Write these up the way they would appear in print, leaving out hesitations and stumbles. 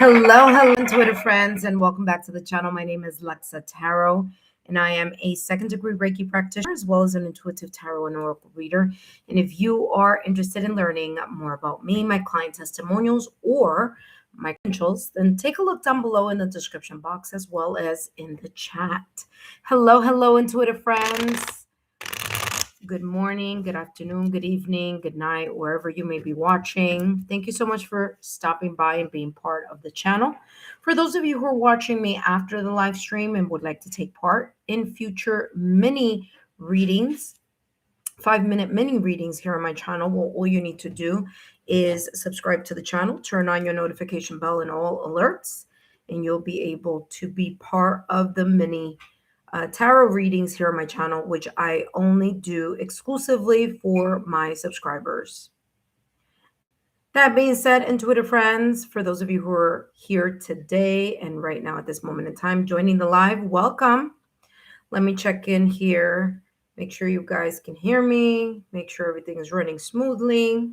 Hello, Twitter friends, and welcome back to the channel. My name is Lexa Tarot, and I am a second-degree Reiki practitioner as well as an intuitive tarot and oracle reader. And if you are interested in learning more about me, my client testimonials, or my credentials, then take a look down below in the description box as well as in the chat. Hello, intuitive friends. Good morning, good afternoon, good evening, good night, wherever you may be watching. Thank you so much for stopping by and being part of the channel. For those of you who are watching me after the live stream and would like to take part in future mini readings, 5-minute mini readings here on my channel, well, all you need to do is subscribe to the channel, turn on your notification bell and all alerts, and you'll be able to be part of the mini tarot readings here on my channel, which I only do exclusively for my subscribers. That being said, intuitive friends, for those of you who are here today and right now at this moment in time joining the live, welcome. Let me check in here, make sure you guys can hear me, make sure everything is running smoothly.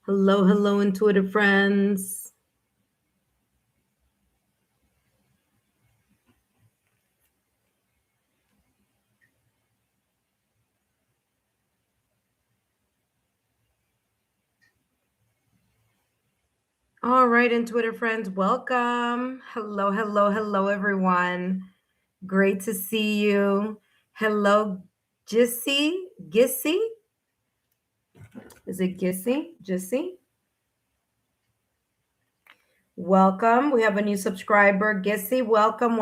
Hello, intuitive friends. All right, intuitive friends, welcome. Hello, everyone. Great to see you. Hello, Gissy. Is it Gissy? Welcome. We have a new subscriber, Gissy. Welcome.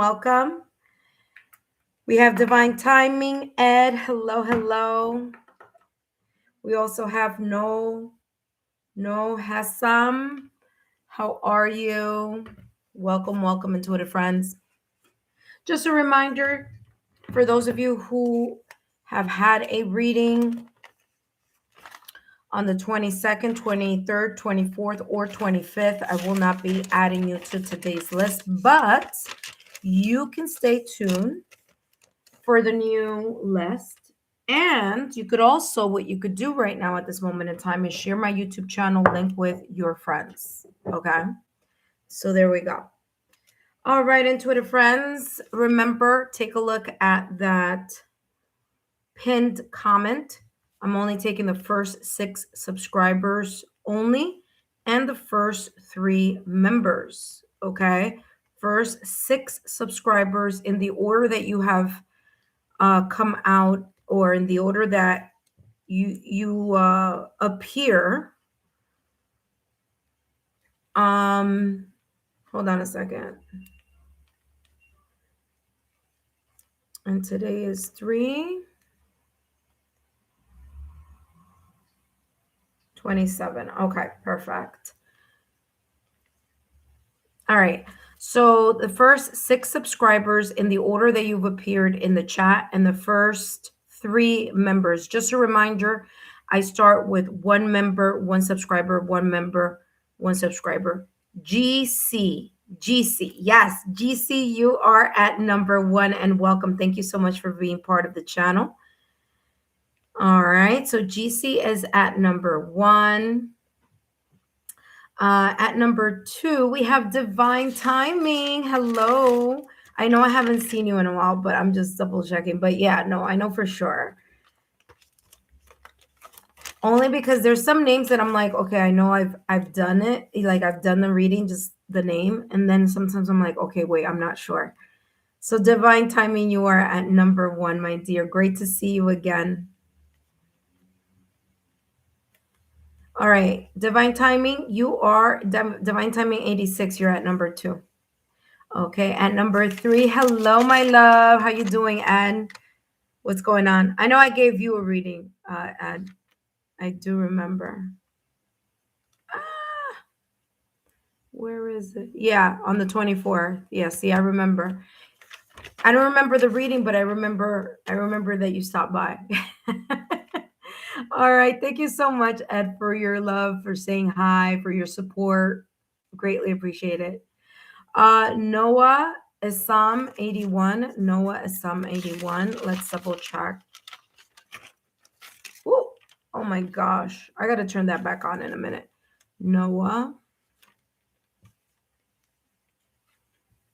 We have Divine Timing, Ed. Hello. We also have No Hassam. How are you? Welcome, intuitive friends. Just a reminder for those of you who have had a reading on the 22nd, 23rd, 24th, or 25th, I will not be adding you to today's list, but you can stay tuned for the new list. And you could also, what you could do right now at this moment in time is share my YouTube channel link with your friends. Okay. So there we go. All right, intuitive friends, remember, take a look at that pinned comment. I'm only taking the first 6 subscribers only and the first 3 members. Okay. First 6 subscribers in the order that you have come out, or in the order that you appear. Hold on a second. And today is 3/27. Okay, perfect. All right. So the first 6 subscribers in the order that you've appeared in the chat, and the first 3 members. Just a reminder, I start with 1 member, 1 subscriber, 1 member, 1 subscriber. GC. Yes, GC, you are at number 1 and welcome. Thank you so much for being part of the channel. All right. So GC is at number 1. At number 2, we have Divine Timing. Hello. I know I haven't seen you in a while, but I'm just double checking. But yeah, no, I know for sure. Only because there's some names that I'm like, okay, I know I've done it. Like I've done the reading, just the name. And then sometimes I'm like, okay, wait, I'm not sure. So Divine Timing, you are at number 1, my dear. Great to see you again. All right, Divine Timing, you are Divine Timing 86. You're at number 2. Okay, at number 3, hello, my love. How you doing, Anne? What's going on? I know I gave you a reading, Anne. I do remember. Where is it? Yeah, on the 24th. Yeah, see, I remember. I don't remember the reading, but I remember that you stopped by. All right. Thank you so much, Ed, for your love, for saying hi, for your support. Greatly appreciate it. Noah Assam 81. Noah Assam 81. Let's double check. Ooh, oh Oh my gosh. I got to turn that back on in a minute. Noah.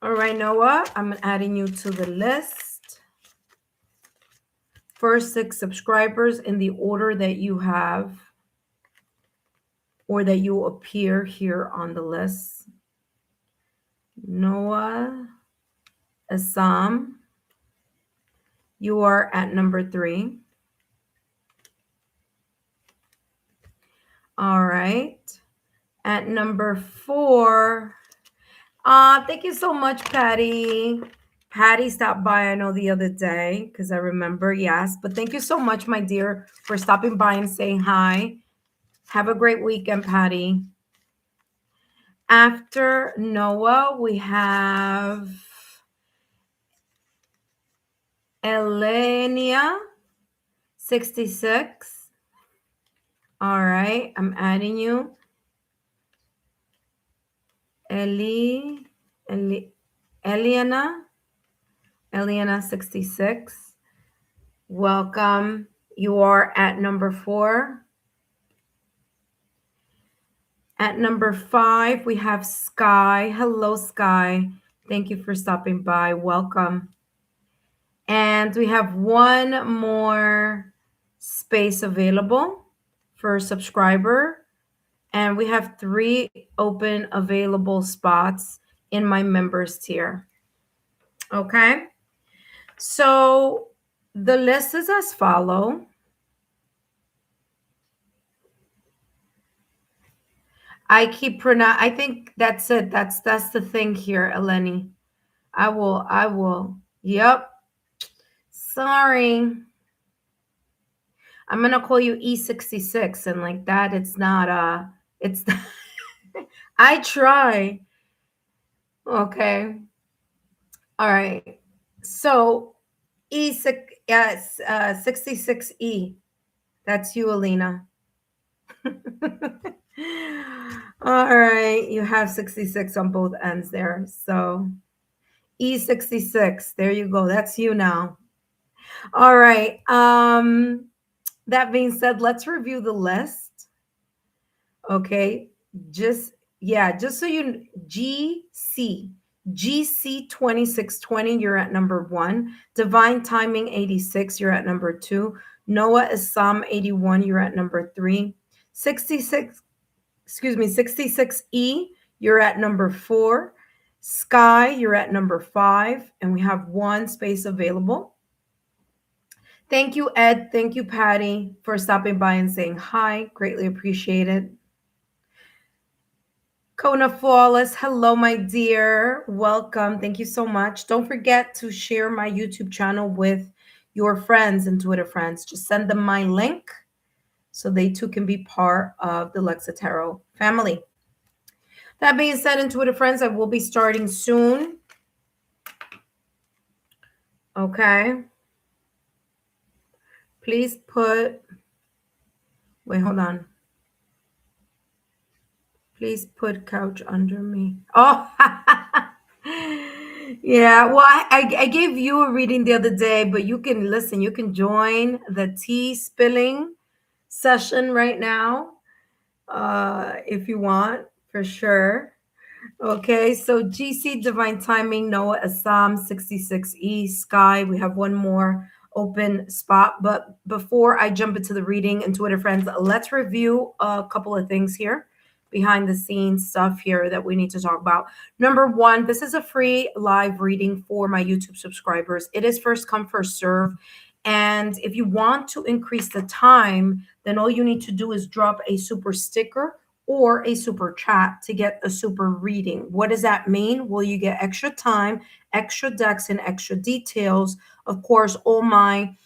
All right, Noah, I'm adding you to the list. First 6 subscribers in the order that you have or that you appear here on the list. Noah, Assam, you are at number 3. All right. At number 4, thank you so much, Patty. Patty stopped by, I know, the other day because I remember, yes. But thank you so much, my dear, for stopping by and saying hi. Have a great weekend, Patty. After Noah, we have Elenia, 66. All right, I'm adding you. Eliana, 66. Welcome. You are at number 4. At number 5, we have Sky. Hello, Sky. Thank you for stopping by. Welcome. And we have one more space available for a subscriber. And we have 3 open available spots in my members tier. Okay. So the list is as follow. I think that's it. That's the thing here, Eleni. I will. Yep. Sorry. I'm gonna call you E66, and like that, it's not it's I try. Okay. All right. So E6, yes, 66E. That's you, Alina. All right. You have 66 on both ends there. So E66. There you go. That's you now. All right. That being said, let's review the list. Okay. Just so you GC 2620, you're at number 1. Divine Timing 86, you're at number 2. Noah Assam 81, you're at number 3. 66E, you're at number 4. Sky, you're at number 5, and we have 1 space available. Thank you, Ed. Thank you, Patty, for stopping by and saying hi. Greatly appreciated. Kona Flawless, hello, my dear. Welcome. Thank you so much. Don't forget to share my YouTube channel with your friends and Twitter friends. Just send them my link so they too can be part of the Lexa Tarot family. That being said, and Twitter friends, I will be starting soon. Okay. Please put, wait, hold on. Please put couch under me. Oh, yeah. Well, I gave you a reading the other day, but you can listen. You can join the tea spilling session right now if you want, for sure. Okay, so GC Divine Timing, Noah Assam, 66E, Sky. We have one more open spot. But before I jump into the reading and Twitter friends, let's review a couple of things here, behind the scenes stuff here that we need to talk about. Number 1, this is a free live reading for my YouTube subscribers. It is first come, first serve. And if you want to increase the time, then all you need to do is drop a super sticker or a super chat to get a super reading. What does that mean? Well, you get extra time, extra decks, and extra details. Of course, all my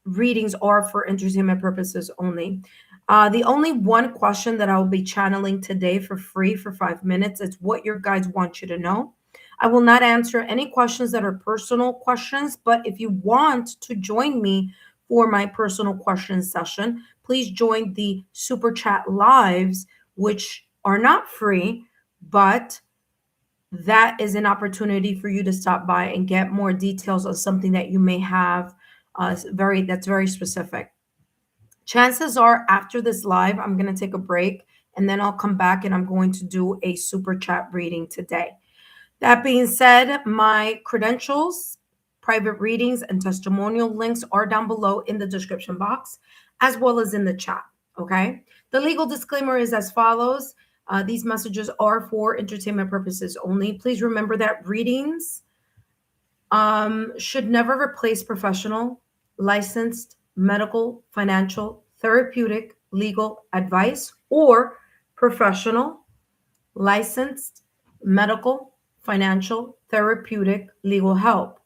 readings are for entertainment purposes only. The only one question that I will be channeling today for free for 5 minutes is what your guides want you to know. I will not answer any questions that are personal questions, but if you want to join me for my personal question session, please join the Super Chat Lives, which are not free, but that is an opportunity for you to stop by and get more details on something that you may have that's very specific. Chances are after this live, I'm going to take a break and then I'll come back and I'm going to do a super chat reading today. That being said, my credentials, private readings, and testimonial links are down below in the description box, as well as in the chat. Okay. The legal disclaimer is as follows. These messages are for entertainment purposes only. Please remember that readings should never replace professional, licensed, medical, financial, therapeutic, legal advice or professional, licensed, medical, financial, therapeutic, legal help.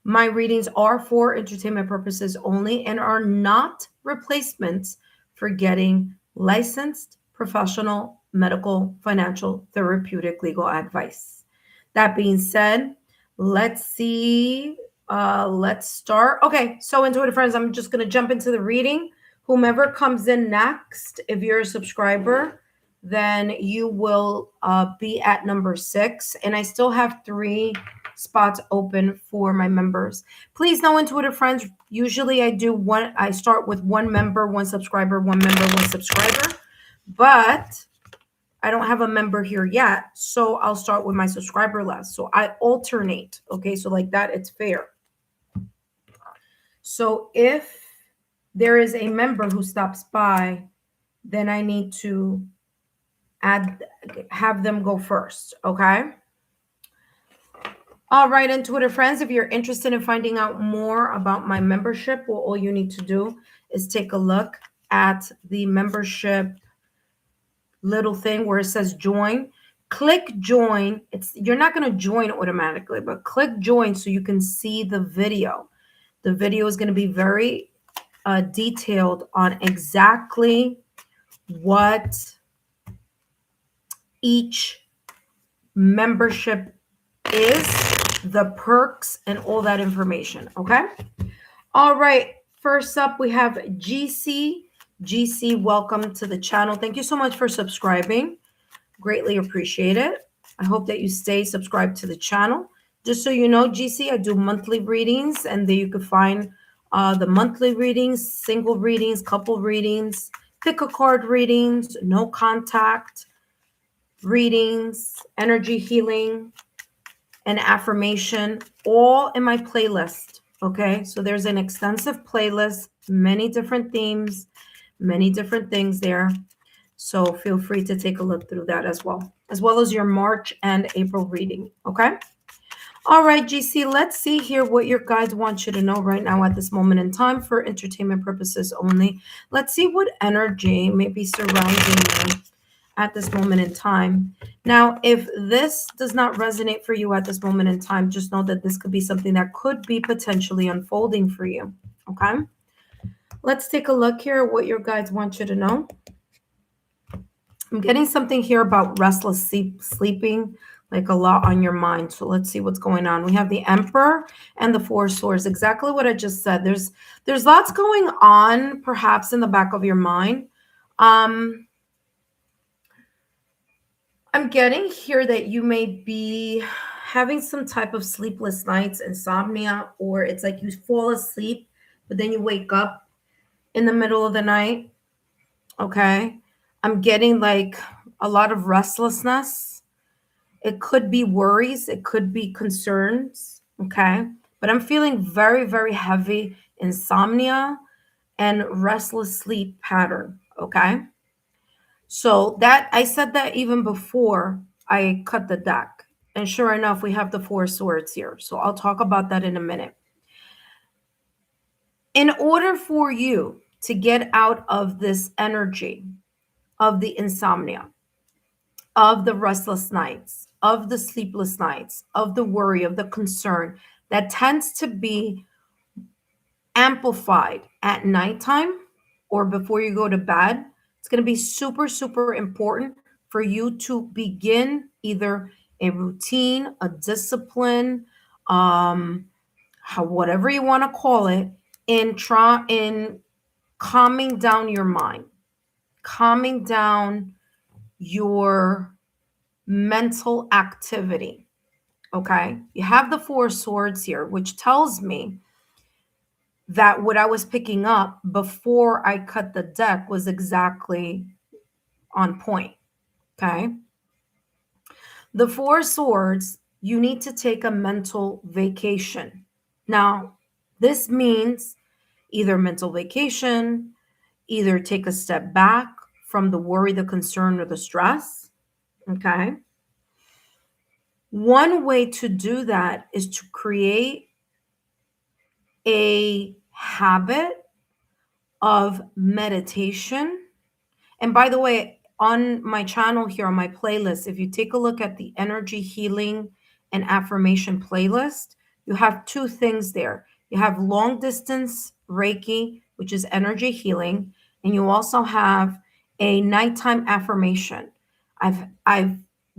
My readings are for entertainment purposes only and are not replacements for getting licensed, professional, medical, financial, therapeutic, legal advice. That being said, let's see. Let's start. Okay, so intuitive friends, I'm just going to jump into the reading. Whomever comes in next, if you're a subscriber, then you will be at number 6. And I still have 3 spots open for my members. Please know, intuitive friends, usually I start with 1 member, 1 subscriber, 1 member, 1 subscriber. But I don't have a member here yet, so I'll start with my subscriber list. So I alternate, okay? So like that, it's fair. So if there is a member who stops by, then I need to have them go first, okay? All right, intuitive friends, if you're interested in finding out more about my membership, well, all you need to do is take a look at the membership little thing where it says join. Click join. You're not going to join automatically, but click join so you can see the video. The video is going to be very detailed on exactly what each membership is, the perks, and all that information. Okay. All right. First up, we have GC. GC, welcome to the channel. Thank you so much for subscribing. Greatly appreciate it. I hope that you stay subscribed to the channel. Just so you know, GC, I do monthly readings, and there you can find the monthly readings, single readings, couple readings, pick a card readings, no contact readings, energy healing, and affirmation, all in my playlist. Okay, so there's an extensive playlist, many different themes, many different things there. So feel free to take a look through that as well as your March and April reading. Okay. All right, GC, let's see here what your guides want you to know right now at this moment in time for entertainment purposes only. Let's see what energy may be surrounding you at this moment in time. Now, if this does not resonate for you at this moment in time, just know that this could be something that could be potentially unfolding for you. Okay. Let's take a look here at what your guides want you to know. I'm getting something here about restless sleeping, like a lot on your mind. So let's see what's going on. We have the Emperor and the 4 Swords. Exactly what I just said. There's lots going on, perhaps in the back of your mind. I'm getting here that you may be having some type of sleepless nights, insomnia, or it's like you fall asleep, but then you wake up in the middle of the night. Okay. I'm getting like a lot of restlessness. It could be worries. It could be concerns. Okay. But I'm feeling very, very heavy insomnia and restless sleep pattern. Okay. So that I said that even before I cut the deck. And sure enough, we have the 4 Swords here. So I'll talk about that in a minute. In order for you to get out of this energy of the insomnia, of the restless nights, of the sleepless nights, of the worry, of the concern that tends to be amplified at nighttime or before you go to bed, it's going to be super, super important for you to begin either a routine, a discipline, whatever you want to call it, in calming down your mind, calming down your mental activity. Okay. You have the 4 Swords here, which tells me that what I was picking up before I cut the deck was exactly on point. Okay. The Four of Swords, you need to take a mental vacation. Now, this means either mental vacation, either take a step back from the worry, the concern, or the stress. Okay. One way to do that is to create a habit of meditation. And by the way, on my channel here, on my playlist, if you take a look at the energy healing and affirmation playlist, you have two things there. You have long distance Reiki, which is energy healing, and you also have a nighttime affirmation. I've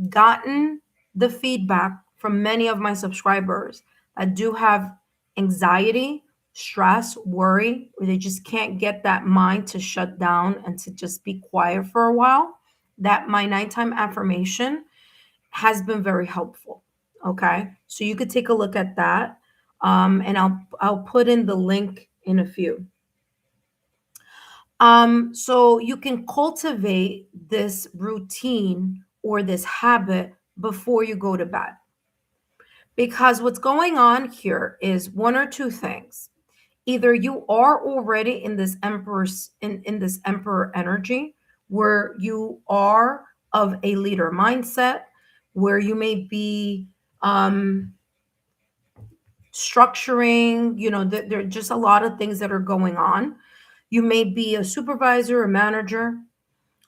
gotten the feedback from many of my subscribers that do have anxiety, stress, worry, or they just can't get that mind to shut down and to just be quiet for a while, that my nighttime affirmation has been very helpful. Okay, so you could take a look at that, and I'll put in the link in a few. So you can cultivate this routine or this habit before you go to bed. Because what's going on here is one or two things. Either you are already in this in this emperor energy where you are of a leader mindset, where you may be structuring, there are just a lot of things that are going on. You may be a supervisor, a manager,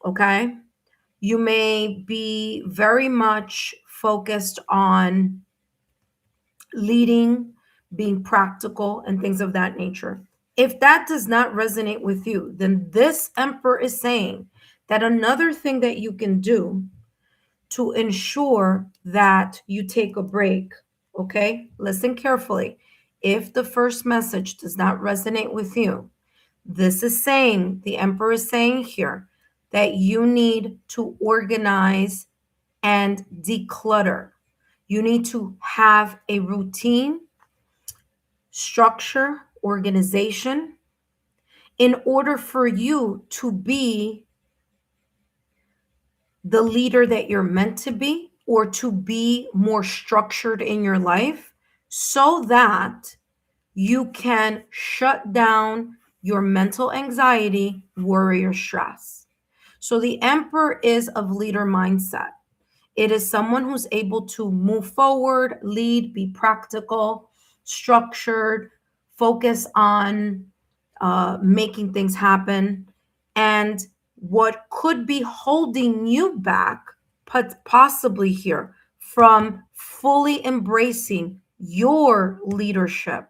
okay? You may be very much focused on leading, being practical, and things of that nature. If that does not resonate with you, then this emperor is saying that another thing that you can do to ensure that you take a break, okay? Listen carefully. If the first message does not resonate with you, this is saying, the emperor is saying here, that you need to organize and declutter. You need to have a routine, structure, organization in order for you to be the leader that you're meant to be, or to be more structured in your life, so that you can shut down your mental anxiety, worry, or stress. So the emperor is of leader mindset. It is someone who's able to move forward, lead, be practical, structured, focus on making things happen. And what could be holding you back, possibly here, from fully embracing your leadership,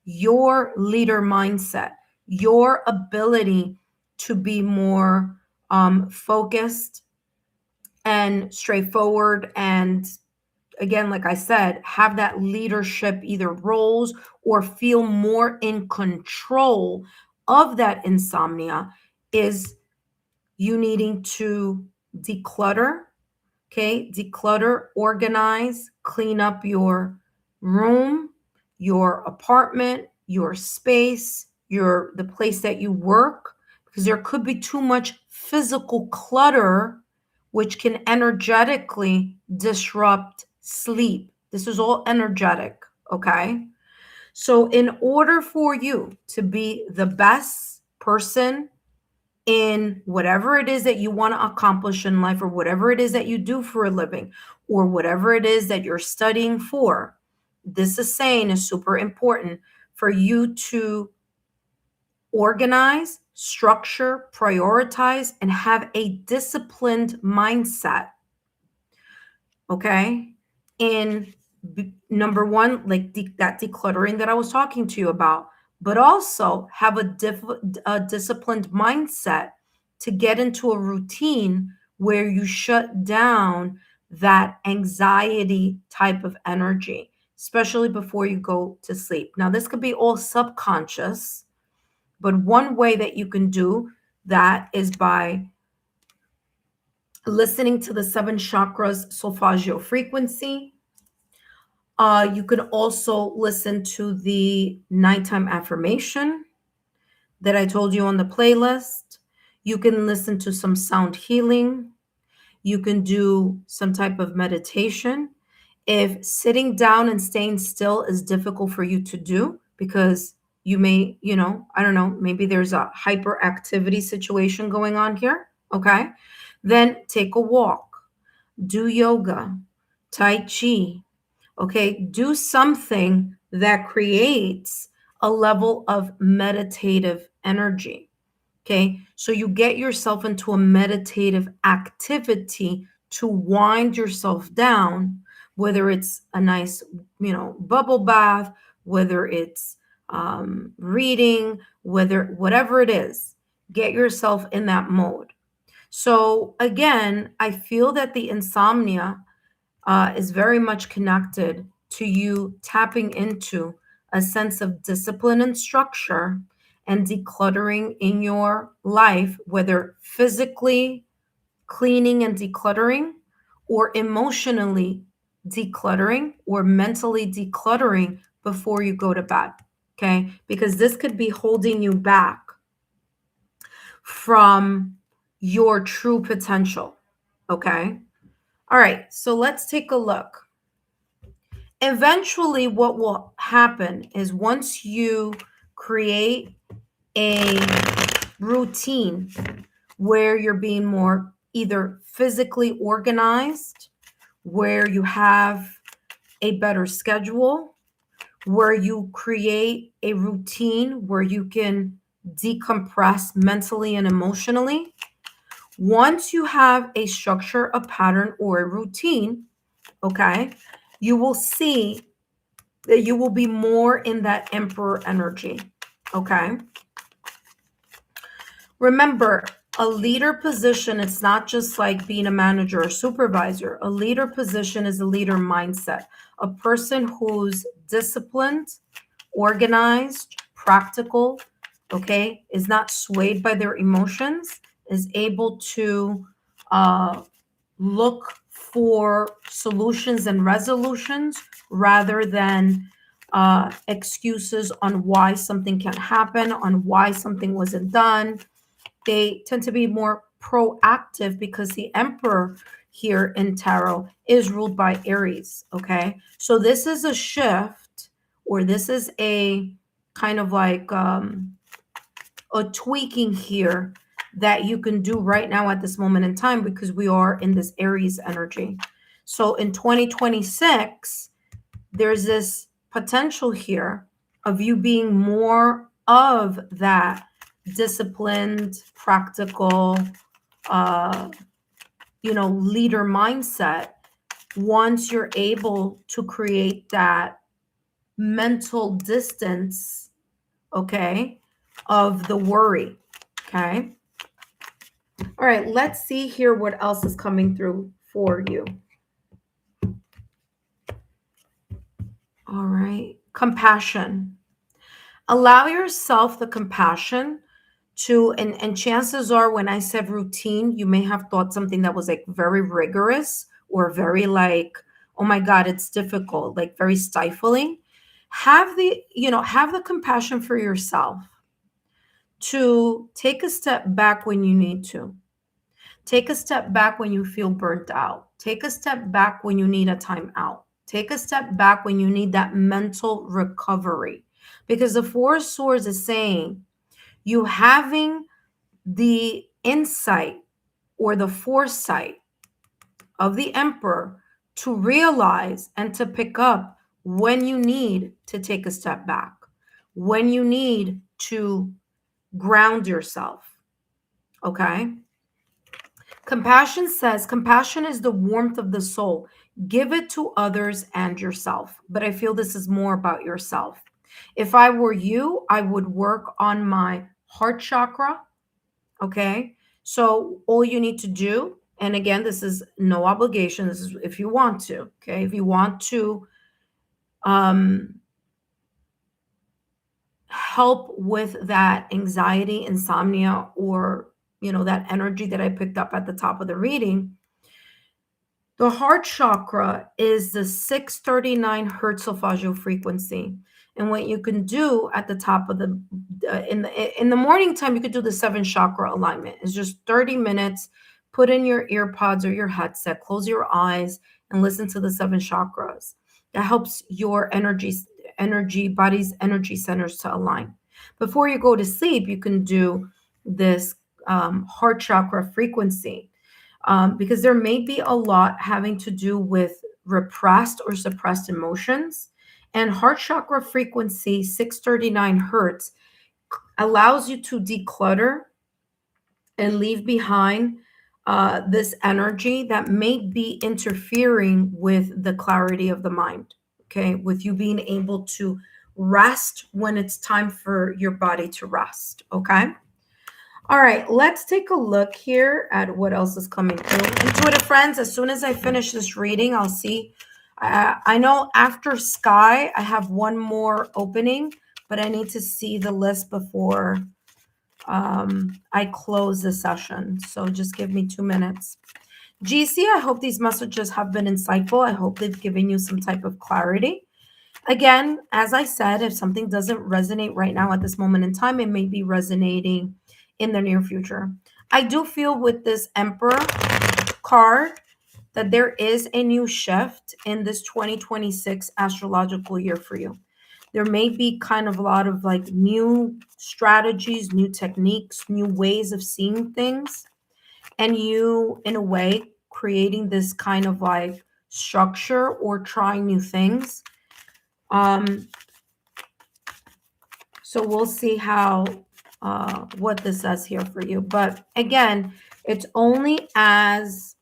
your leader mindset, your ability to be more focused and straightforward, and again, like I said, have that leadership either roles or feel more in control of that insomnia, is you needing to declutter. Okay, declutter, organize, clean up your room, your apartment, your space, the place that you work, because there could be too much physical clutter, which can energetically disrupt sleep. This is all energetic, okay? So in order for you to be the best person in whatever it is that you want to accomplish in life, or whatever it is that you do for a living, or whatever it is that you're studying for, this is saying is super important for you to organize, structure, prioritize, and have a disciplined mindset. Okay. In number one, like that decluttering that I was talking to you about, but also have a disciplined mindset to get into a routine where you shut down that anxiety type of energy, especially before you go to sleep. Now, this could be all subconscious, but one way that you can do that is by listening to the seven chakras solfeggio frequency, You can also listen to the nighttime affirmation that I told you on the playlist. You can listen to some sound healing. You can do some type of meditation. If sitting down and staying still is difficult for you to do because you may, I don't know, maybe there's a hyperactivity situation going on here, okay? Then take a walk, do yoga, tai chi, okay? Do something that creates a level of meditative energy. Okay, so you get yourself into a meditative activity to wind yourself down, whether it's a nice, bubble bath, whether it's reading, whatever it is, get yourself in that mode. So again, I feel that the insomnia is very much connected to you tapping into a sense of discipline and structure and decluttering in your life, whether physically cleaning and decluttering, or emotionally decluttering, or mentally decluttering before you go to bed. Okay. Because this could be holding you back from your true potential. Okay. All right. So let's take a look. Eventually, what will happen is once you create a routine where you're being more either physically organized, where you have a better schedule, where you create a routine where you can decompress mentally and emotionally. Once you have a structure, a pattern, or a routine, okay, you will see that you will be more in that emperor energy. Okay. Remember, a leader position, it's not just like being a manager or supervisor. A leader position is a leader mindset, a person who's disciplined, organized, practical, okay, is not swayed by their emotions, is able to look for solutions and resolutions rather than excuses on why something can't happen, on why something wasn't done. They tend to be more proactive because the emperor here in tarot is ruled by Aries. Okay. So this is a shift, or this is a kind of like a tweaking here that you can do right now at this moment in time because we are in this Aries energy. So in 2026, there's this potential here of you being more of that disciplined, practical, leader mindset once you're able to create that mental distance, okay, of the worry, okay? All right, let's see here what else is coming through for you. All right, compassion. Allow yourself the compassion to, and chances are when I said routine, you may have thought something that was like very rigorous or very like, oh my God, it's difficult, like very stifling. Have the compassion for yourself to take a step back when you need to. Take a step back when you feel burnt out. Take a step back when you need a time out. Take a step back when you need that mental recovery. Because the Four of Swords is saying you having the insight or the foresight of the Emperor to realize and to pick up when you need to take a step back, when you need to ground yourself. Okay? Compassion says, compassion is the warmth of the soul. Give it to others and yourself. But I feel this is more about yourself. If I were you, I would work on my heart chakra. Okay. So all you need to do, and again, this is no obligation. This is if you want to. Okay. If you want to help with that anxiety, insomnia, or that energy that I picked up at the top of the reading, The heart chakra is the 639 hertz solfeggio frequency. And what you can do at the top of the in the morning time, you could do the 7 chakra alignment. It's just 30 minutes. Put in your ear pods or your headset, close your eyes, and listen to the 7 chakras. That helps your body's energy centers to align. Before you go to sleep, you can do this heart chakra frequency, because there may be a lot having to do with repressed or suppressed emotions. And heart chakra frequency 639 hertz allows you to declutter and leave behind this energy that may be interfering with the clarity of the mind. Okay, with you being able to rest when it's time for your body to rest. Okay. All right, let's take a look here at what else is coming through. Intuitive friends, as soon as I finish this reading, I'll see. I know after Sky, I have one more opening, but I need to see the list before I close the session. So just give me 2 minutes. GC, I hope these messages have been insightful. I hope they've given you some type of clarity. Again, as I said, if something doesn't resonate right now at this moment in time, it may be resonating in the near future. I do feel with this Emperor card that there is a new shift in this 2026 astrological year for you. There may be kind of a lot of like new strategies, new techniques, new ways of seeing things, and you, in a way, creating this kind of like structure or trying new things. So we'll see how what this says here for you. But again, it's only as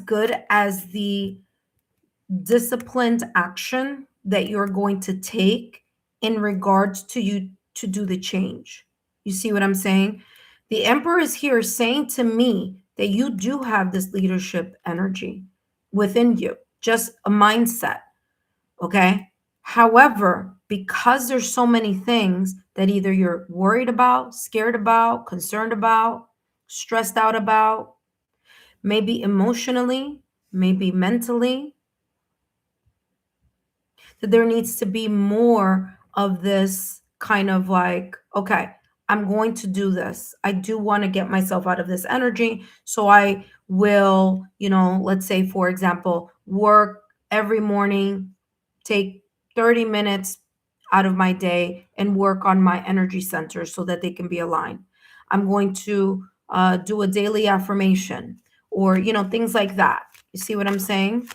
good as the disciplined action that you're going to take in regards to you to do the change. You see what I'm saying? The Emperor is here saying to me that you do have this leadership energy within you, just a mindset. Okay. However, because there's so many things that either you're worried about, scared about, concerned about, stressed out about, maybe emotionally, maybe mentally, that there needs to be more of this kind of like, okay, I'm going to do this. I do want to get myself out of this energy. So I will, let's say, for example, work every morning, take 30 minutes out of my day and work on my energy centers so that they can be aligned. I'm going to do a daily affirmation or, things like that. You see what I'm saying?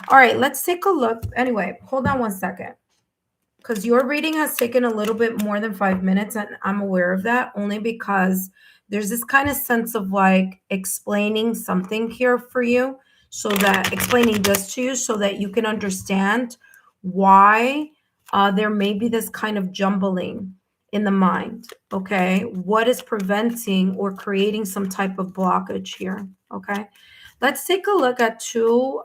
All right, let's take a look. Anyway, hold on one second, because your reading has taken a little bit more than 5 minutes, and I'm aware of that only because there's this kind of sense of like explaining something here for you, explaining this to you so that you can understand why there may be this kind of jumbling in the mind. Okay, what is preventing or creating some type of blockage here? Okay, let's take a look at two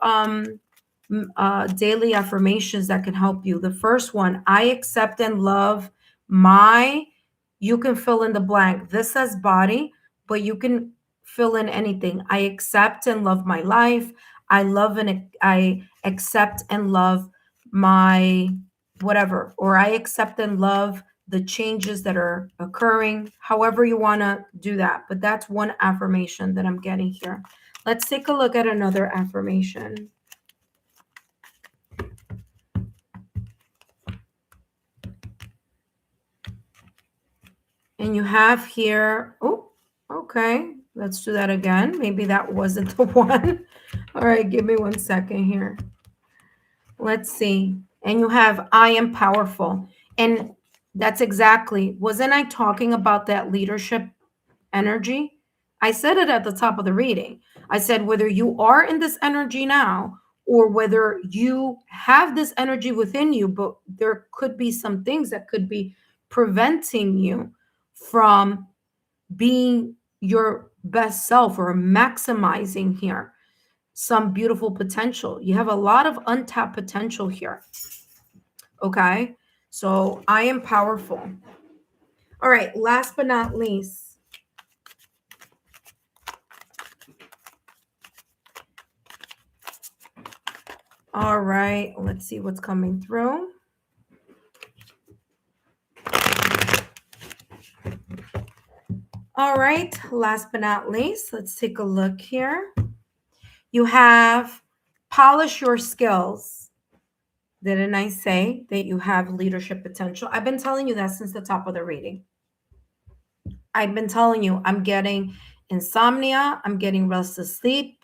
daily affirmations that can help you. The first one, I accept and love you can fill in the blank. This says body, but you can fill in anything. I accept and love my life. I accept and love my whatever, or I accept and love the changes that are occurring, however you want to do that. But that's one affirmation that I'm getting here. Let's take a look at another affirmation. And you have here, oh, okay, let's do that again. Maybe that wasn't the one. All right, give me 1 second here. Let's see. And you have, I am powerful. And that's exactly, wasn't I talking about that leadership energy? I said it at the top of the reading. I said, whether you are in this energy now or whether you have this energy within you, but there could be some things that could be preventing you from being your best self or maximizing here some beautiful potential. You have a lot of untapped potential here. Okay. So I am powerful. All right. Last but not least, All right, let's see what's coming through. All right, last but not least, let's take a look here. You have polish your skills. Didn't I say that you have leadership potential? I've been telling you that since the top of the reading. I've been telling you, I'm getting insomnia, I'm getting restless sleep,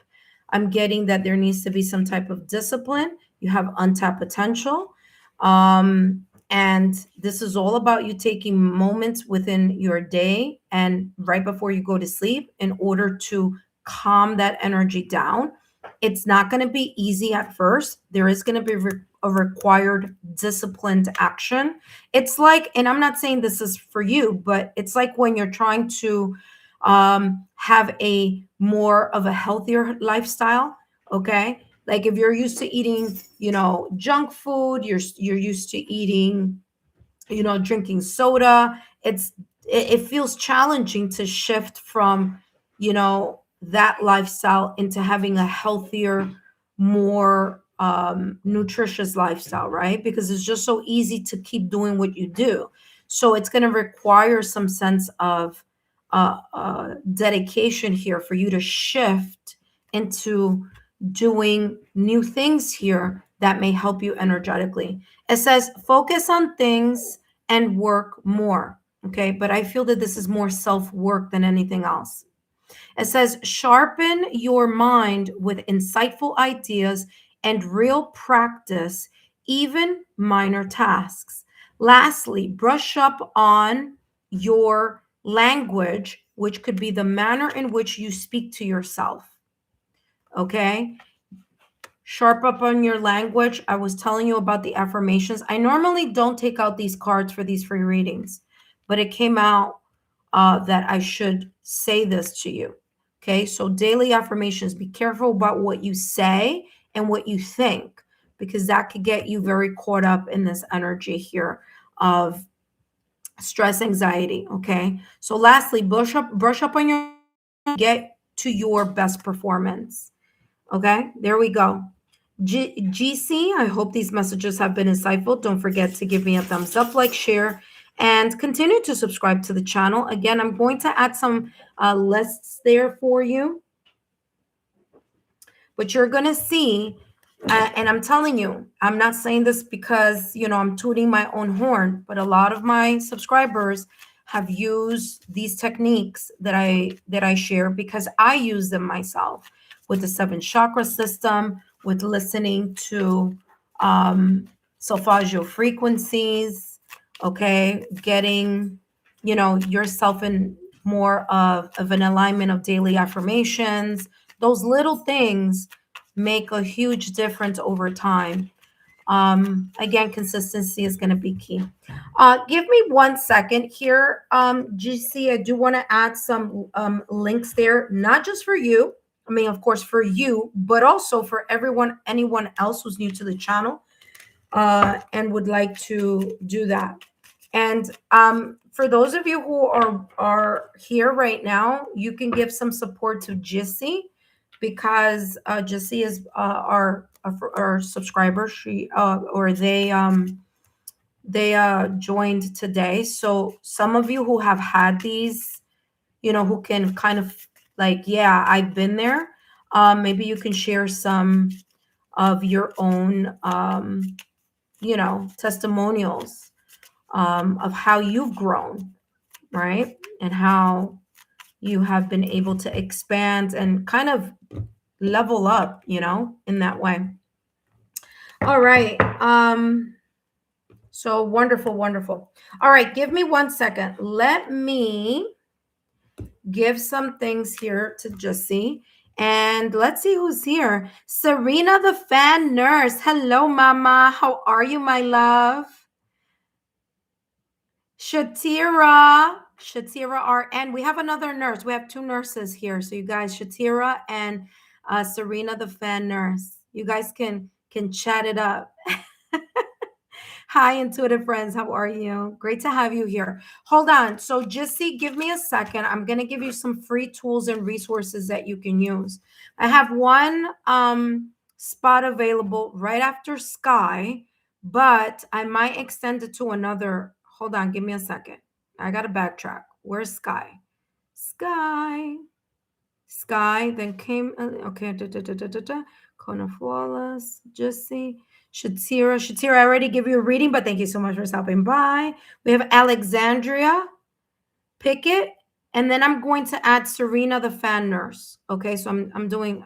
I'm getting that there needs to be some type of discipline. You have untapped potential. And this is all about you taking moments within your day and right before you go to sleep in order to calm that energy down. It's not going to be easy at first. There is going to be a required disciplined action. It's like, and I'm not saying this is for you, but it's like when you're trying to have a more of a healthier lifestyle. Okay, like if you're used to eating, junk food, you're used to eating, drinking soda. It feels challenging to shift from, that lifestyle into having a healthier, more nutritious lifestyle, right? Because it's just so easy to keep doing what you do. So it's going to require some sense of dedication here for you to shift into doing new things here that may help you energetically. It says focus on things and work more. Okay. But I feel that this is more self work than anything else. It says sharpen your mind with insightful ideas and real practice, even minor tasks. Lastly, brush up on your language, which could be the manner in which you speak to yourself. Okay. Sharp up on your language. I was telling you about the affirmations. I normally don't take out these cards for these free readings, but it came out that I should say this to you. Okay, so daily affirmations. Be careful about what you say and what you think, because that could get you very caught up in this energy here of stress, anxiety. Okay, so lastly, brush up on your, get to your best performance. Okay, there we go. GC, I hope these messages have been insightful. Don't forget to give me a thumbs up, like, share, and continue to subscribe to the channel. Again, I'm going to add some lists there for you. But you're going to see, and I'm telling you, I'm not saying this because, I'm tooting my own horn, but a lot of my subscribers have used these techniques that I share because I use them myself with the 7 chakra system, with listening to solfeggio frequencies, okay, getting, yourself in more of an alignment of daily affirmations. Those little things make a huge difference over time. Again, consistency is going to be key. Give me 1 second here. GC, I do want to add some links there, not just for you. I mean, of course, for you, but also for anyone else who's new to the channel and would like to do that. And for those of you who are here right now, you can give some support to Jissy because Jissy is our subscriber. They joined today. So some of you who have had these, who can kind of like, yeah, I've been there. Maybe you can share some of your own, testimonials of how you've grown, right? And how you have been able to expand and kind of level up, in that way. All right. So wonderful, wonderful. All right, give me 1 second. Let me give some things here to Jussie. And let's see who's here. Serena, the fan nurse. Hello, mama. How are you, my love? Shatira RN. We have another nurse. We have 2 nurses here. So you guys, Shatira and Serena, the fan nurse. You guys can chat it up. Hi, intuitive friends. How are you? Great to have you here. Hold on. So Jissy, give me a second. I'm going to give you some free tools and resources that you can use. I have one spot available right after sky, but I might extend it to another. Hold on, give me a second. I got to backtrack. Where's sky? Sky, then came, okay, Kona Flawless, Jesse, Shatira, I already give you a reading, but thank you so much for stopping by. We have Alexandria Pickett, and then I'm going to add Serena, the fan nurse. Okay, so I'm doing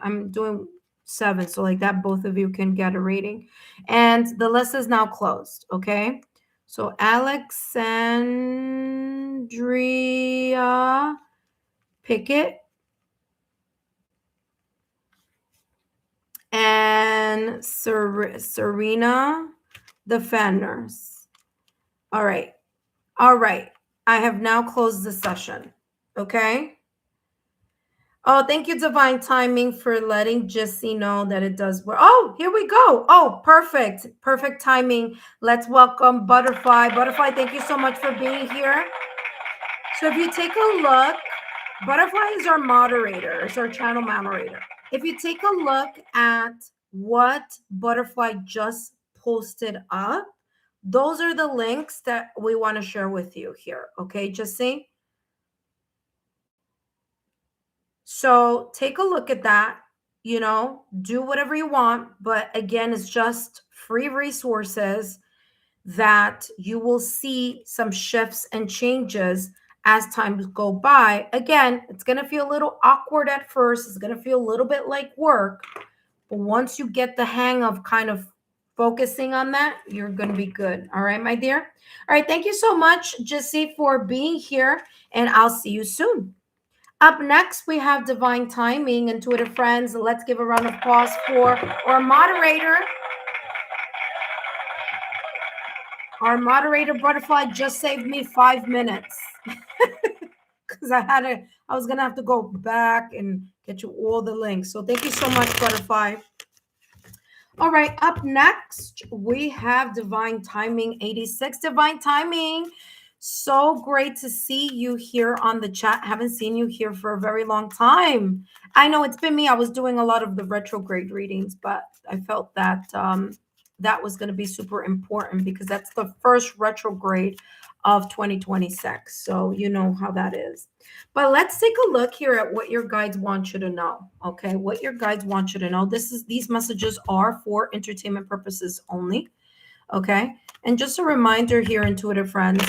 7, so like that, both of you can get a reading. And the list is now closed, okay? So Alexandria Pickett, and Serena, the fan nurse. All right. I have now closed the session. Okay. Oh, thank you, Divine Timing, for letting Jesse know that it does work. Oh, here we go. Oh, perfect. Perfect timing. Let's welcome Butterfly. Butterfly, thank you so much for being here. So if you take a look, Butterfly is our moderator, is our channel moderator. If you take a look at what Butterfly just posted up, those are the links that we want to share with you here. Okay, Jesse? So take a look at that, do whatever you want. But again, it's just free resources that you will see some shifts and changes as times go by. Again, it's going to feel a little awkward at first. It's going to feel a little bit like work. But once you get the hang of kind of focusing on that, you're going to be good. All right, my dear. All right. Thank you so much, Jesse, for being here. And I'll see you soon. Up next, we have Divine Timing, Intuitive Friends. Let's give a round of applause for our moderator. Our moderator, Butterfly, just saved me 5 minutes because I was going to have to go back and get you all the links. So thank you so much, Butterfly. All right, up next, we have Divine Timing 86. Divine Timing, so great to see you here on the chat. Haven't seen you here for a very long time. I know it's been me. I was doing a lot of the retrograde readings, but I felt that that was going to be super important because that's the first retrograde of 2026. So you know how that is. But let's take a look here at what your guides want you to know. Okay, what your guides want you to know. These messages are for entertainment purposes only. Okay, and just a reminder here, intuitive friends,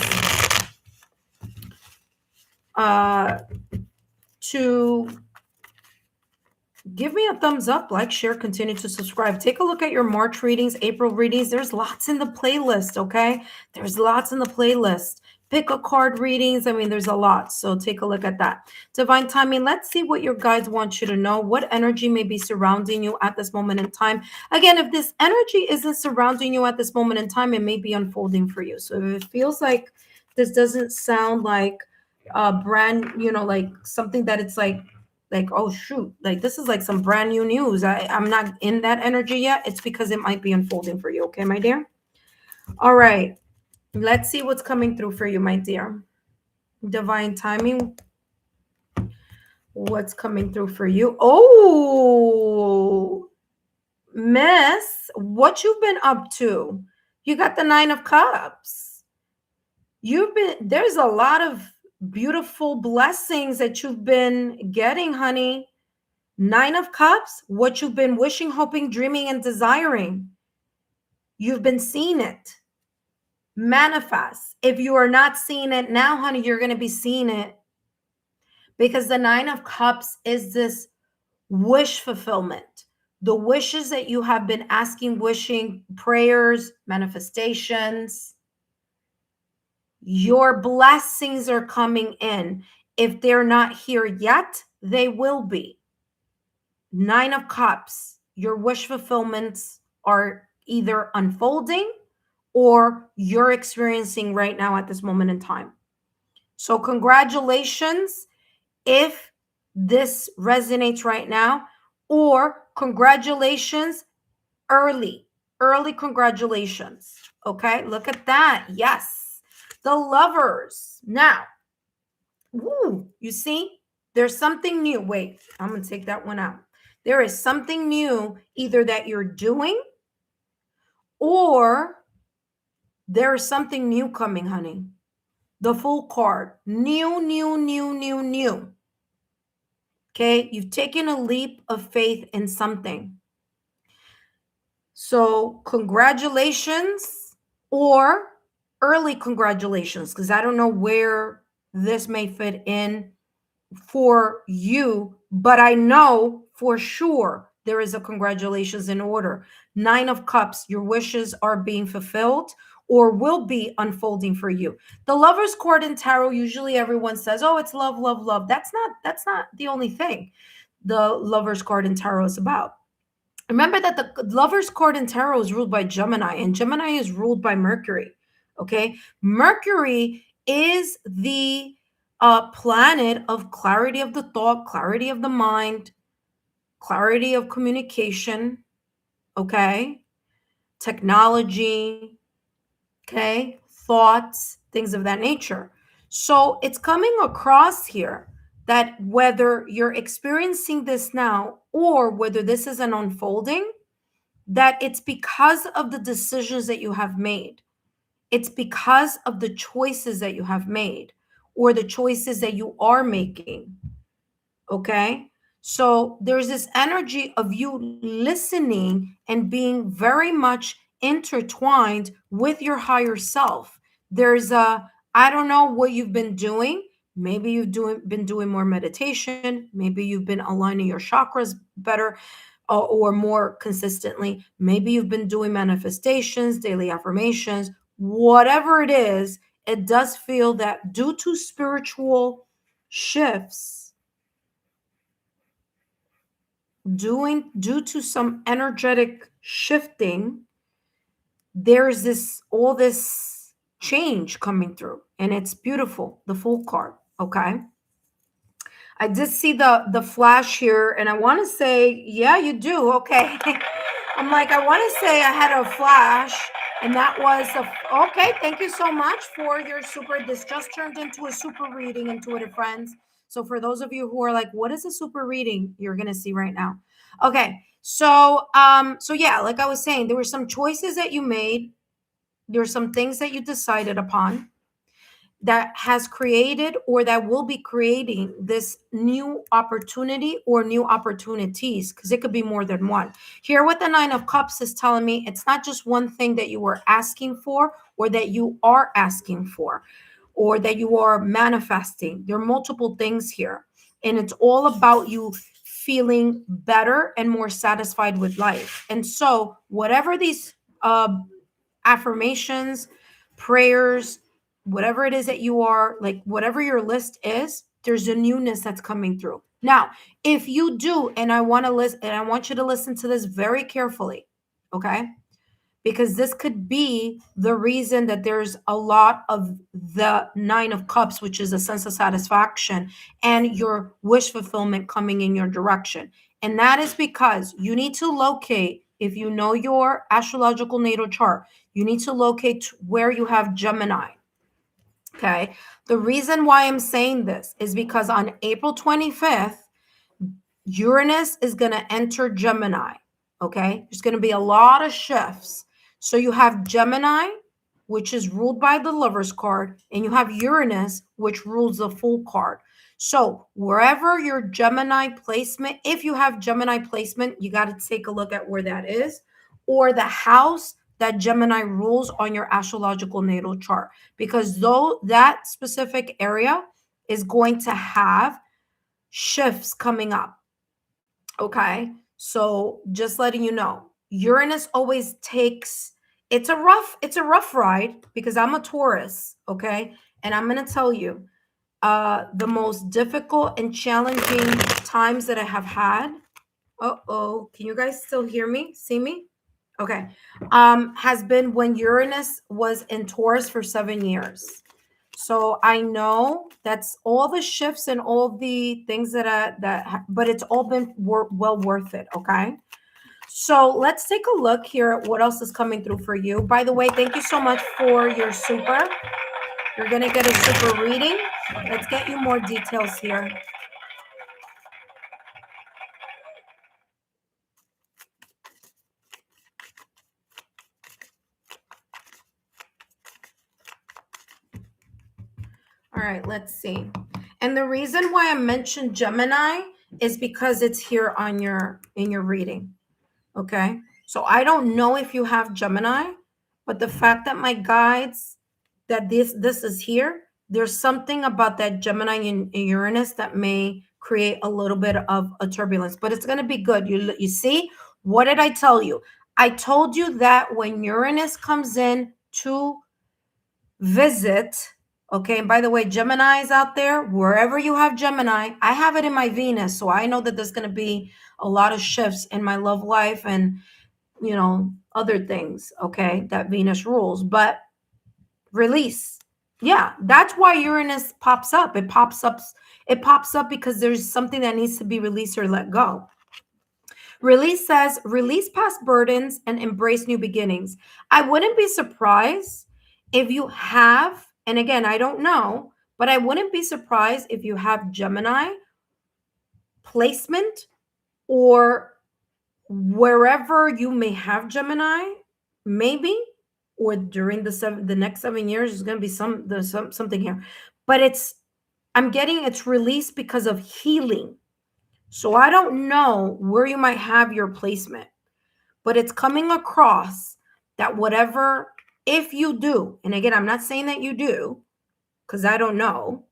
to give me a thumbs up, like, share, continue to subscribe. Take a look at your March readings, April readings. There's lots in the playlist, okay? There's lots in the playlist. Pick a card readings. I mean, there's a lot. So take a look at that. Divine Timing, let's see what your guides want you to know. What energy may be surrounding you at this moment in time? Again, if this energy isn't surrounding you at this moment in time, it may be unfolding for you. So if it feels like this doesn't sound like a brand, like something that it's like, oh shoot, like this is like some brand new news. I'm not in that energy yet. It's because it might be unfolding for you. Okay, my dear? All right. Let's see what's coming through for you, my dear. Divine Timing. What's coming through for you? Oh, Miss, what you've been up to? You got the 9 of Cups. There's a lot of beautiful blessings that you've been getting, honey. 9 of Cups, what you've been wishing, hoping, dreaming, and desiring. You've been seeing it manifest. If you are not seeing it now, honey, you're going to be seeing it, because the 9 of Cups is this wish fulfillment. The wishes that you have been asking, wishing, prayers, manifestations. Your blessings are coming in. If they're not here yet, they will be. 9 of Cups, your wish fulfillments are either unfolding or you're experiencing right now at this moment in time. So congratulations if this resonates right now, or congratulations early congratulations. Okay, look at that. Yes, the Lovers. Now, you see, there's something new. Wait, I'm going to take that one out. There is something new either that you're doing or there is something new coming, honey. The Fool card. New, new, new, new, new. Okay? You've taken a leap of faith in something. So congratulations or early congratulations, because I don't know where this may fit in for you, but I know for sure there is a congratulations in order. 9 of Cups, your wishes are being fulfilled or will be unfolding for you. The Lover's card in tarot, usually everyone says, oh, it's love, love, love. That's not the only thing the Lover's card in tarot is about. Remember that the Lover's card in tarot is ruled by Gemini, and Gemini is ruled by Mercury. Okay, Mercury is the planet of clarity of the thought, clarity of the mind, clarity of communication. Okay, technology. Okay, thoughts, things of that nature. So it's coming across here that whether you're experiencing this now or whether this is an unfolding, that it's because of the decisions that you have made. It's because of the choices that you have made or the choices that you are making. Okay. So there's this energy of you listening and being very much intertwined with your higher self. There's I don't know what you've been doing. Maybe you've been doing more meditation. Maybe you've been aligning your chakras better or more consistently. Maybe you've been doing manifestations, daily affirmations, whatever it is. It does feel that due to spiritual shifts, due to some energetic shifting, there's all this change coming through, and it's beautiful. The Fool card. Okay, I did see the flash here, and I want to say, yeah, you do. Okay. I'm like, I want to say I had a flash, and that was okay. Thank you so much for your super. This just turned into a super reading, intuitive friends. So for those of you who are like, what is a super reading? You're gonna see right now. Okay. So yeah, like I was saying, there were some choices that you made. There were some things that you decided upon that has created or that will be creating this new opportunity or new opportunities, because it could be more than one. Here with the 9 of Cups is telling me it's not just one thing that you were asking for or that you are asking for or that you are manifesting. There are multiple things here, and it's all about you feeling better and more satisfied with life. And so whatever these affirmations, prayers, whatever it is that you are, like whatever your list is, there's a newness that's coming through. Now, if you do, and I want to listen, and I want you to listen to this very carefully, okay? Because this could be the reason that there's a lot of the 9 of Cups, which is a sense of satisfaction and your wish fulfillment coming in your direction. And that is because you need to locate, if you know your astrological natal chart, you need to locate where you have Gemini. Okay. The reason why I'm saying this is because on April 25th, Uranus is going to enter Gemini. Okay. There's going to be a lot of shifts. So you have Gemini, which is ruled by the Lover's card, and you have Uranus, which rules the Fool card. So wherever your Gemini placement, if you have Gemini placement, you got to take a look at where that is, or the house that Gemini rules on your astrological natal chart, because though that specific area is going to have shifts coming up. Okay. So just letting you know, Uranus always takes, it's a rough ride because I'm a Taurus. Okay. And I'm going to tell you, the most difficult and challenging times that I have had. Can you guys still hear me? See me? Okay. Has been when Uranus was in Taurus for 7 years. So I know that's all the shifts and all the things but it's all been well worth it. Okay. So let's take a look here at what else is coming through for you. By the way, thank you so much for your super. You're going to get a super reading. Let's get you more details here. All right, let's see. And the reason why I mentioned Gemini is because it's here on in your reading. Okay. So I don't know if you have Gemini, but the fact that my guides that this is here, there's something about that Gemini in Uranus that may create a little bit of a turbulence, but it's going to be good. You see, what did I tell you? I told you that when Uranus comes in to visit, okay, and by the way, Gemini's out there, wherever you have Gemini, I have it in my Venus, so I know that there's going to be a lot of shifts in my love life and other things, okay, that Venus rules. But release, yeah, that's why Uranus pops up. It pops up because there's something that needs to be released or let go. Release says release past burdens and embrace new beginnings. I wouldn't be surprised if you have, and again, I don't know, but I wouldn't be surprised if you have Gemini placement, or wherever you may have Gemini, maybe, or during the next 7 years, there's going to be there's something here, but I'm getting it's released because of healing. So I don't know where you might have your placement, but it's coming across that whatever, if you do, and again, I'm not saying that you do, because I don't know,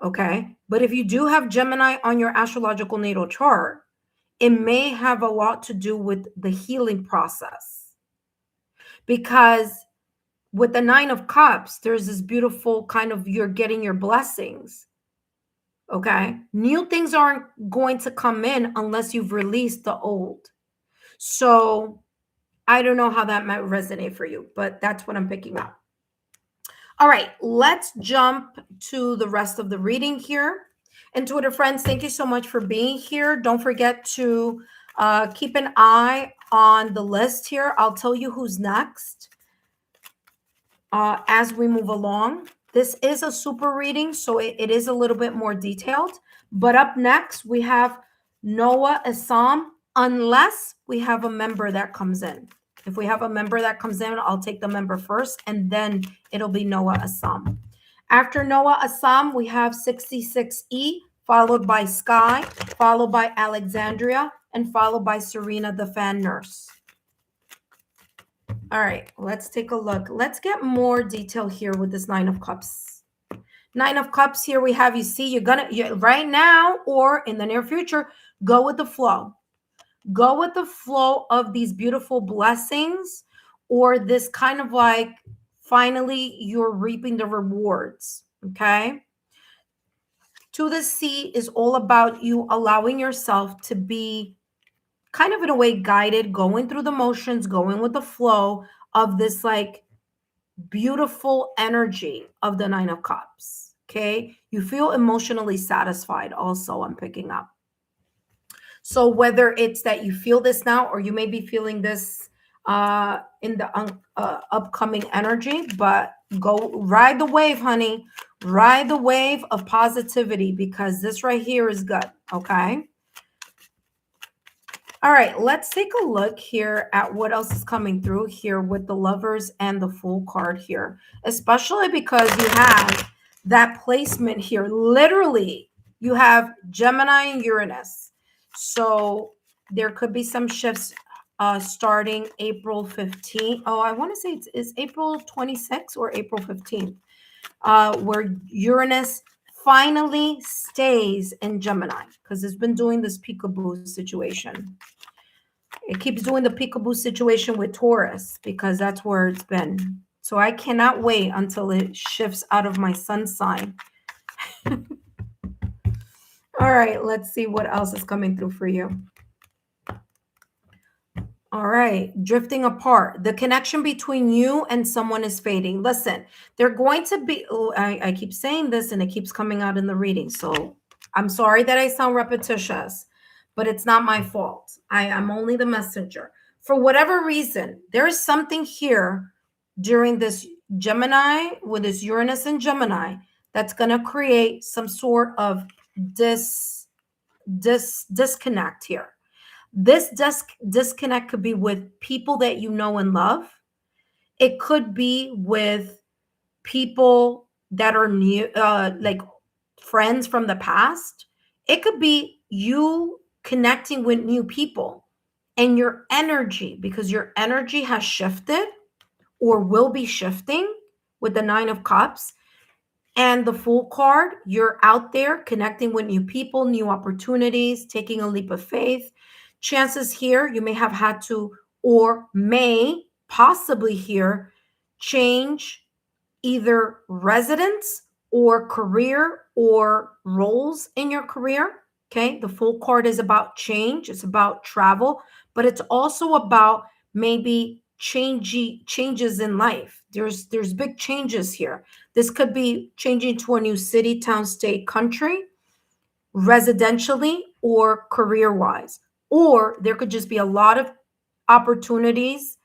okay, but if you do have Gemini on your astrological natal chart, it may have a lot to do with the healing process. Because with the Nine of Cups, there's this beautiful kind of, you're getting your blessings. Okay. New things aren't going to come in unless you've released the old. So I don't know how that might resonate for you, but that's what I'm picking up. All right, let's jump to the rest of the reading here. And Twitter friends, thank you so much for being here. Don't forget to keep an eye on the list here. I'll tell you who's next as we move along. This is a super reading, so it is a little bit more detailed. But up next, we have Noah Assam, unless we have a member that comes in. If we have a member that comes in, I'll take the member first, and then it'll be Noah Assam. After Noah Assam, we have 66E, followed by Sky, followed by Alexandria, and followed by Serena, the fan nurse. All right, let's take a look. Let's get more detail here with this Nine of Cups. Nine of Cups, here we have, you see, you're right now or in the near future, go with the flow. Go with the flow of these beautiful blessings, or this kind of like, finally, you're reaping the rewards, okay? To the Sea is all about you allowing yourself to be kind of in a way guided, going through the motions, going with the flow of this like beautiful energy of the Nine of Cups, okay? You feel emotionally satisfied also, I'm picking up. So whether it's that you feel this now, or you may be feeling this in the upcoming energy, but go ride the wave, honey. Ride the wave of positivity, because this right here is good, okay? All right, let's take a look here at what else is coming through here with the Lovers and the Fool card here, especially because you have that placement here. Literally, you have Gemini and Uranus. So there could be some shifts starting April 15th. Oh, I want to say it's April 26th or April 15th, where Uranus finally stays in Gemini, because it's been doing this peekaboo situation. It keeps doing the peekaboo situation with Taurus, because that's where it's been. So I cannot wait until it shifts out of my sun sign. All right, let's see what else is coming through for you. All right, drifting apart. The connection between you and someone is fading. Listen, they're going to be, I keep saying this and it keeps coming out in the reading. So I'm sorry that I sound repetitious, but it's not my fault. I'm only the messenger. For whatever reason, there is something here during this Gemini, with this Uranus and Gemini, that's going to create some sort of disconnect here. This disconnect could be with people that you know and love. It could be with people that are new, like friends from the past. It could be you connecting with new people and your energy, because your energy has shifted or will be shifting with the Nine of Cups. And the Fool card, you're out there connecting with new people, new opportunities, taking a leap of faith. Chances here, you may have had to, or may possibly here, change either residence or career or roles in your career. Okay. The Fool card is about change, it's about travel, but it's also about maybe changes in life. There's big changes here. This could be changing to a new city, town, state, country, residentially or career wise. Or there could just be a lot of opportunities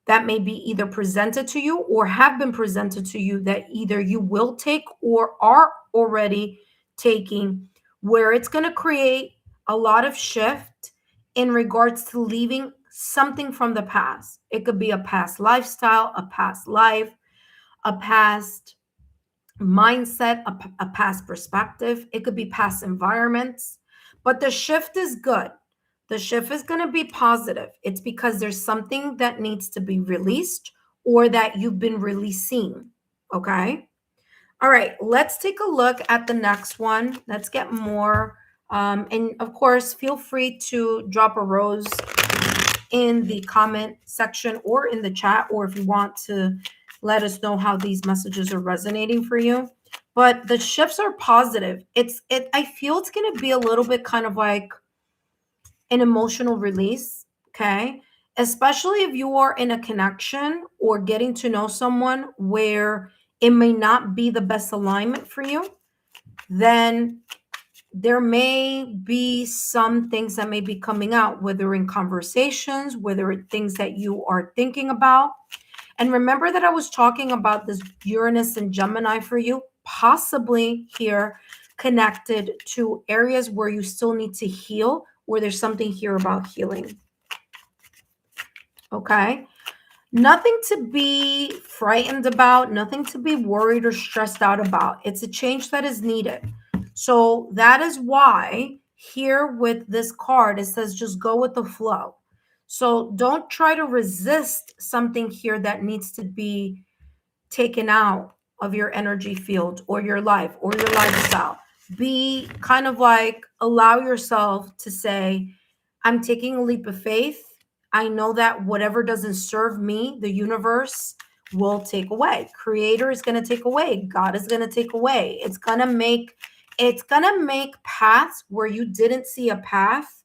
that may be either presented to you or have been presented to you that either you will take or are already taking, where it's going to create a lot of shift in regards to leaving something from the past. It could be a past lifestyle, a past life, a past mindset, a past perspective. It could be past environments, but the shift is good. The shift is going to be positive. It's because there's something that needs to be released or that you've been releasing. Okay. All right. Let's take a look at the next one. Let's get more. And of course, feel free to drop a rose in the comment section or in the chat, or if you want to let us know how these messages are resonating for you. But the shifts are positive. I feel it's going to be a little bit kind of like an emotional release, okay? Especially if you are in a connection or getting to know someone where it may not be the best alignment for you, then there may be some things that may be coming out, whether in conversations, whether it's things that you are thinking about. And remember that I was talking about this Uranus and Gemini for you, possibly here connected to areas where you still need to heal, where there's something here about healing. Okay. Nothing to be frightened about, nothing to be worried or stressed out about. It's a change that is needed. So that is why here with this card, it says just go with the flow. So don't try to resist something here that needs to be taken out of your energy field or your life or your lifestyle. Be kind of like, allow yourself to say, I'm taking a leap of faith. I know that whatever doesn't serve me, the universe will take away. Creator is going to take away. God is going to take away. It's going to make paths where you didn't see a path,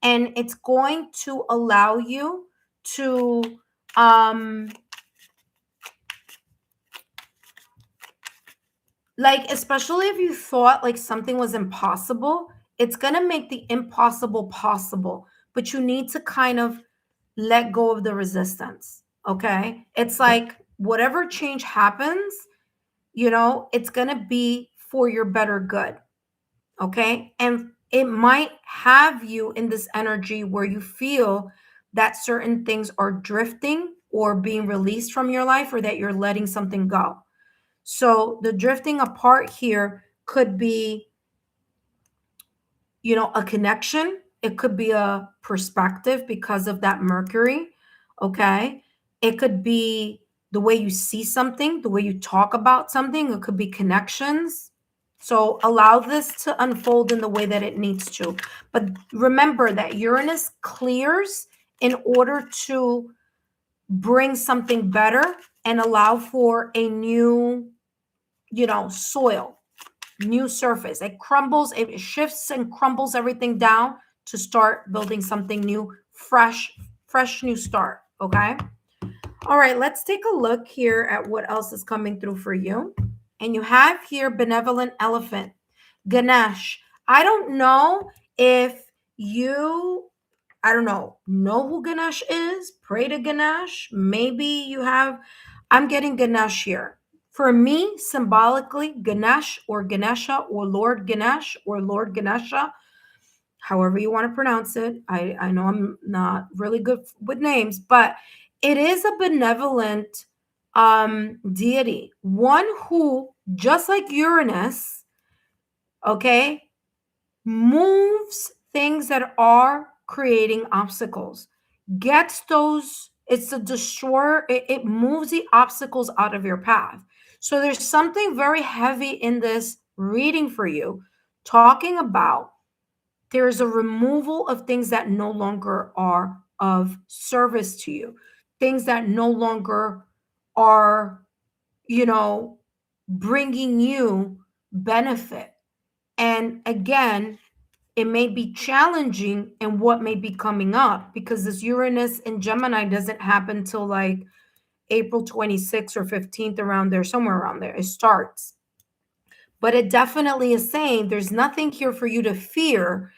and it's going to allow you to like, especially if you thought like something was impossible, it's going to make the impossible possible, but you need to kind of let go of the resistance. Okay. It's like whatever change happens, it's going to be for your better good. Okay. And it might have you in this energy where you feel that certain things are drifting or being released from your life, or that you're letting something go. So the drifting apart here could be, a connection. It could be a perspective because of that Mercury. Okay. It could be the way you see something, the way you talk about something. It could be connections. So allow this to unfold in the way that it needs to. But remember that Uranus clears in order to bring something better and allow for a new, soil, new surface. It crumbles, it shifts and crumbles everything down to start building something new, fresh new start. Okay. All right, let's take a look here at what else is coming through for you. And you have here benevolent elephant, Ganesh. I don't know if you, know who Ganesh is. Pray to Ganesh. Maybe you have, I'm getting Ganesh here. For me, symbolically, Ganesh or Ganesha or Lord Ganesh or Lord Ganesha, however you want to pronounce it. I know I'm not really good with names, but it is a benevolent deity, one who just like Uranus, okay, moves things that are creating obstacles, gets those, it's a destroyer, it moves the obstacles out of your path. So there's something very heavy in this reading for you, talking about there's a removal of things that no longer are of service to you, things that no longer are, bringing you benefit. And again, it may be challenging in what may be coming up, because this Uranus in Gemini doesn't happen till like April 26th or 15th, around there, somewhere around there. It starts. But it definitely is saying there's nothing here for you to fear.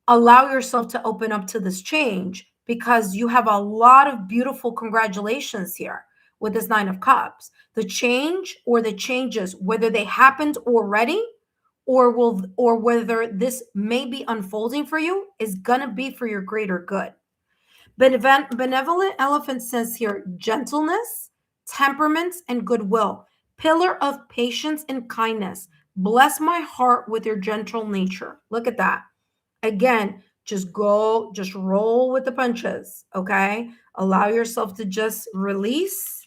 Allow yourself to open up to this change, because you have a lot of beautiful congratulations here with this Nine of Cups. The change or the changes, whether they happened already or whether this may be unfolding for you, is going to be for your greater good. Benevolent Elephant says here, gentleness, temperaments, and goodwill, pillar of patience and kindness. Bless my heart with your gentle nature. Look at that. Again, just roll with the punches, okay? Allow yourself to just release,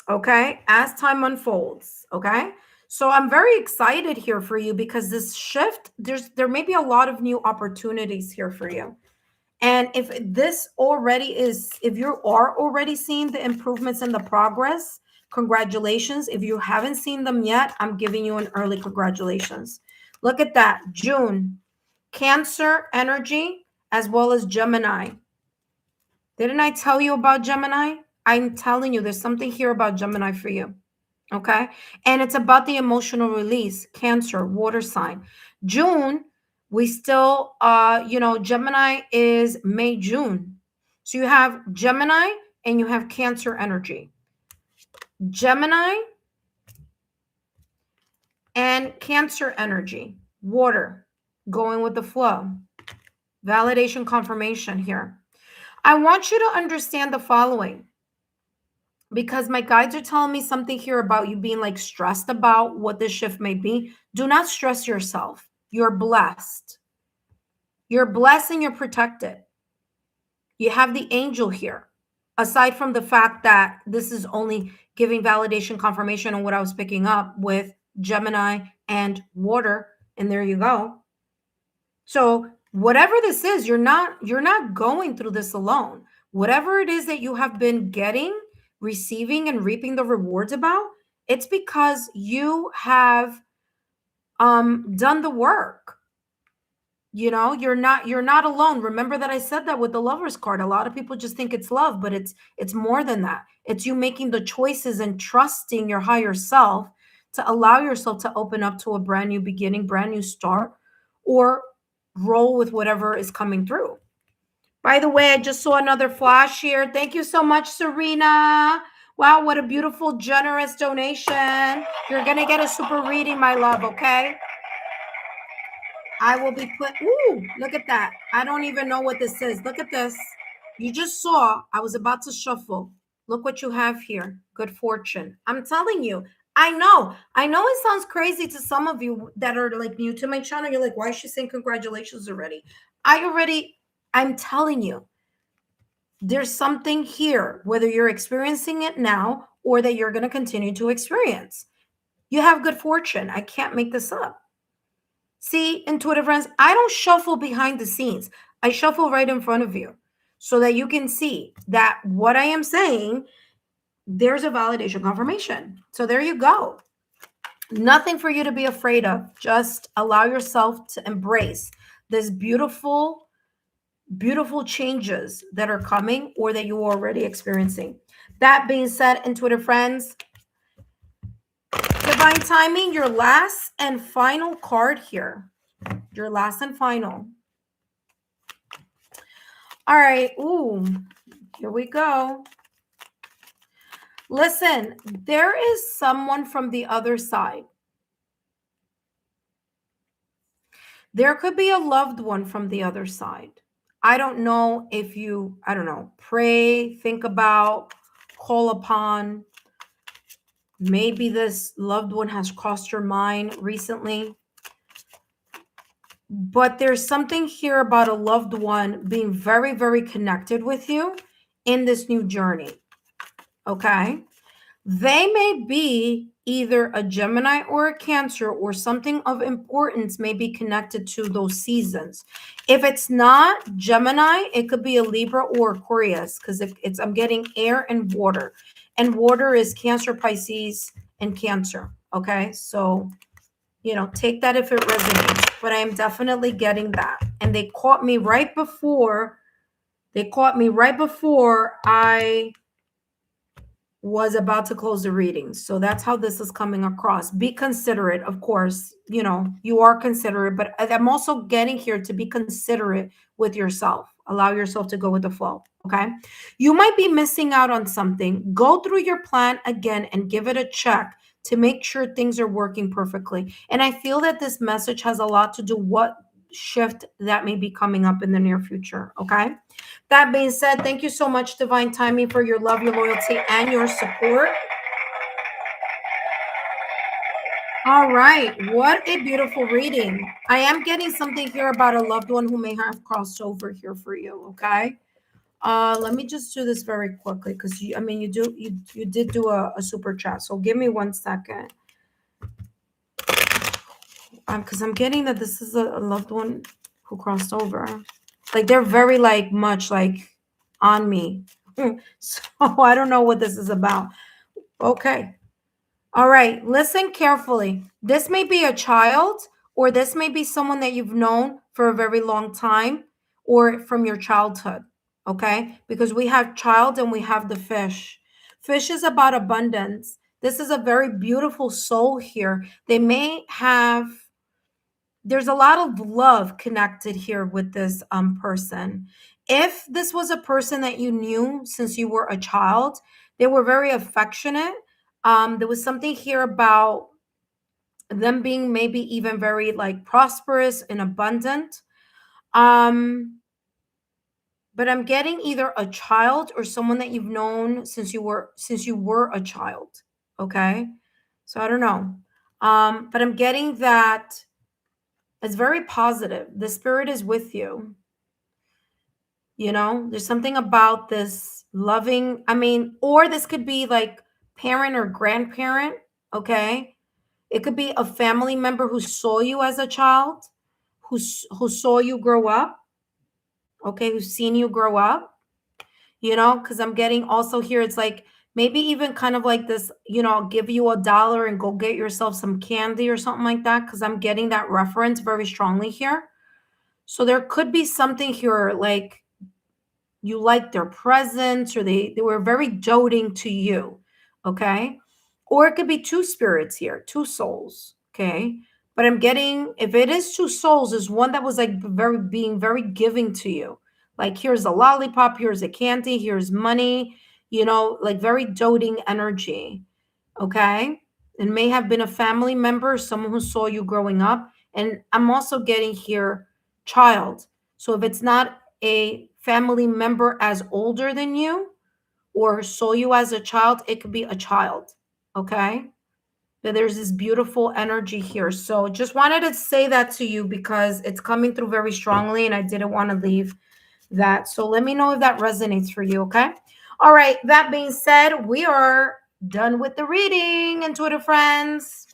okay, as time unfolds, okay? So I'm very excited here for you, because this shift, there may be a lot of new opportunities here for you. And if you are already seeing the improvements and the progress, congratulations. If you haven't seen them yet, I'm giving you an early congratulations. Look at that. June, Cancer energy, as well as Gemini. Didn't I tell you about Gemini? I'm telling you, there's something here about Gemini for you. Okay. And it's about the emotional release. Cancer, water sign. June, we still, Gemini is May, June. So you have Gemini and you have Cancer energy. Gemini and Cancer energy. Water, going with the flow. Validation, confirmation here. I want you to understand the following, because my guides are telling me something here about you being like stressed about what this shift may be. Do not stress yourself. You're blessed. You're blessed and you're protected. You have the angel here. Aside from the fact that this is only giving validation, confirmation on what I was picking up with Gemini and water, and there you go. So whatever this is, you're not going through this alone. Whatever it is that you have been getting, receiving, and reaping the rewards about, it's because you have done the work. You're not alone. Remember that I said that with the Lover's card. A lot of people just think it's love, but it's more than that. It's you making the choices and trusting your higher self to allow yourself to open up to a brand new beginning, brand new start, or roll with whatever is coming through. By the way, I just saw another flash here. Thank you so much, Serena. Wow, what a beautiful, generous donation. You're going to get a super reading, my love, okay? I will be look at that. I don't even know what this is. Look at this. You just saw, I was about to shuffle. Look what you have here. Good fortune. I'm telling you, I know it sounds crazy to some of you that are like new to my channel. You're like, why is she saying congratulations already? I'm telling you, there's something here, whether you're experiencing it now or that you're going to continue to experience. You have good fortune. I can't make this up. See, intuitive friends, I don't shuffle behind the scenes. I shuffle right in front of you so that you can see that what I am saying, there's a validation confirmation. So there you go. Nothing for you to be afraid of. Just allow yourself to embrace this beautiful, beautiful changes that are coming or that you're already experiencing. That being said, intuitive friends, divine timing, your last and final card here. Your last and final. All right. Ooh, here we go. Listen, there is someone from the other side. There could be a loved one from the other side. I don't know if you, pray, think about, call upon, Maybe this loved one has crossed your mind recently. But there's something here about a loved one being very, very connected with you in this new journey. Okay? They may be either a Gemini or a Cancer, or something of importance may be connected to those seasons. If it's not Gemini, it could be a Libra or Aquarius, because it's I'm getting air and water. And water is Cancer, Pisces, and Cancer. Okay, so take that if it resonates. But I am definitely getting that. And they caught me right before I was about to close the reading. So that's how this is coming across. Be considerate, of course. You are considerate, but I'm also getting here to be considerate with yourself. Allow yourself to go with the flow. Okay. You might be missing out on something. Go through your plan again and give it a check to make sure things are working perfectly. And I feel that this message has a lot to do what shift that may be coming up in the near future. Okay. That being said, thank you so much, Divine Timing, for your love, your loyalty, and your support. All right. What a beautiful reading. I am getting something here about a loved one who may have crossed over here for you. Okay. Let me just do this very quickly because you did do a super chat. So give me 1 second. Because I'm getting that this is a loved one who crossed over. Like they're very much on me. So I don't know what this is about. Okay. All right. Listen carefully. This may be a child, or this may be someone that you've known for a very long time, or from your childhood. Okay. Because we have child and we have the fish. Fish is about abundance. This is a very beautiful soul here. There's a lot of love connected here with this person. If this was a person that you knew since you were a child, they were very affectionate. There was something here about them being maybe even very prosperous and abundant. But I'm getting either a child or someone that you've known since you were a child. Okay, so I don't know. But I'm getting that it's very positive. The spirit is with you. There's something about this loving, or this could be parent or grandparent. Okay. It could be a family member who saw you as a child, who saw you grow up. Okay. Who's seen you grow up, because I'm getting also here, it's maybe even kind of like this, I'll give you $1 and go get yourself some candy or something like that. Because I'm getting that reference very strongly here. So there could be something here you like their presence, or they were very doting to you. Okay. Or it could be two spirits here, two souls. Okay. But I'm getting, if it is two souls, is one that was being very giving to you. Here's a lollipop, here's a candy, here's money, very doting energy. Okay. It may have been a family member, someone who saw you growing up. And I'm also getting here child. So if it's not a family member as older than you or saw you as a child, it could be a child. Okay. But there's this beautiful energy here. So just wanted to say that to you because it's coming through very strongly and I didn't want to leave that. So let me know if that resonates for you. Okay. All right. That being said, we are done with the reading, intuitive friends.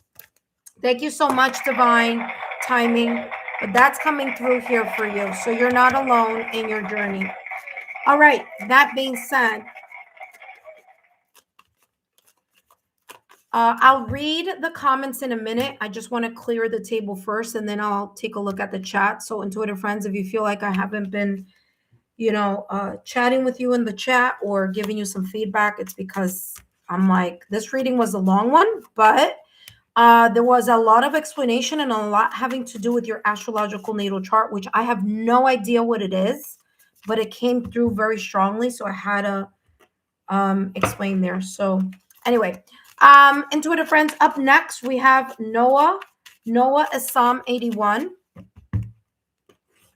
Thank you so much, Divine Timing. But that's coming through here for you. So you're not alone in your journey. All right. That being said, I'll read the comments in a minute. I just want to clear the table first, and then I'll take a look at the chat. So intuitive friends, if you feel like I haven't been, chatting with you in the chat or giving you some feedback, it's because I'm this reading was a long one, but there was a lot of explanation and a lot having to do with your astrological natal chart, which I have no idea what it is, but it came through very strongly. So I had to explain there. So anyway, intuitive friends, up next, we have Noah. Noah is Psalm 81.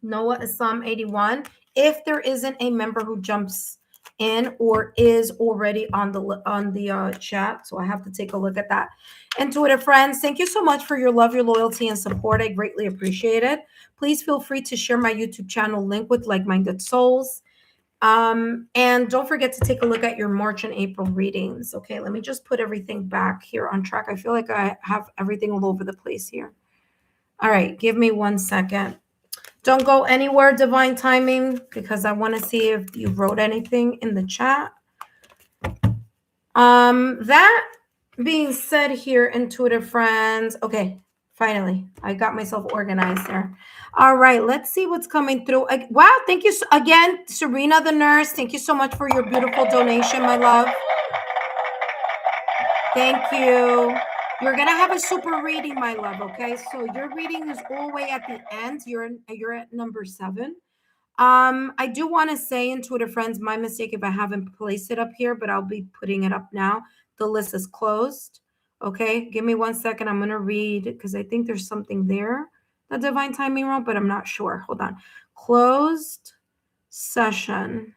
Noah is Psalm 81. If there isn't a member who jumps in or is already on the chat, so I have to take a look at that. Intuitive friends, thank you so much for your love, your loyalty, and support. I greatly appreciate it. Please feel free to share my YouTube channel link with like-minded souls. And don't forget to take a look at your March and April readings. Okay, let me just put everything back here on track. I feel like I have everything all over the place here. All right, give me 1 second. Don't go anywhere, divine timing, because I want to see if you wrote anything in the chat. That being said here, intuitive friends. Okay, finally, I got myself organized there. All right, let's see what's coming through. Wow, thank you again, Serena the nurse. Thank you so much for your beautiful donation, my love. Thank you. You're gonna have a super reading, my love. Okay, so your reading is all the way at the end. You're at number 7. I do want to say, intuitive friends, my mistake if I haven't placed it up here, but I'll be putting it up now. The list is closed. Okay, give me 1 second. I'm gonna read because I think there's something there that divine timing wrote, but I'm not sure. Hold on. Closed session,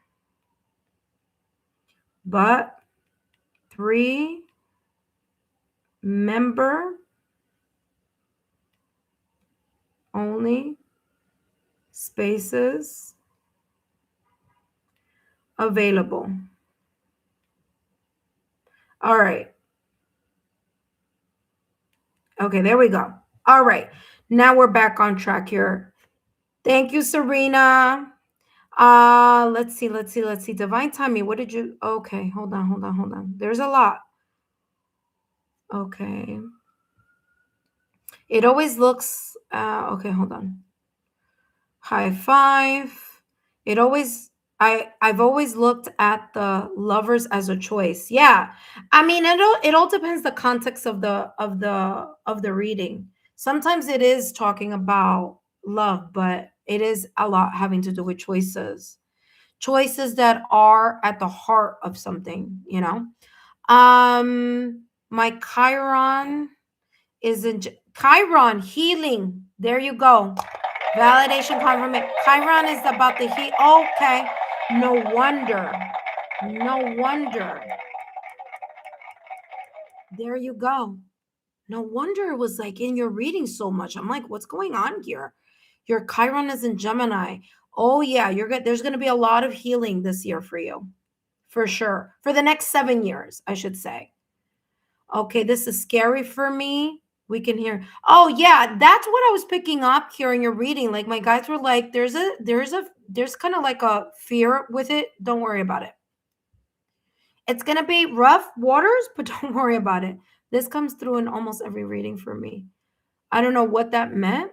but 3 member only spaces available. All right. Okay, there we go. All right. Now we're back on track here. Thank you, Serena. Let's see. Divine timing. What did you? Okay, hold on. There's a lot. Okay. It always looks. Okay, hold on. High five. It always. I've always looked at the lovers as a choice. Yeah, I mean it all depends the context of the reading. Sometimes it is talking about love, but it is a lot having to do with choices that are at the heart of something, you know. My Chiron is in Chiron healing. There you go. Validation, confirmation. Chiron is about the heat. Okay. No wonder. There you go. No wonder it was like in your reading so much. I'm like, what's going on here? Your Chiron is in Gemini. Oh yeah, you're good. There's going to be a lot of healing this year for you. For sure. For the next 7 years, I should say. Okay, this is scary for me. We can hear. Oh yeah, that's what I was picking up here in your reading. Like my guys were like, there's kind of like a fear with it. Don't worry about it. It's gonna be rough waters, but don't worry about it. This comes through in almost every reading for me. I don't know what that meant,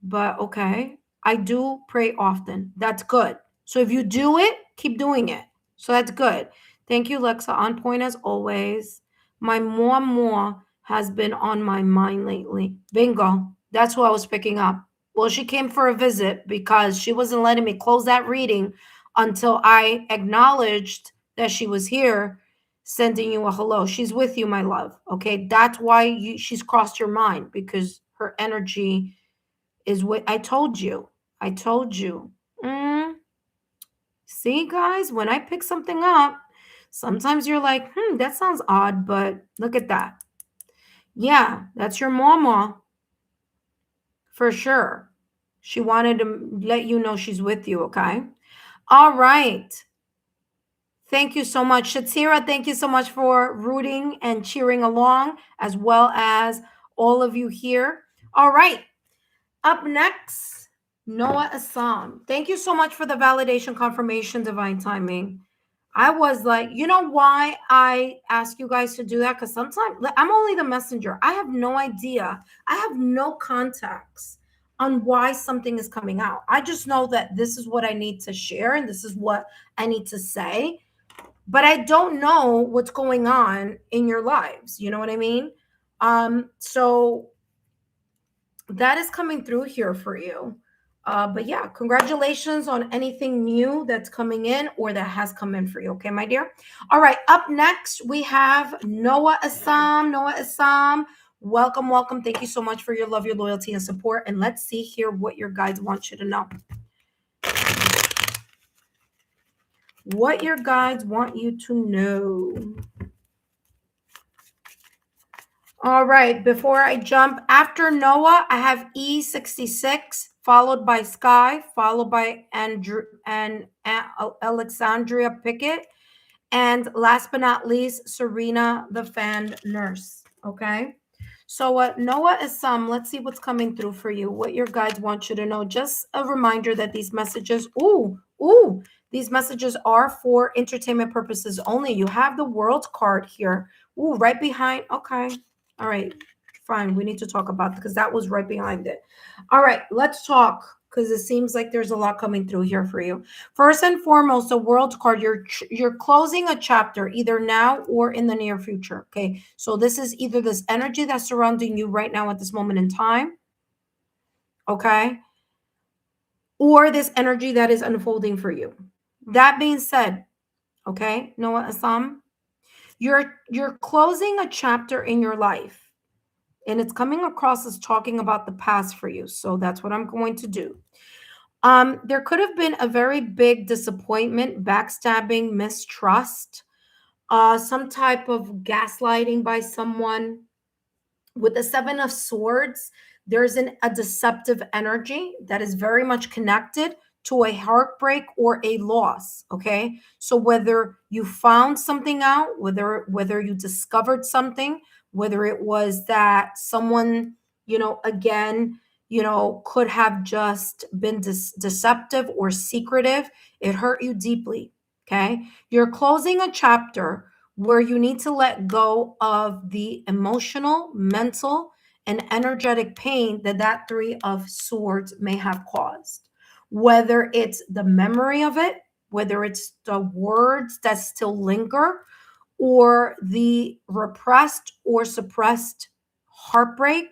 but okay. I do pray often. That's good. So if you do it, keep doing it. So that's good. Thank you, Lexa. On point as always. My more has been on my mind lately. Bingo. That's what I was picking up. Well, she came for a visit because she wasn't letting me close that reading until I acknowledged that she was here, sending you a hello. She's with you, my love. Okay. That's why she's crossed your mind, because her energy is what I told you. See, guys, when I pick something up, sometimes you're like, that sounds odd, but look at that. Yeah, that's your mama. For sure. She wanted to let you know she's with you, okay? All right. Thank you so much. Shatira, thank you so much for rooting and cheering along, as well as all of you here. All right. Up next, Noah Assam. Thank you so much for the validation, confirmation, divine timing. I was like, you know why I ask you guys to do that? Because sometimes I'm only the messenger. I have no idea. I have no context on why something is coming out. I just know that this is what I need to share and this is what I need to say. But I don't know what's going on in your lives. You know what I mean? So that is coming through here for you. But yeah, congratulations on anything new that's coming in or that has come in for you. Okay, my dear. All right. Up next, we have Noah Assam. Noah Assam, welcome. Thank you so much for your love, your loyalty, and support. And let's see here what your guides want you to know. what your guides want you to know. All right, before I jump, after Noah, I have E66, followed by Sky, followed by Andrew and Alexandria Pickett, and last but not least, Serena, the fan nurse. Okay. So Noah is let's see what's coming through for you, what your guides want you to know. Just a reminder that these messages, these messages are for entertainment purposes only. You have the world card here. Ooh, right behind. Okay. All right. Fine. We need to talk about because that was right behind it. All right. Let's talk because it seems like there's a lot coming through here for you. First and foremost, the world card, you're closing a chapter either now or in the near future. Okay. So this is either this energy that's surrounding you right now at this moment in time. Okay. Or this energy that is unfolding for you. That being said, okay, Noah Assam, you're closing a chapter in your life. And it's coming across as talking about the past for you. So that's what I'm going to do. There could have been a very big disappointment, backstabbing, mistrust, some type of gaslighting by someone. With the Seven of Swords, there's a deceptive energy that is very much connected to a heartbreak or a loss. Okay, so whether you found something out, whether you discovered something, whether it was that someone, again, could have just been deceptive or secretive, it hurt you deeply. Okay, you're closing a chapter where you need to let go of the emotional, mental, and energetic pain that Three of Swords may have caused. Whether it's the memory of it, whether it's the words that still linger, or the repressed or suppressed heartbreak.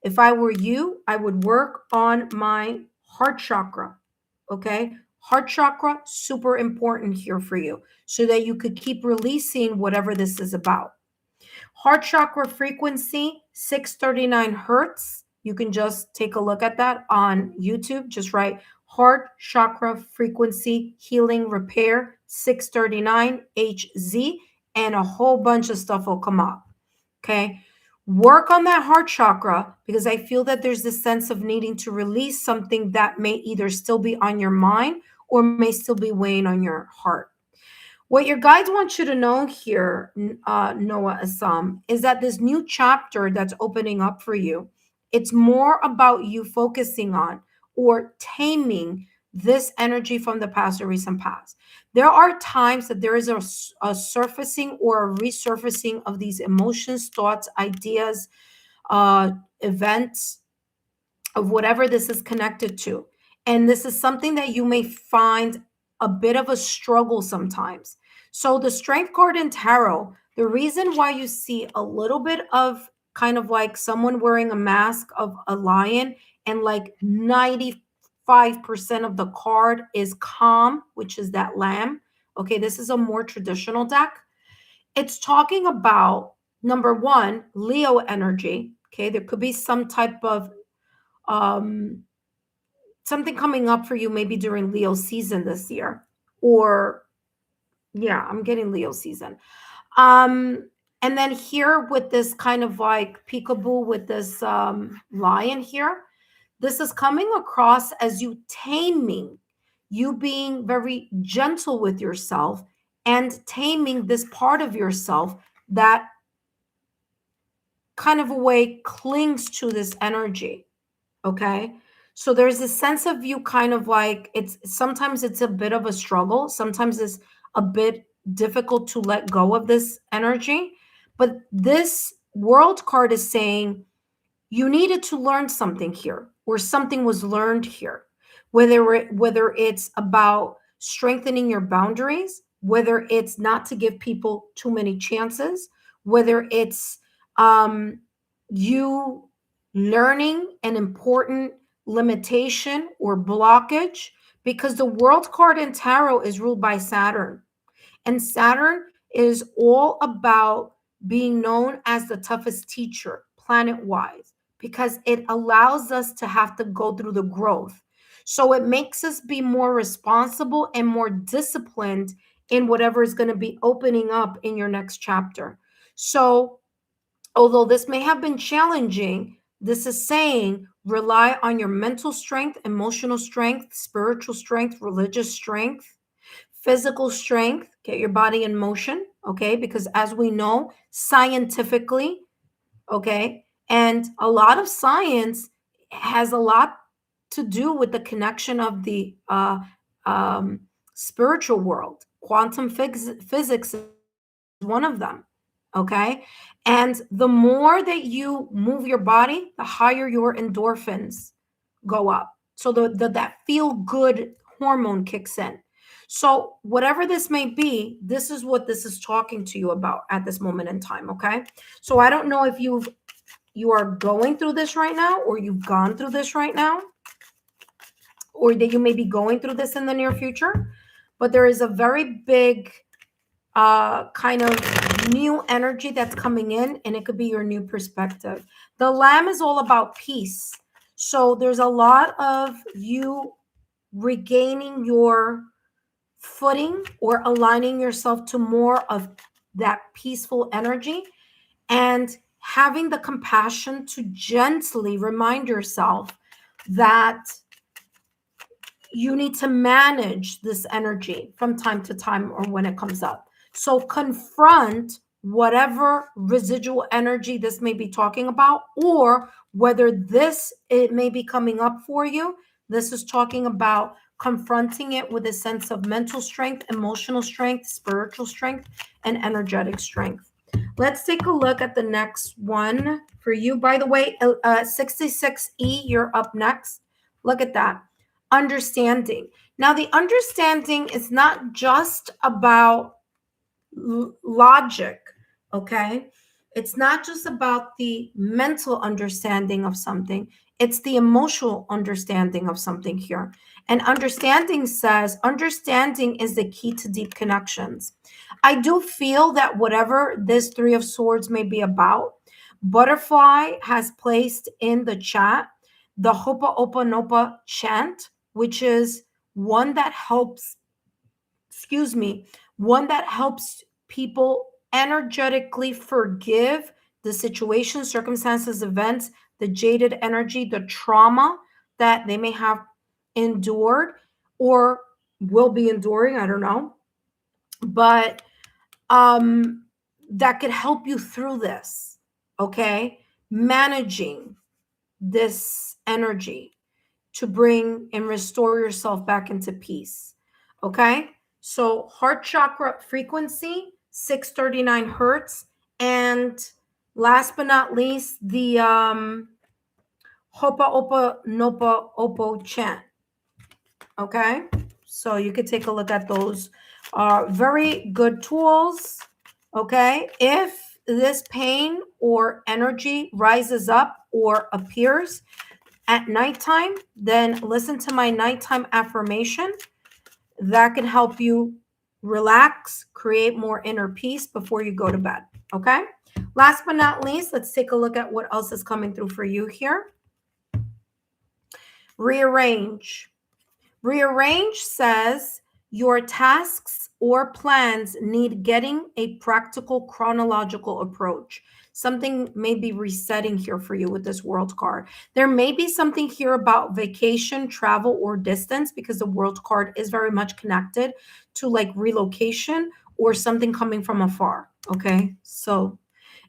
If I were you, I would work on my heart chakra. Okay. Heart chakra, super important here for you so that you could keep releasing whatever this is about. Heart chakra frequency, 639 hertz. You can just take a look at that on YouTube. Just write heart chakra frequency healing repair 639 HZ, and a whole bunch of stuff will come up. Okay. Work on that heart chakra because I feel that there's this sense of needing to release something that may either still be on your mind or may still be weighing on your heart. What your guides want you to know here, Noah Assam, is that this new chapter that's opening up for you, it's more about you focusing on or taming this energy from the past or recent past. There are times that there is a surfacing or a resurfacing of these emotions, thoughts, ideas, events, of whatever this is connected to. And this is something that you may find a bit of a struggle sometimes. So, the Strength card in Tarot, the reason why you see a little bit of kind of like someone wearing a mask of a lion, and like 95% of the card is calm, which is that lamb. Okay, this is a more traditional deck. It's talking about number one, Leo energy. Okay, there could be some type of um something coming up for you maybe during Leo season this year, or yeah, I'm getting Leo season. And then here with this kind of like peekaboo with this lion here, this is coming across as you taming, you being very gentle with yourself and taming this part of yourself that kind of a way clings to this energy. Okay. So there's a sense of you kind of like sometimes it's a bit of a struggle. Sometimes it's a bit difficult to let go of this energy. But this world card is saying you needed to learn something here, or something was learned here, whether it's about strengthening your boundaries, whether it's not to give people too many chances, whether it's you learning an important limitation or blockage, because the world card in Tarot is ruled by Saturn. And Saturn is all about being known as the toughest teacher planet wise, because it allows us to have to go through the growth. So it makes us be more responsible and more disciplined in whatever is going to be opening up in your next chapter. So, although this may have been challenging, this is saying rely on your mental strength, emotional strength, spiritual strength, religious strength, physical strength. Get your body in motion, okay? Because as we know, scientifically, okay, and a lot of science has a lot to do with the connection of the um, spiritual world. Quantum physics is one of them, okay? And the more that you move your body, the higher your endorphins go up. So that feel good hormone kicks in. So whatever this may be, this is what this is talking to you about at this moment in time, okay? So I don't know if you are going through this right now, or you've gone through this right now, or that you may be going through this in the near future, but there is a very big kind of new energy that's coming in, and it could be your new perspective. The Lamb is all about peace. So there's a lot of you regaining your footing or aligning yourself to more of that peaceful energy, and having the compassion to gently remind yourself that you need to manage this energy from time to time or when it comes up. So confront whatever residual energy this may be talking about, or whether it may be coming up for you. This is talking about confronting it with a sense of mental strength, emotional strength, spiritual strength, and energetic strength. Let's take a look at the next one for you. By the way, 66E, you're up next. Look at that. Understanding. Now, the understanding is not just about logic, okay? It's not just about the mental understanding of something, it's the emotional understanding of something here. And understanding says understanding is the key to deep connections. I do feel that whatever this Three of Swords may be about, Butterfly has placed in the chat the Ho'oponopono chant, which is one that helps, one that helps people energetically forgive the situations, circumstances, events, the jaded energy, the trauma that they may have endured or will be enduring. I don't know. But that could help you through this, okay? Managing this energy to bring and restore yourself back into peace, okay? So heart chakra frequency, 639 hertz. And last but not least, the Ho'oponopono chant, okay? So you could take a look at those. Very good tools, okay? If this pain or energy rises up or appears at nighttime, then listen to my nighttime affirmation. That can help you relax, create more inner peace before you go to bed, okay? Last but not least, let's take a look at what else is coming through for you here. Rearrange. Rearrange says your tasks or plans need getting a practical chronological approach. Something may be resetting here for you with this World card. There may be something here about vacation, travel, or distance, because the World card is very much connected to like relocation or something coming from afar. Okay, so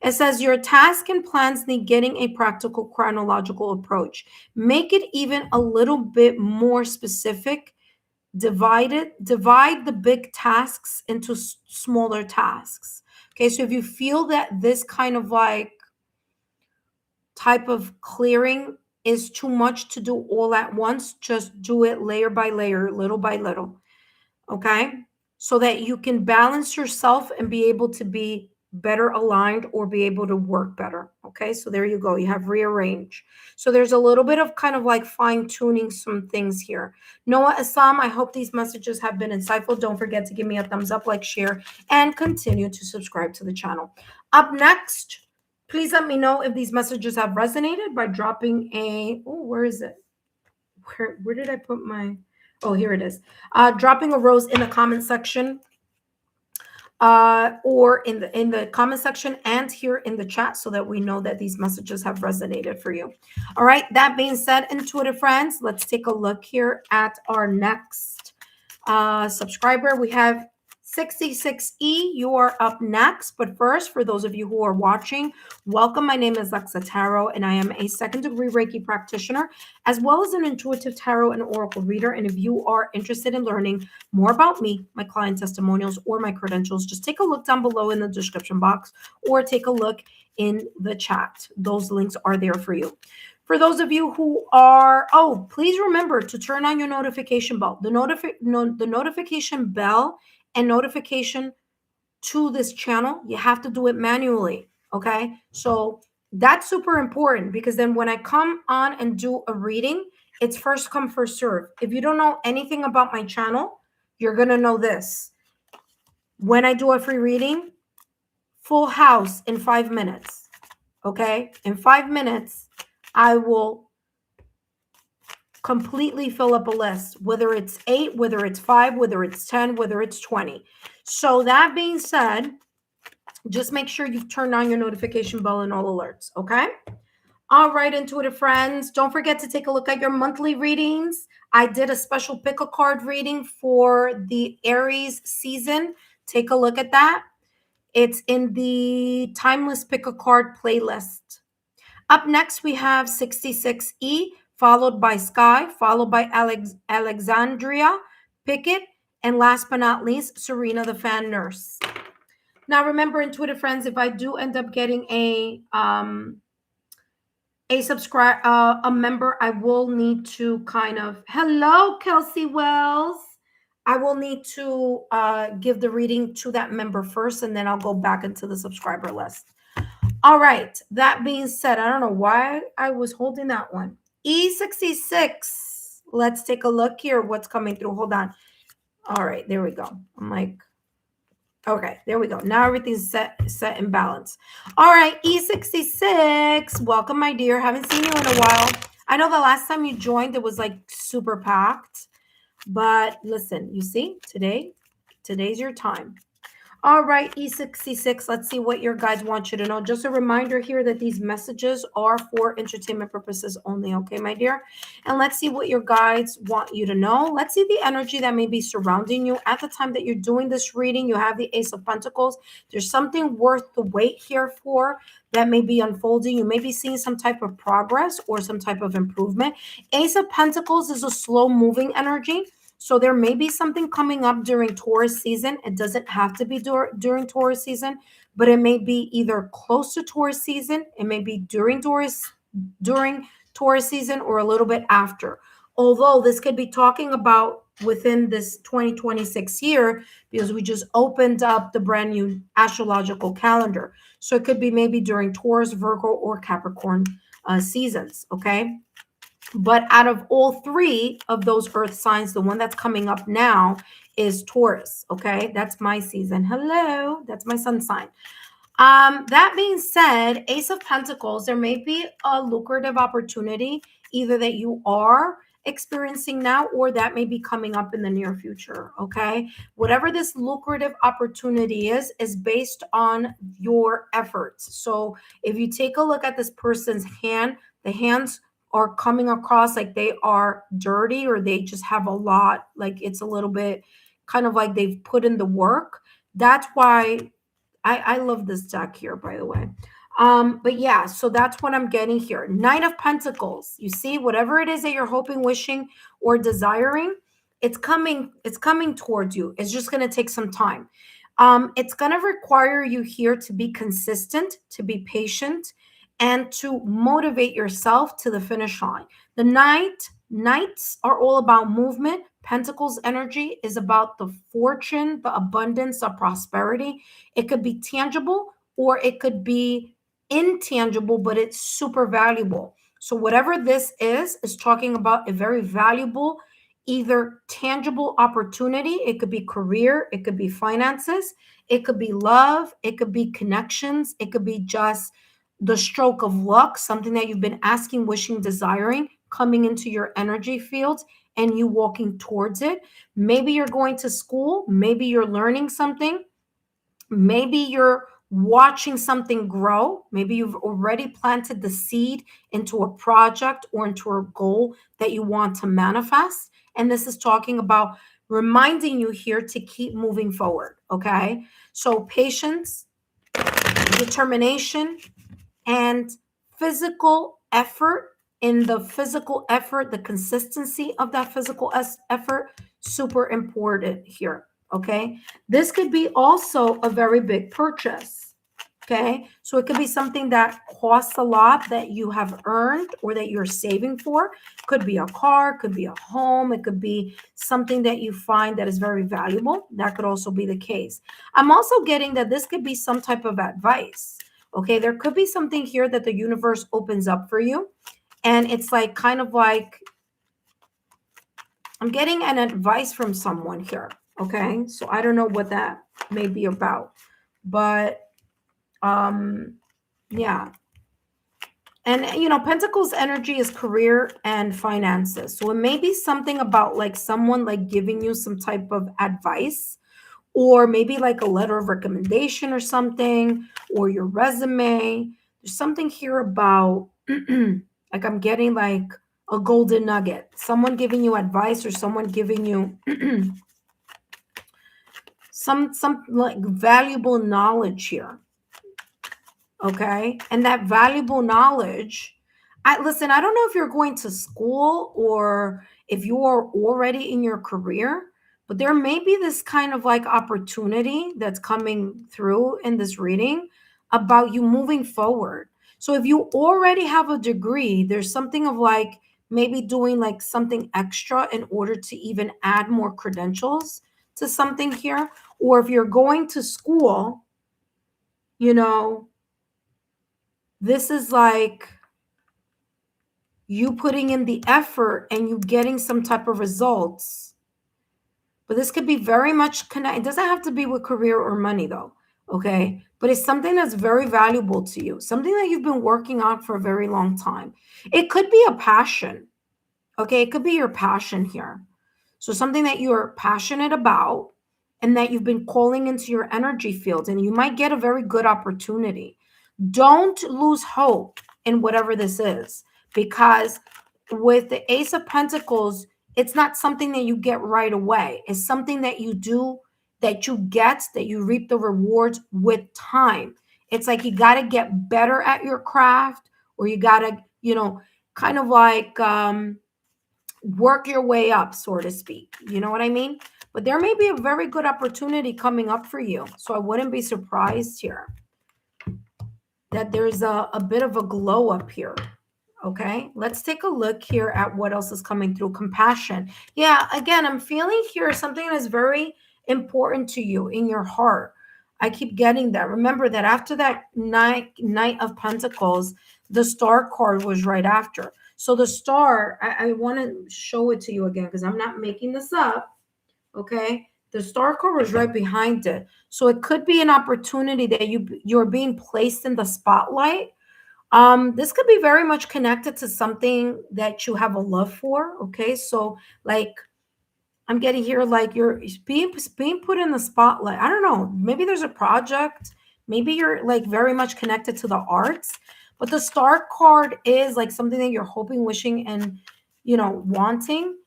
it says your tasks and plans need getting a practical chronological approach. Make it even a little bit more specific. Divide the big tasks into smaller tasks. Okay, so if you feel that this kind of like type of clearing is too much to do all at once, just do it layer by layer, little by little. Okay, so that you can balance yourself and be able to be better aligned or be able to work better. Okay, so there you go. You have rearrange. So there's a little bit of kind of like fine tuning some things here. Noah Assam, I hope these messages have been insightful. Don't forget to give me a thumbs up, like, share, and continue to subscribe to the channel. Up next, please let me know if these messages have resonated by dropping a, oh, where is it? Where did I put my, oh, here it is. Dropping a rose in the comment section. or in the comment section and here in the chat so that we know that these messages have resonated for you. All right. That being said, intuitive friends, let's take a look here at our next subscriber. We have 66E. You are up next. But first, for those of you who are watching, welcome. My name is Lexa Tarot, and I am a second-degree Reiki practitioner, as well as an intuitive tarot and oracle reader. And if you are interested in learning more about me, my client testimonials, or my credentials, just take a look down below in the description box or take a look in the chat. Those links are there for you. For those of you who are, please remember to turn on your notification bell. The notification bell and notification to this channel, you have to do it manually, okay? So that's super important because then when I come on and do a reading, it's first come, first serve. If you don't know anything about my channel, you're going to know this. When I do a free reading, full house in 5 minutes, okay? In 5 minutes, I will completely fill up a list, whether it's 8, whether it's 5, whether it's 10, whether it's 20. So that being said, just make sure you've turned on your notification bell and all alerts, okay? All right, intuitive friends, don't forget to take a look at your monthly readings. I did a special pick a card reading for the Aries season. Take a look at that. It's in the Timeless Pick a Card playlist. Up next, we have 66E, followed by Sky, followed by Alexandria Pickett, and last but not least, Serena the Fan Nurse. Now, remember, intuitive friends, if I do end up getting a member, I will need to hello, Kelsey Wells. I will need to give the reading to that member first, and then I'll go back into the subscriber list. All right. That being said, I don't know why I was holding that one. E66. Let's take a look here. What's coming through? Hold on. All right. There we go. I'm like, okay, there we go. Now everything's set in balance. All right. E66. Welcome, my dear. Haven't seen you in a while. I know the last time you joined, it was like super packed. But listen, you see, today's your time. All right, E66, let's see what your guides want you to know. Just a reminder here that these messages are for entertainment purposes only, okay, my dear? And let's see what your guides want you to know. Let's see the energy that may be surrounding you. At the time that you're doing this reading, you have the Ace of Pentacles. There's something worth the wait here for that may be unfolding. You may be seeing some type of progress or some type of improvement. Ace of Pentacles is a slow-moving energy. So there may be something coming up during Taurus season. It doesn't have to be during Taurus season, but it may be either close to Taurus season. It may be during Taurus season or a little bit after. Although this could be talking about within this 2026 year because we just opened up the brand new astrological calendar. So it could be maybe during Taurus, Virgo, or Capricorn seasons, okay? But out of all 3 of those earth signs, the one that's coming up now is Taurus, okay? That's my season. Hello, that's my sun sign. That being said, Ace of Pentacles, there may be a lucrative opportunity either that you are experiencing now or that may be coming up in the near future, okay? Whatever this lucrative opportunity is based on your efforts. So if you take a look at this person's hand, the hands are coming across like they are dirty or they just have a lot, like it's a little bit kind of like they've put in the work. That's why I love this deck here, by the way. But yeah, so that's what I'm getting here. Knight of Pentacles. You see, whatever it is that you're hoping, wishing, or desiring, it's coming towards you. It's just going to take some time. It's going to require you here to be consistent, to be patient, and to motivate yourself to the finish line. The Knights are all about movement. Pentacles energy is about the fortune, the abundance, the prosperity. It could be tangible or it could be intangible, but it's super valuable. So whatever this is talking about a very valuable, either tangible opportunity. It could be career. It could be finances. It could be love. It could be connections. It could be just the stroke of luck, something that you've been asking, wishing, desiring, coming into your energy field and you walking towards it. Maybe you're going to school. Maybe you're learning something. Maybe you're watching something grow. Maybe you've already planted the seed into a project or into a goal that you want to manifest. And this is talking about reminding you here to keep moving forward. Okay. So patience, determination, and physical effort. In the physical effort, the consistency of that physical effort, super important here. Okay. This could be also a very big purchase. Okay. So it could be something that costs a lot that you have earned or that you're saving for. Could be a car, could be a home, it could be something that you find that is very valuable. That could also be the case. I'm also getting that this could be some type of advice. Okay. There could be something here that the universe opens up for you. And it's like kind of like I'm getting an advice from someone here. Okay. So I don't know what that may be about. But yeah. And Pentacles energy is career and finances. So it may be something about like someone like giving you some type of advice, or maybe like a letter of recommendation or something, or your resume. There's something here about like I'm getting like a golden nugget. Someone giving you advice or someone giving you some like valuable knowledge here. Okay. And that valuable knowledge, I don't know if you're going to school or if you are already in your career, but there may be this kind of like opportunity that's coming through in this reading about you moving forward. So if you already have a degree, there's something of like maybe doing like something extra in order to even add more credentials to something here. Or if you're going to school, this is like you putting in the effort and you getting some type of results. But this could be very much connected. It doesn't have to be with career or money though. Okay. But it's something that's very valuable to you, something that you've been working on for a very long time. It could be a passion. Okay. It could be your passion here. So something that you're passionate about and that you've been calling into your energy field, and you might get a very good opportunity. Don't lose hope in whatever this is, because with the Ace of Pentacles, it's not something that you get right away. It's something that you do, that you reap the rewards with time. It's like you got to get better at your craft, or you got to, kind of like work your way up, so to speak. You know what I mean? But there may be a very good opportunity coming up for you. So I wouldn't be surprised here that there's a bit of a glow up here. Okay, let's take a look here at what else is coming through. Compassion. Yeah, again, I'm feeling here something that's very important to you in your heart. I keep getting that. Remember that after that Knight of Pentacles, the Star card was right after. So the Star, I want to show it to you again because I'm not making this up. Okay, the Star card was right behind it. So it could be an opportunity that you're being placed in the spotlight. This could be very much connected to something that you have a love for. Okay, so like I'm getting here, like you're being put in the spotlight. I don't know. Maybe there's a project. Maybe you're like very much connected to the arts. But the Star card is like something that you're hoping, wishing, and wanting.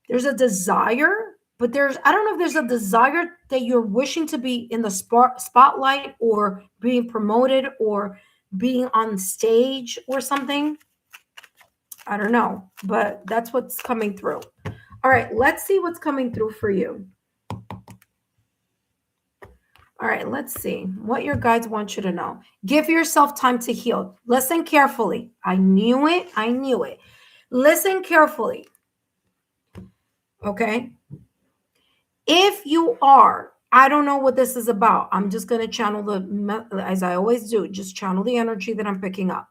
There's a desire, but I don't know if there's a desire that you're wishing to be in the spotlight or being promoted or being on stage or something. I don't know, but that's what's coming through. All right, let's see what's coming through for you. All right, let's see what your guides want you to know. Give yourself time to heal. Listen carefully. I knew it. I knew it. Listen carefully. Okay. If you are, I don't know what this is about. I'm just going to channel as I always do, just channel the energy that I'm picking up.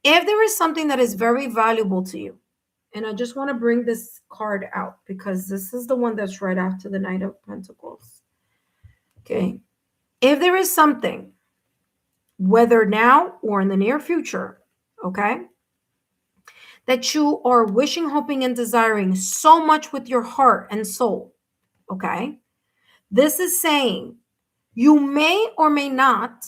If there is something that is very valuable to you, and I just want to bring this card out because this is the one that's right after the Knight of Pentacles. Okay. If there is something, whether now or in the near future, okay, that you are wishing, hoping, and desiring so much with your heart and soul, okay, this is saying You may or may not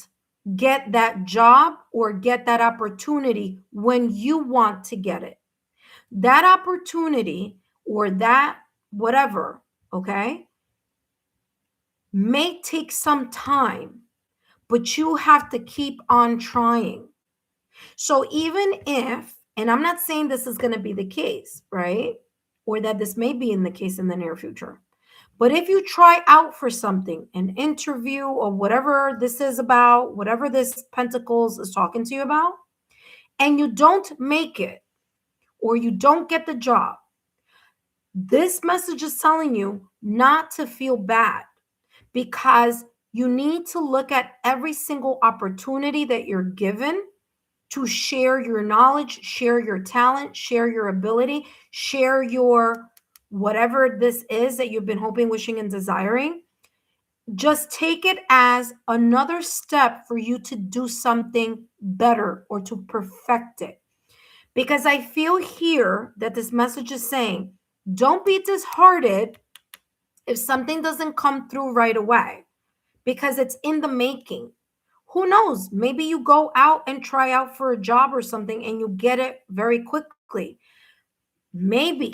get that job or get that opportunity when you want to get it. That opportunity or that whatever, okay, may take some time, but you have to keep on trying. So even if, and I'm not saying this is going to be the case, right? Or that this may be in the case in the near future. But if you try out for something, an interview or whatever this is about, whatever this Pentacles is talking to you about, and you don't make it or you don't get the job, this message is telling you not to feel bad, because you need to look at every single opportunity that you're given to share your knowledge, share your talent, share your ability, share your whatever this is that you've been hoping, wishing, and desiring. Just take it as another step for you to do something better or to perfect it. Because I feel here that this message is saying, don't be disheartened if something doesn't come through right away, because it's in the making. Who knows? Maybe you go out and try out for a job or something and you get it very quickly. Maybe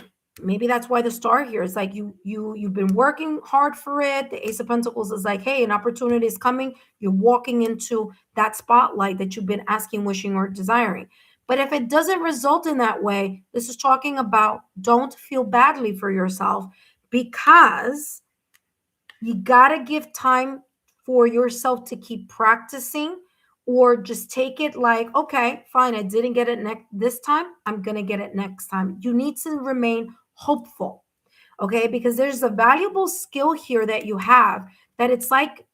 that's why the star here is like you've been working hard for it. The Ace of Pentacles is like, hey, an opportunity is coming. You're walking into that spotlight that you've been asking, wishing, or desiring. But if it doesn't result in that way, this is talking about don't feel badly for yourself, because you got to give time for yourself to keep practicing, or just take it like, okay, fine, I didn't get it this time, I'm going to get it next time. You need to remain hopeful, okay? Because there's a valuable skill here that you have, that it's like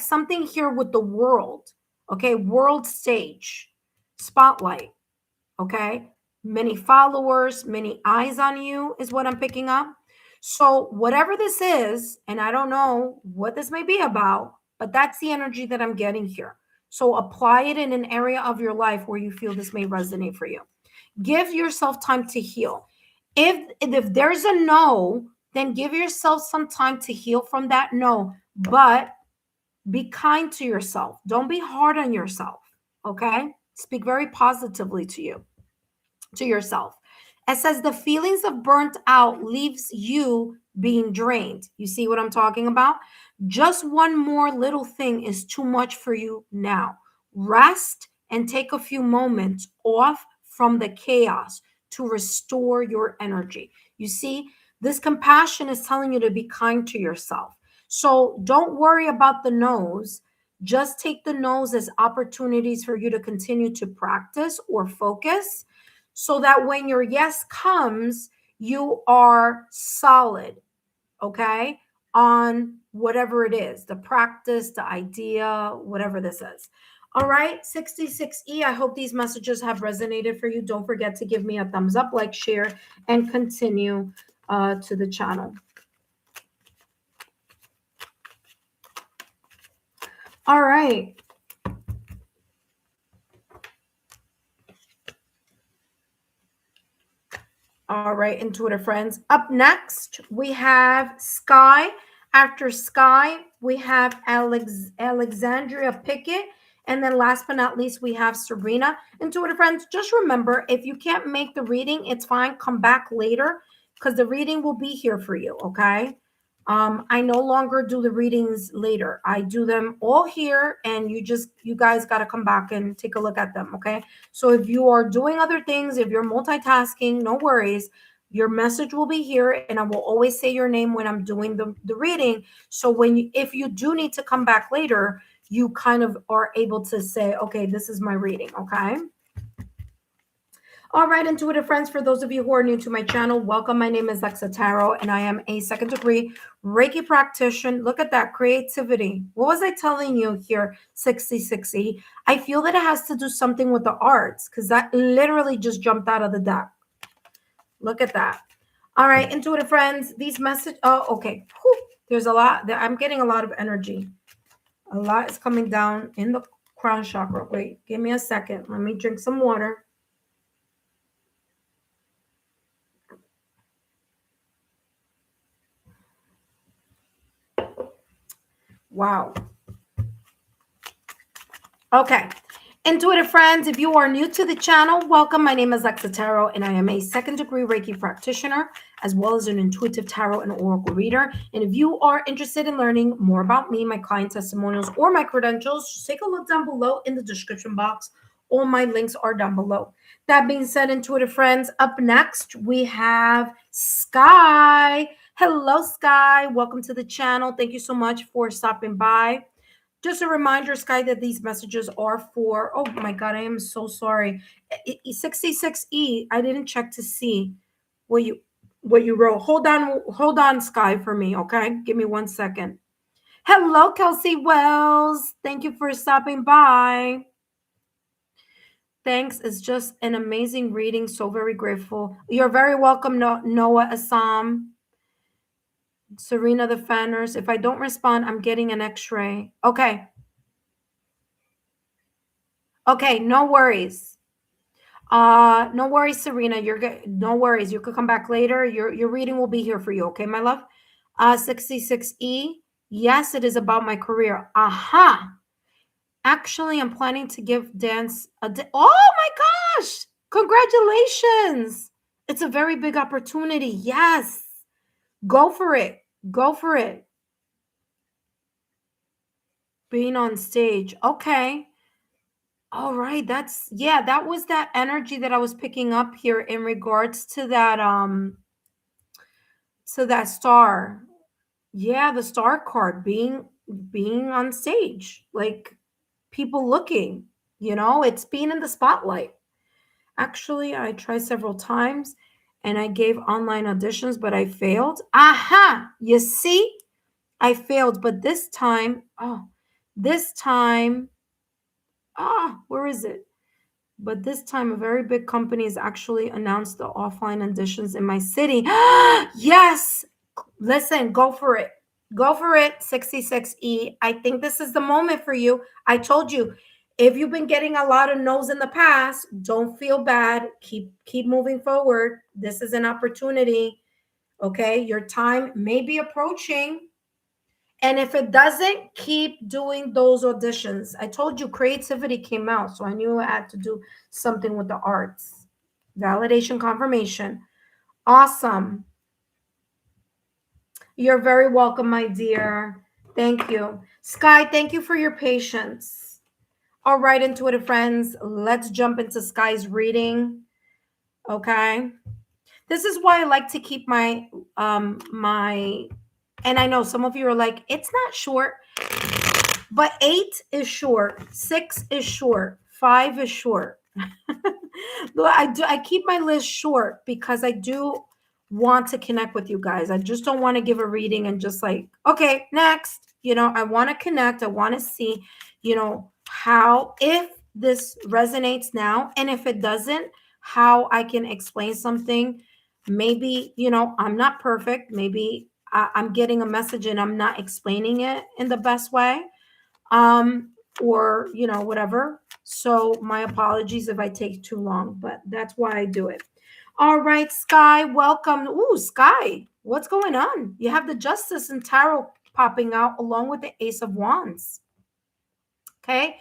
something here with the world, okay? World stage, spotlight, okay? Many followers, many eyes on you is what I'm picking up. So, whatever this is, and I don't know what this may be about, but that's the energy that I'm getting here. So, apply it in an area of your life where you feel this may resonate for you. Give yourself time to heal. If there's a no, then give yourself some time to heal from that no, but be kind to yourself. Don't be hard on yourself, okay? Speak very positively to yourself. It says the feelings of burnt out leaves you being drained. You see what I'm talking about? Just one more little thing is too much for you now. Rest and take a few moments off from the chaos to restore your energy. You see, this compassion is telling you to be kind to yourself. So don't worry about the no's. Just take the no's as opportunities for you to continue to practice or focus, so that when your yes comes, you are solid, okay, on whatever it is, the practice, the idea, whatever this is. All right, 66E, I hope these messages have resonated for you. Don't forget to give me a thumbs up, like, share, and continue to the channel. All right. All right, intuitive friends. Up next, we have Sky. After Sky, we have Alexandria Pickett. And then last but not least, we have Serena. Intuitive friends, just remember, if you can't make the reading, it's fine. Come back later, because the reading will be here for you, okay? I no longer do the readings later. I do them all here, and you guys got to come back and take a look at them, okay? So if you are doing other things, if you're multitasking, no worries. Your message will be here, and I will always say your name when I'm doing the reading. So if you do need to come back later, you kind of are able to say, okay, this is my reading, okay? All right, intuitive friends, for those of you who are new to my channel, welcome. My name is Lexa Tarot, and I am a second degree Reiki practitioner. Look at that creativity. What was I telling you here, 66E? I feel that it has to do something with the arts, because that literally just jumped out of the deck. Look at that. All right, intuitive friends, these messages. Oh, okay. Whew. There's a lot. I'm getting a lot of energy. A lot is coming down in the crown chakra. Wait, give me a second. Let me drink some water. Wow. Okay. Intuitive friends, if you are new to the channel, welcome. My name is Lexa Tarot, and I am a second-degree Reiki practitioner, as well as an intuitive tarot and oracle reader. And if you are interested in learning more about me, my client testimonials, or my credentials, just take a look down below in the description box. All my links are down below. That being said, intuitive friends, up next, we have Sky. Hello, Sky. Welcome to the channel. Thank you so much for stopping by. Just a reminder, Sky, that these messages are for, oh my God, I am so sorry. 66E, I didn't check to see what you wrote. Hold on, Sky, for me, okay? Give me 1 second. Hello, Kelsey Wells. Thank you for stopping by. Thanks. It's just an amazing reading. So very grateful. You're very welcome, Noah Assam. Serena the Fanners. If I don't respond, I'm getting an x-ray. Okay. Okay, no worries. No worries, Serena. You're good. No worries. You could come back later. Your reading will be here for you. Okay, my love. 66E. Yes, it is about my career. Aha. Actually, I'm planning to give dance oh my gosh! Congratulations! It's a very big opportunity. Yes. Go for it. Go for it. Being on stage. Okay. All right, that was that energy that I was picking up here in regards to that star. Yeah, the star card being on stage, like people looking, it's being in the spotlight. Actually, I tried several times and I gave online auditions, but I failed. Aha, you see? I failed, but this time, where is it? But this time, a very big company has actually announced the offline auditions in my city. Yes! Listen, go for it. Go for it, 66E. I think this is the moment for you. I told you, if you've been getting a lot of no's in the past, don't feel bad. Keep moving forward. This is an opportunity. Okay? Your time may be approaching. And if it doesn't, keep doing those auditions. I told you creativity came out, so I knew I had to do something with the arts. Validation, confirmation. Awesome. You're very welcome, my dear. Thank you. Sky, thank you for your patience. All right, intuitive friends, let's jump into Sky's reading. Okay. This is why I like to keep my and I know some of you are like, it's not short. But 8 is short, 6 is short, 5 is short. I keep my list short because I do want to connect with you guys. I just don't want to give a reading and just like, okay, next. I want to connect. I want to see, how, if this resonates now, and if it doesn't, how I can explain something. Maybe, I'm not perfect. Maybe I'm getting a message and I'm not explaining it in the best way. Or whatever. So my apologies if I take too long, but that's why I do it. All right, Sky, welcome. Ooh, Sky, what's going on? You have the Justice and Tarot popping out along with the Ace of Wands. Okay.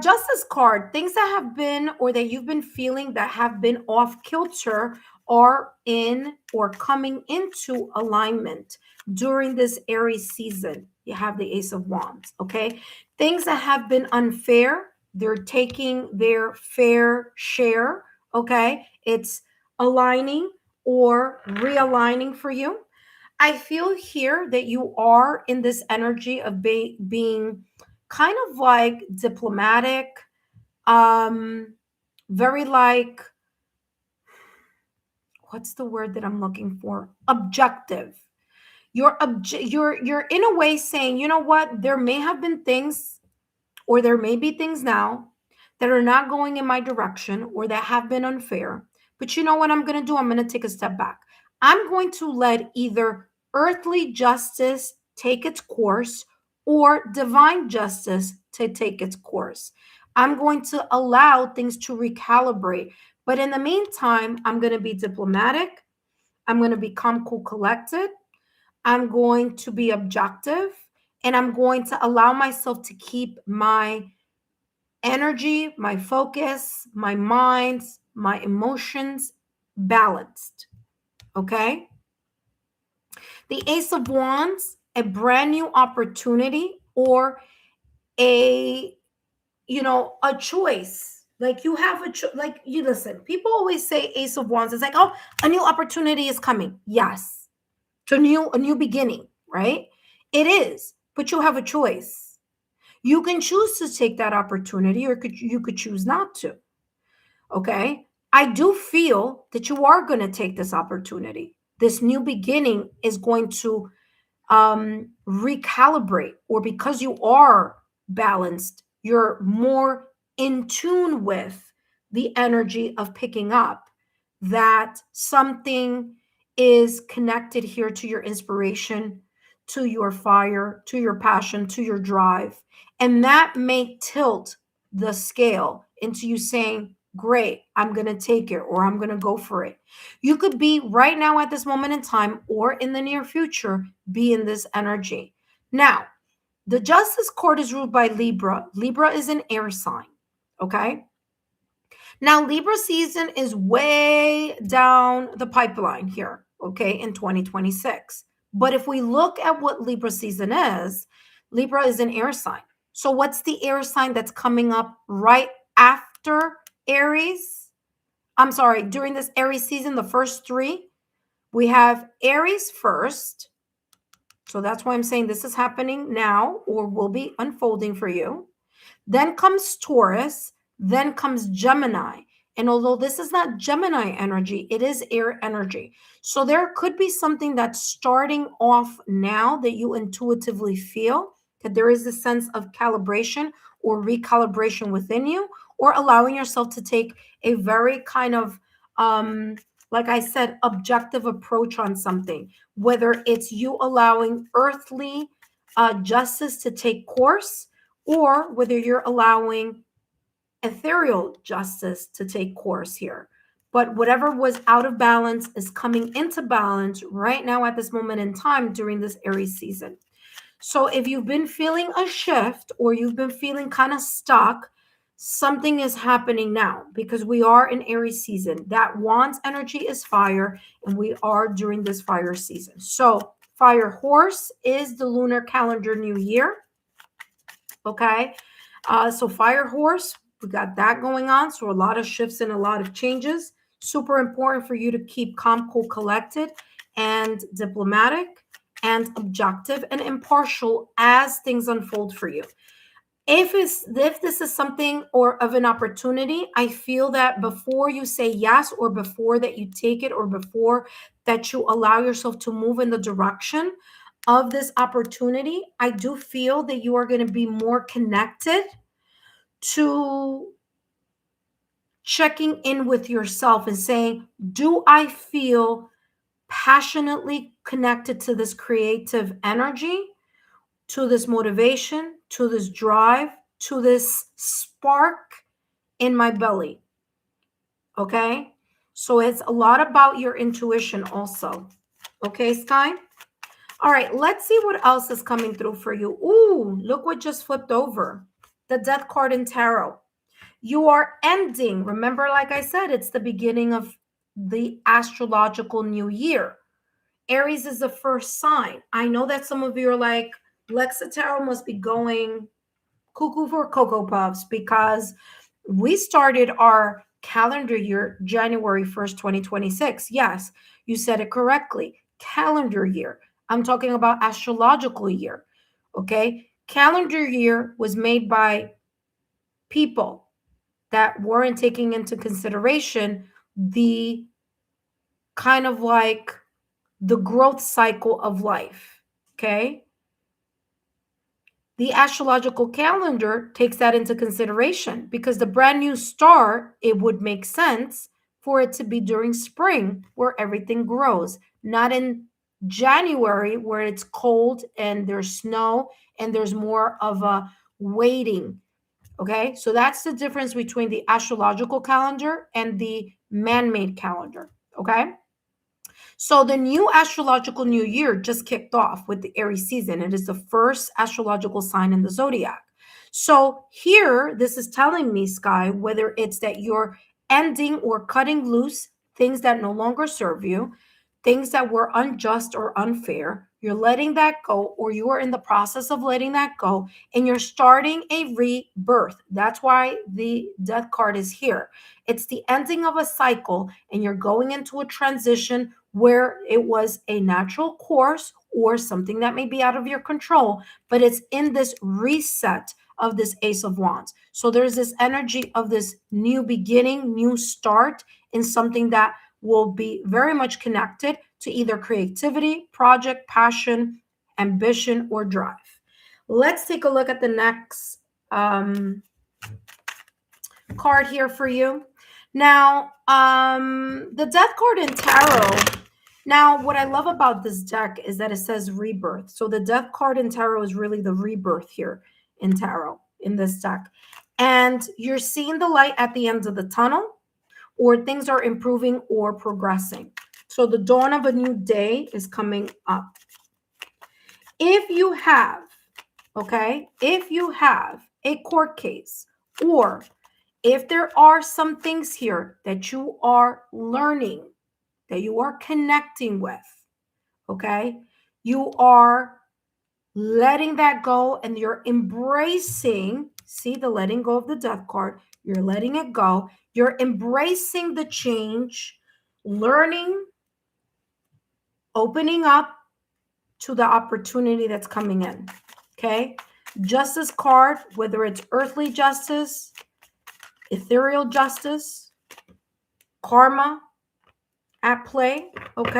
Justice card, things that have been or that you've been feeling that have been off kilter are in or coming into alignment during this Aries season. You have the Ace of Wands, okay? Things that have been unfair, they're taking their fair share, okay? It's aligning or realigning for you. I feel here that you are in this energy of being kind of like diplomatic, very like, what's the word that I'm looking for? Objective. You're in a way saying, you know what, there may have been things, or there may be things now that are not going in my direction or that have been unfair. But you know what I'm going to do? I'm going to take a step back. I'm going to let either earthly justice take its course or divine justice to take its course. I'm going to allow things to recalibrate. But in the meantime, I'm going to be diplomatic. I'm going to become cool, collected. I'm going to be objective. and I'm going to allow myself to keep my energy, my focus, my mind, my emotions balanced. Okay? The Ace of Wands, a brand new opportunity or a a choice. Like you have like you listen, people always say Ace of Wands is like, oh, a new opportunity is coming. Yes. To a new beginning, right? It is, but you have a choice. You can choose to take that opportunity or you could choose not to. Okay? I do feel that you are going to take this opportunity. This new beginning is going to recalibrate, or because you are balanced, you're more in tune with the energy of picking up that something is connected here to your inspiration, to your fire, to your passion, to your drive. And that may tilt the scale into you saying, great, I'm going to take it, or I'm going to go for it. You could be right now at this moment in time or in the near future be in this energy. Now, the Justice Court is ruled by Libra. Libra is an air sign. Okay. Now, Libra season is way down the pipeline here. Okay. In 2026. But if we look at what Libra season is, Libra is an air sign. So, what's the air sign that's coming up right after Aries? I'm sorry, during this Aries season, the first three, we have Aries first. So that's why I'm saying this is happening now or will be unfolding for you. Then comes Taurus, then comes Gemini. And although this is not Gemini energy, it is air energy. So there could be something that's starting off now that you intuitively feel that there is a sense of calibration or recalibration within you, or allowing yourself to take a very kind of like I said, objective approach on something, whether it's you allowing earthly justice to take course, or whether you're allowing ethereal justice to take course here. But whatever was out of balance is coming into balance right now at this moment in time during this Aries season. So if you've been feeling a shift or you've been feeling kind of stuck, something is happening now because we are in Aries season. That Wands energy is fire, and we are during this fire season. So Fire Horse is the lunar calendar new year. Okay. So Fire Horse, we got that going on. So a lot of shifts and a lot of changes. Super important for you to keep calm, cool, collected, and diplomatic and objective and impartial as things unfold for you. If this is something or of an opportunity, I feel that before you say yes, or before that you take it, or before that you allow yourself to move in the direction of this opportunity, I do feel that you are going to be more connected to checking in with yourself and saying, do I feel passionately connected to this creative energy, to this motivation, to this drive, to this spark in my belly? Okay. So it's a lot about your intuition also. Okay, Sky? All right, let's see what else is coming through for you. Ooh, look what just flipped over. The Death card in Tarot. You are ending. Remember, like I said, it's the beginning of the astrological new year. Aries is the first sign. I know that some of you are like, Lexa Tarot must be going cuckoo for Cocoa Puffs, because we started our calendar year January 1st, 2026. Yes, you said it correctly. Calendar year. I'm talking about astrological year. Okay. Calendar year was made by people that weren't taking into consideration the kind of like the growth cycle of life. Okay. The astrological calendar takes that into consideration, because the brand new start, it would make sense for it to be during spring where everything grows, not in January where it's cold and there's snow and there's more of a waiting. Okay, so that's the difference between the astrological calendar and the man-made calendar. Okay, So the new astrological new year just kicked off with the Aries season. It is the first astrological sign in the zodiac. So here, this is telling me, Sky, whether it's that you're ending or cutting loose things that no longer serve you, things that were unjust or unfair, you're letting that go, or you are in the process of letting that go, and you're starting a rebirth. That's why the death card is here. It's the ending of a cycle, and you're going into a transition where it was a natural course or something that may be out of your control, but it's in this reset of this Ace of Wands. So there's this energy of this new beginning, new start in something that will be very much connected to either creativity, project, passion, ambition, or drive. Let's take a look at the next card here for you. Now, the Death card in Tarot. Now, what I love about this deck is that it says rebirth. So the Death card in Tarot is really the rebirth here in Tarot, in this deck. And you're seeing the light at the end of the tunnel, or things are improving or progressing. So the dawn of a new day is coming up. If you have, if you have a court case, or if there are some things here that you are learning, that you are connecting with, you are letting that go and you're embracing, see the letting go of the Death card, you're letting it go, you're embracing the change, learning, opening up to the opportunity that's coming in, Justice card, whether it's earthly justice, ethereal justice, karma at play, Look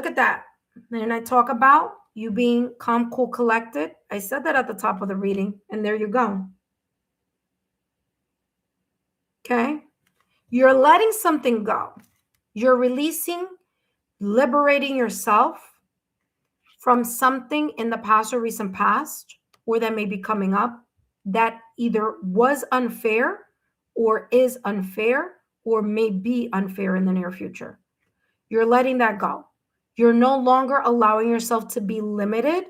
at that. And I talk about you being calm, cool, collected. I said that at the top of the reading, and there you go. You're letting something go. You're releasing, liberating yourself from something in the past or recent past, or that may be coming up, that either was unfair or is unfair or may be unfair in the near future. You're letting that go. You're no longer allowing yourself to be limited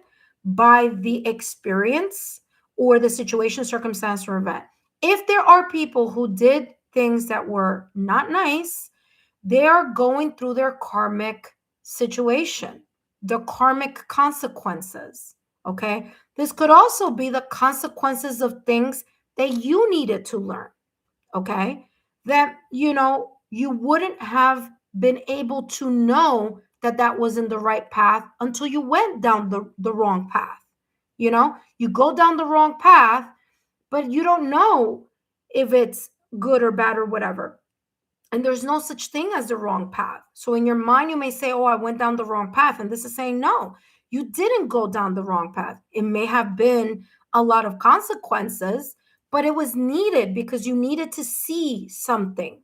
by the experience or the situation, circumstance, or event. If there are people who did things that were not nice, they are going through their karmic situation, the karmic consequences, This could also be the consequences of things that you needed to learn, That, you wouldn't have been able to know that that wasn't the right path until you went down the wrong path. You go down the wrong path, but you don't know if it's good or bad or whatever. And there's no such thing as the wrong path. So in your mind, you may say, oh, I went down the wrong path. And this is saying, no, you didn't go down the wrong path. It may have been a lot of consequences, but it was needed because you needed to see something.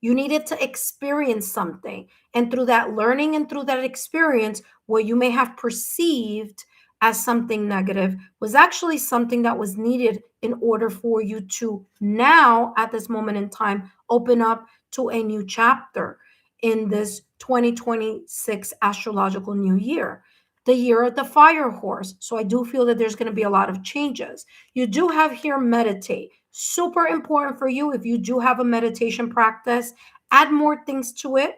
You needed to experience something. And through that learning and through that experience, what you may have perceived as something negative was actually something that was needed in order for you to now, at this moment in time, open up to a new chapter in this 2026 astrological new year, the year of the fire horse. So I do feel that there's going to be a lot of changes. You do have here meditate. Super important for you. If you do have a meditation practice, add more things to it.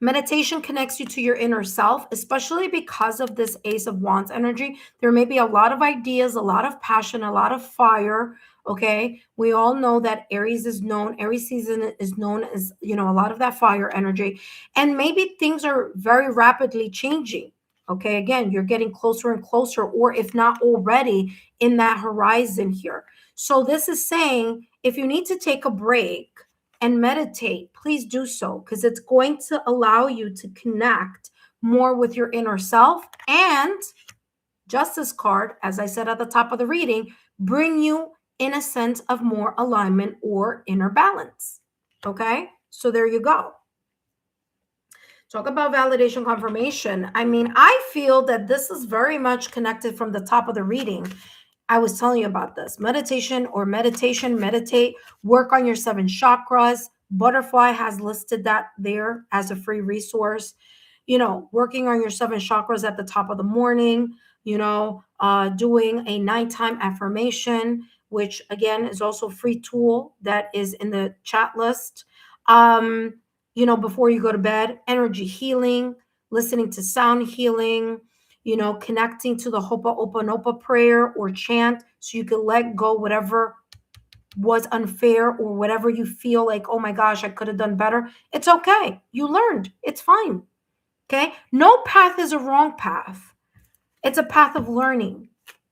Meditation connects you to your inner self, especially because of this Ace of Wands energy. There may be a lot of ideas, a lot of passion, a lot of fire. We all know that Aries season is known as, a lot of that fire energy. And maybe things are very rapidly changing. Again, you're getting closer and closer, or if not already in that horizon here. So this is saying if you need to take a break and meditate, please do so, because it's going to allow you to connect more with your inner self. And Justice card, as I said at the top of the reading, bring you in a sense of more alignment or inner balance. So there you go. Talk about validation confirmation. I feel that this is very much connected from the top of the reading. I was telling you about this. Meditate, work on your 7 chakras, Butterfly has listed that there as a free resource. Working on your 7 chakras at the top of the morning, doing a nighttime affirmation, which again is also a free tool that is in the chat list. Before you go to bed, energy healing, listening to sound healing, connecting to the Ho'oponopono prayer or chant so you can let go whatever was unfair or whatever you feel like, oh my gosh, I could have done better. It's okay. You learned. It's fine. Okay. No path is a wrong path. It's a path of learning.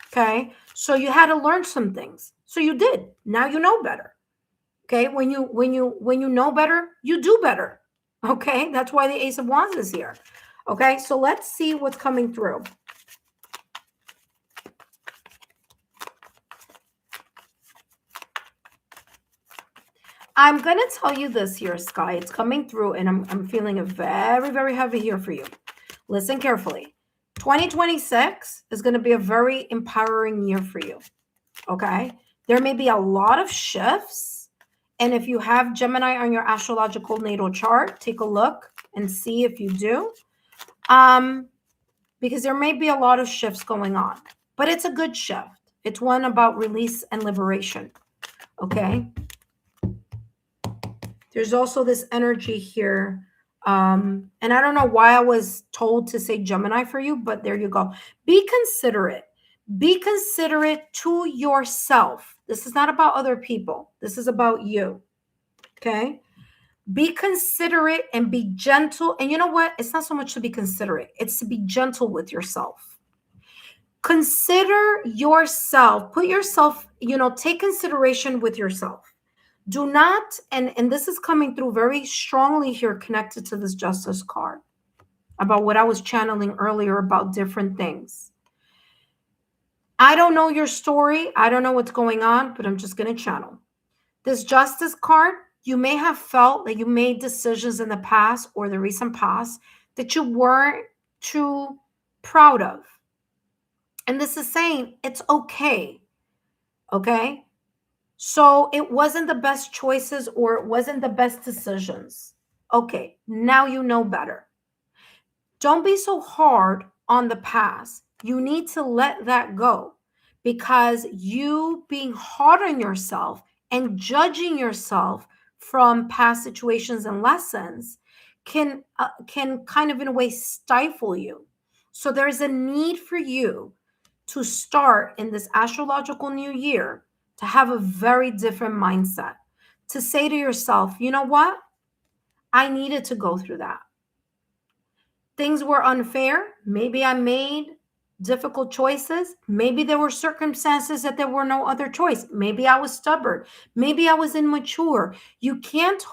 Okay. So you had to learn some things. So you did. Now you know better. Okay. When you know better, you do better. Okay. That's why the Ace of Wands is here. Okay. So let's see what's coming through. I'm going to tell you this here, Sky. It's coming through, and I'm feeling it very, very heavy here for you. Listen carefully. 2026 is going to be a very empowering year for you. Okay? There may be a lot of shifts. And if you have Gemini on your astrological natal chart, take a look and see if you do. Because there may be a lot of shifts going on. But it's a good shift. It's one about release and liberation. Okay? There's also this energy here. And I don't know why I was told to say Gemini for you, but there you go. Be considerate. Be considerate to yourself. This is not about other people. This is about you. Okay? Be considerate and be gentle. And you know what? It's not so much to be considerate. It's to be gentle with yourself. Consider yourself. Put yourself, take consideration with yourself. Do not, and this is coming through very strongly here connected to this Justice card about what I was channeling earlier about different things. I don't know your story. I don't know what's going on, but I'm just going to channel. This Justice card, you may have felt that you made decisions in the past or the recent past that you weren't too proud of. And this is saying it's okay. Okay? So it wasn't the best choices or it wasn't the best decisions. Okay, now you know better. Don't be so hard on the past. You need to let that go because you being hard on yourself and judging yourself from past situations and lessons can kind of in a way stifle you. So there's a need for you to start in this astrological new year to have a very different mindset, to say to yourself, you know what? I needed to go through that. Things were unfair. Maybe I made difficult choices. Maybe there were circumstances that there were no other choice. Maybe I was stubborn. Maybe I was immature. You can't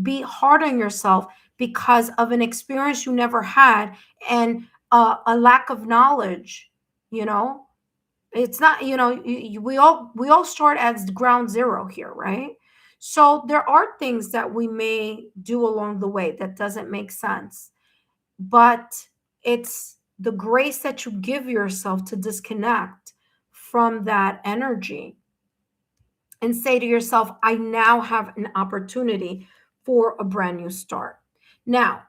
be hard on yourself because of an experience you never had and a lack of knowledge, It's not, we all start at ground zero here, right? So there are things that we may do along the way that doesn't make sense, but it's the grace that you give yourself to disconnect from that energy and say to yourself, I now have an opportunity for a brand new start. Now,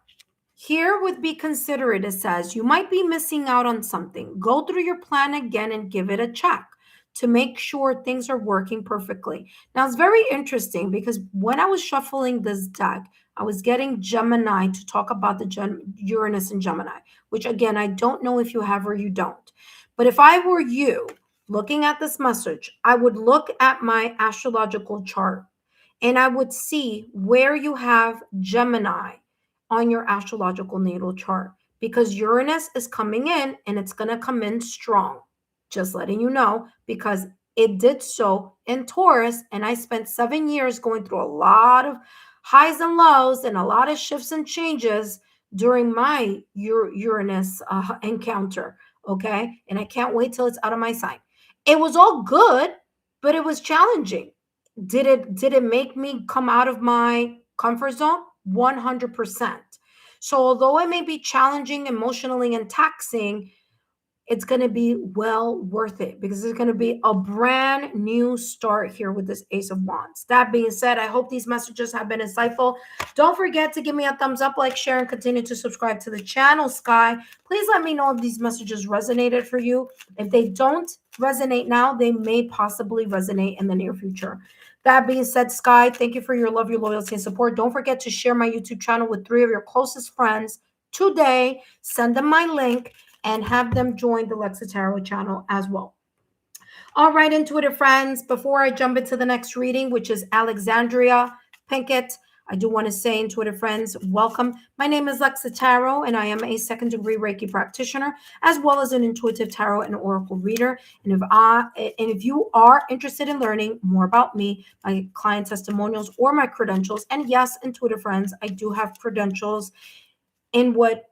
here with Be Considerate, it says, you might be missing out on something. Go through your plan again and give it a check to make sure things are working perfectly. Now, it's very interesting because when I was shuffling this deck, I was getting Gemini to talk about the Uranus and Gemini, which again, I don't know if you have or you don't. But if I were you looking at this message, I would look at my astrological chart and I would see where you have Gemini on your astrological natal chart because Uranus is coming in and it's going to come in strong. Just letting you know, because it did so in Taurus. And I spent 7 years going through a lot of highs and lows and a lot of shifts and changes during my Uranus encounter. Okay. And I can't wait till it's out of my sign. It was all good, but it was challenging. Did it make me come out of my comfort zone? 100%. So although it may be challenging emotionally and taxing, it's going to be well worth it because it's going to be a brand new start here with this Ace of Wands. That being said, I hope these messages have been insightful. Don't forget to give me a thumbs up, like, share, and continue to subscribe to the channel, Sky. Please let me know if these messages resonated for you. If they don't resonate now, they may possibly resonate in the near future. That being said, Sky, thank you for your love, your loyalty, and support. Don't forget to share my YouTube channel with 3 of your closest friends today. Send them my link and have them join the Lexa Tarot channel as well. All right, intuitive friends, before I jump into the next reading, which is Alexandria Pinkett, I do want to say, intuitive friends, welcome. My name is Lexa Tarot, and I am a second-degree Reiki practitioner, as well as an intuitive tarot and oracle reader. And if you are interested in learning more about me, my client testimonials, or my credentials, and yes, intuitive friends, I do have credentials in what,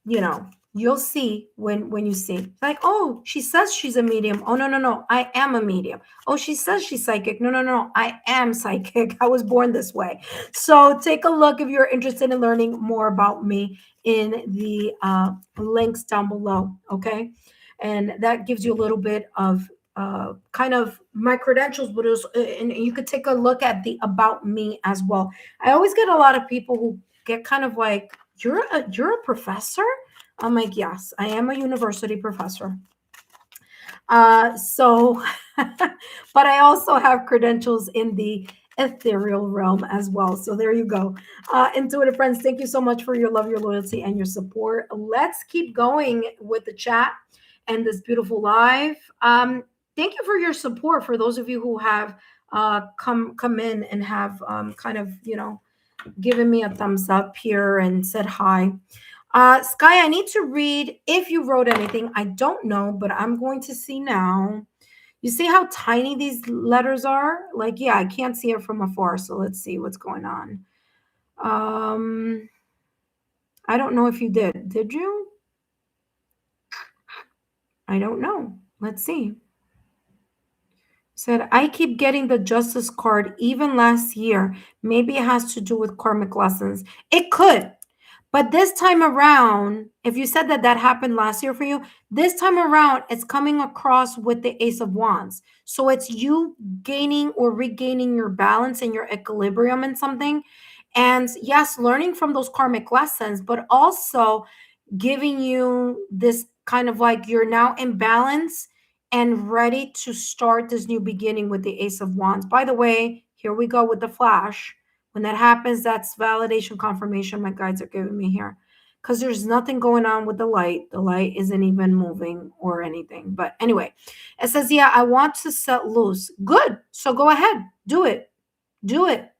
you know, you'll see when you see, like, oh, she says she's a medium. Oh, no, I am a medium. Oh, she says she's psychic. No, I am psychic. I was born this way. So take a look if you're interested in learning more about me in the links down below, okay? And that gives you a little bit of kind of my credentials, but and you could take a look at the about me as well. I always get a lot of people who get kind of like, you're a professor? I'm like, yes, I am a university professor. But I also have credentials in the ethereal realm as well. So there you go. Intuitive friends, thank you so much for your love, your loyalty, and your support. Let's keep going with the chat and this beautiful live. Thank you for your support. For those of you who have come in and have kind of, given me a thumbs up here and said hi. Sky, I need to read if you wrote anything. I don't know, but I'm going to see now. You see how tiny these letters are? Like, yeah, I can't see it from afar. So let's see what's going on. I don't know if you did. Did you? I don't know. Let's see. Said, I keep getting the Justice card even last year. Maybe it has to do with karmic lessons. It could. But this time around, if you said that happened last year for you, this time around, it's coming across with the Ace of Wands. So it's you gaining or regaining your balance and your equilibrium in something. And yes, learning from those karmic lessons, but also giving you this kind of like you're now in balance and ready to start this new beginning with the Ace of Wands. By the way, here we go with the flash. When that happens, that's validation confirmation my guides are giving me here. Because there's nothing going on with the light. The light isn't even moving or anything. But anyway, it says, yeah, I want to set loose. Good. So go ahead. Do it. Do it.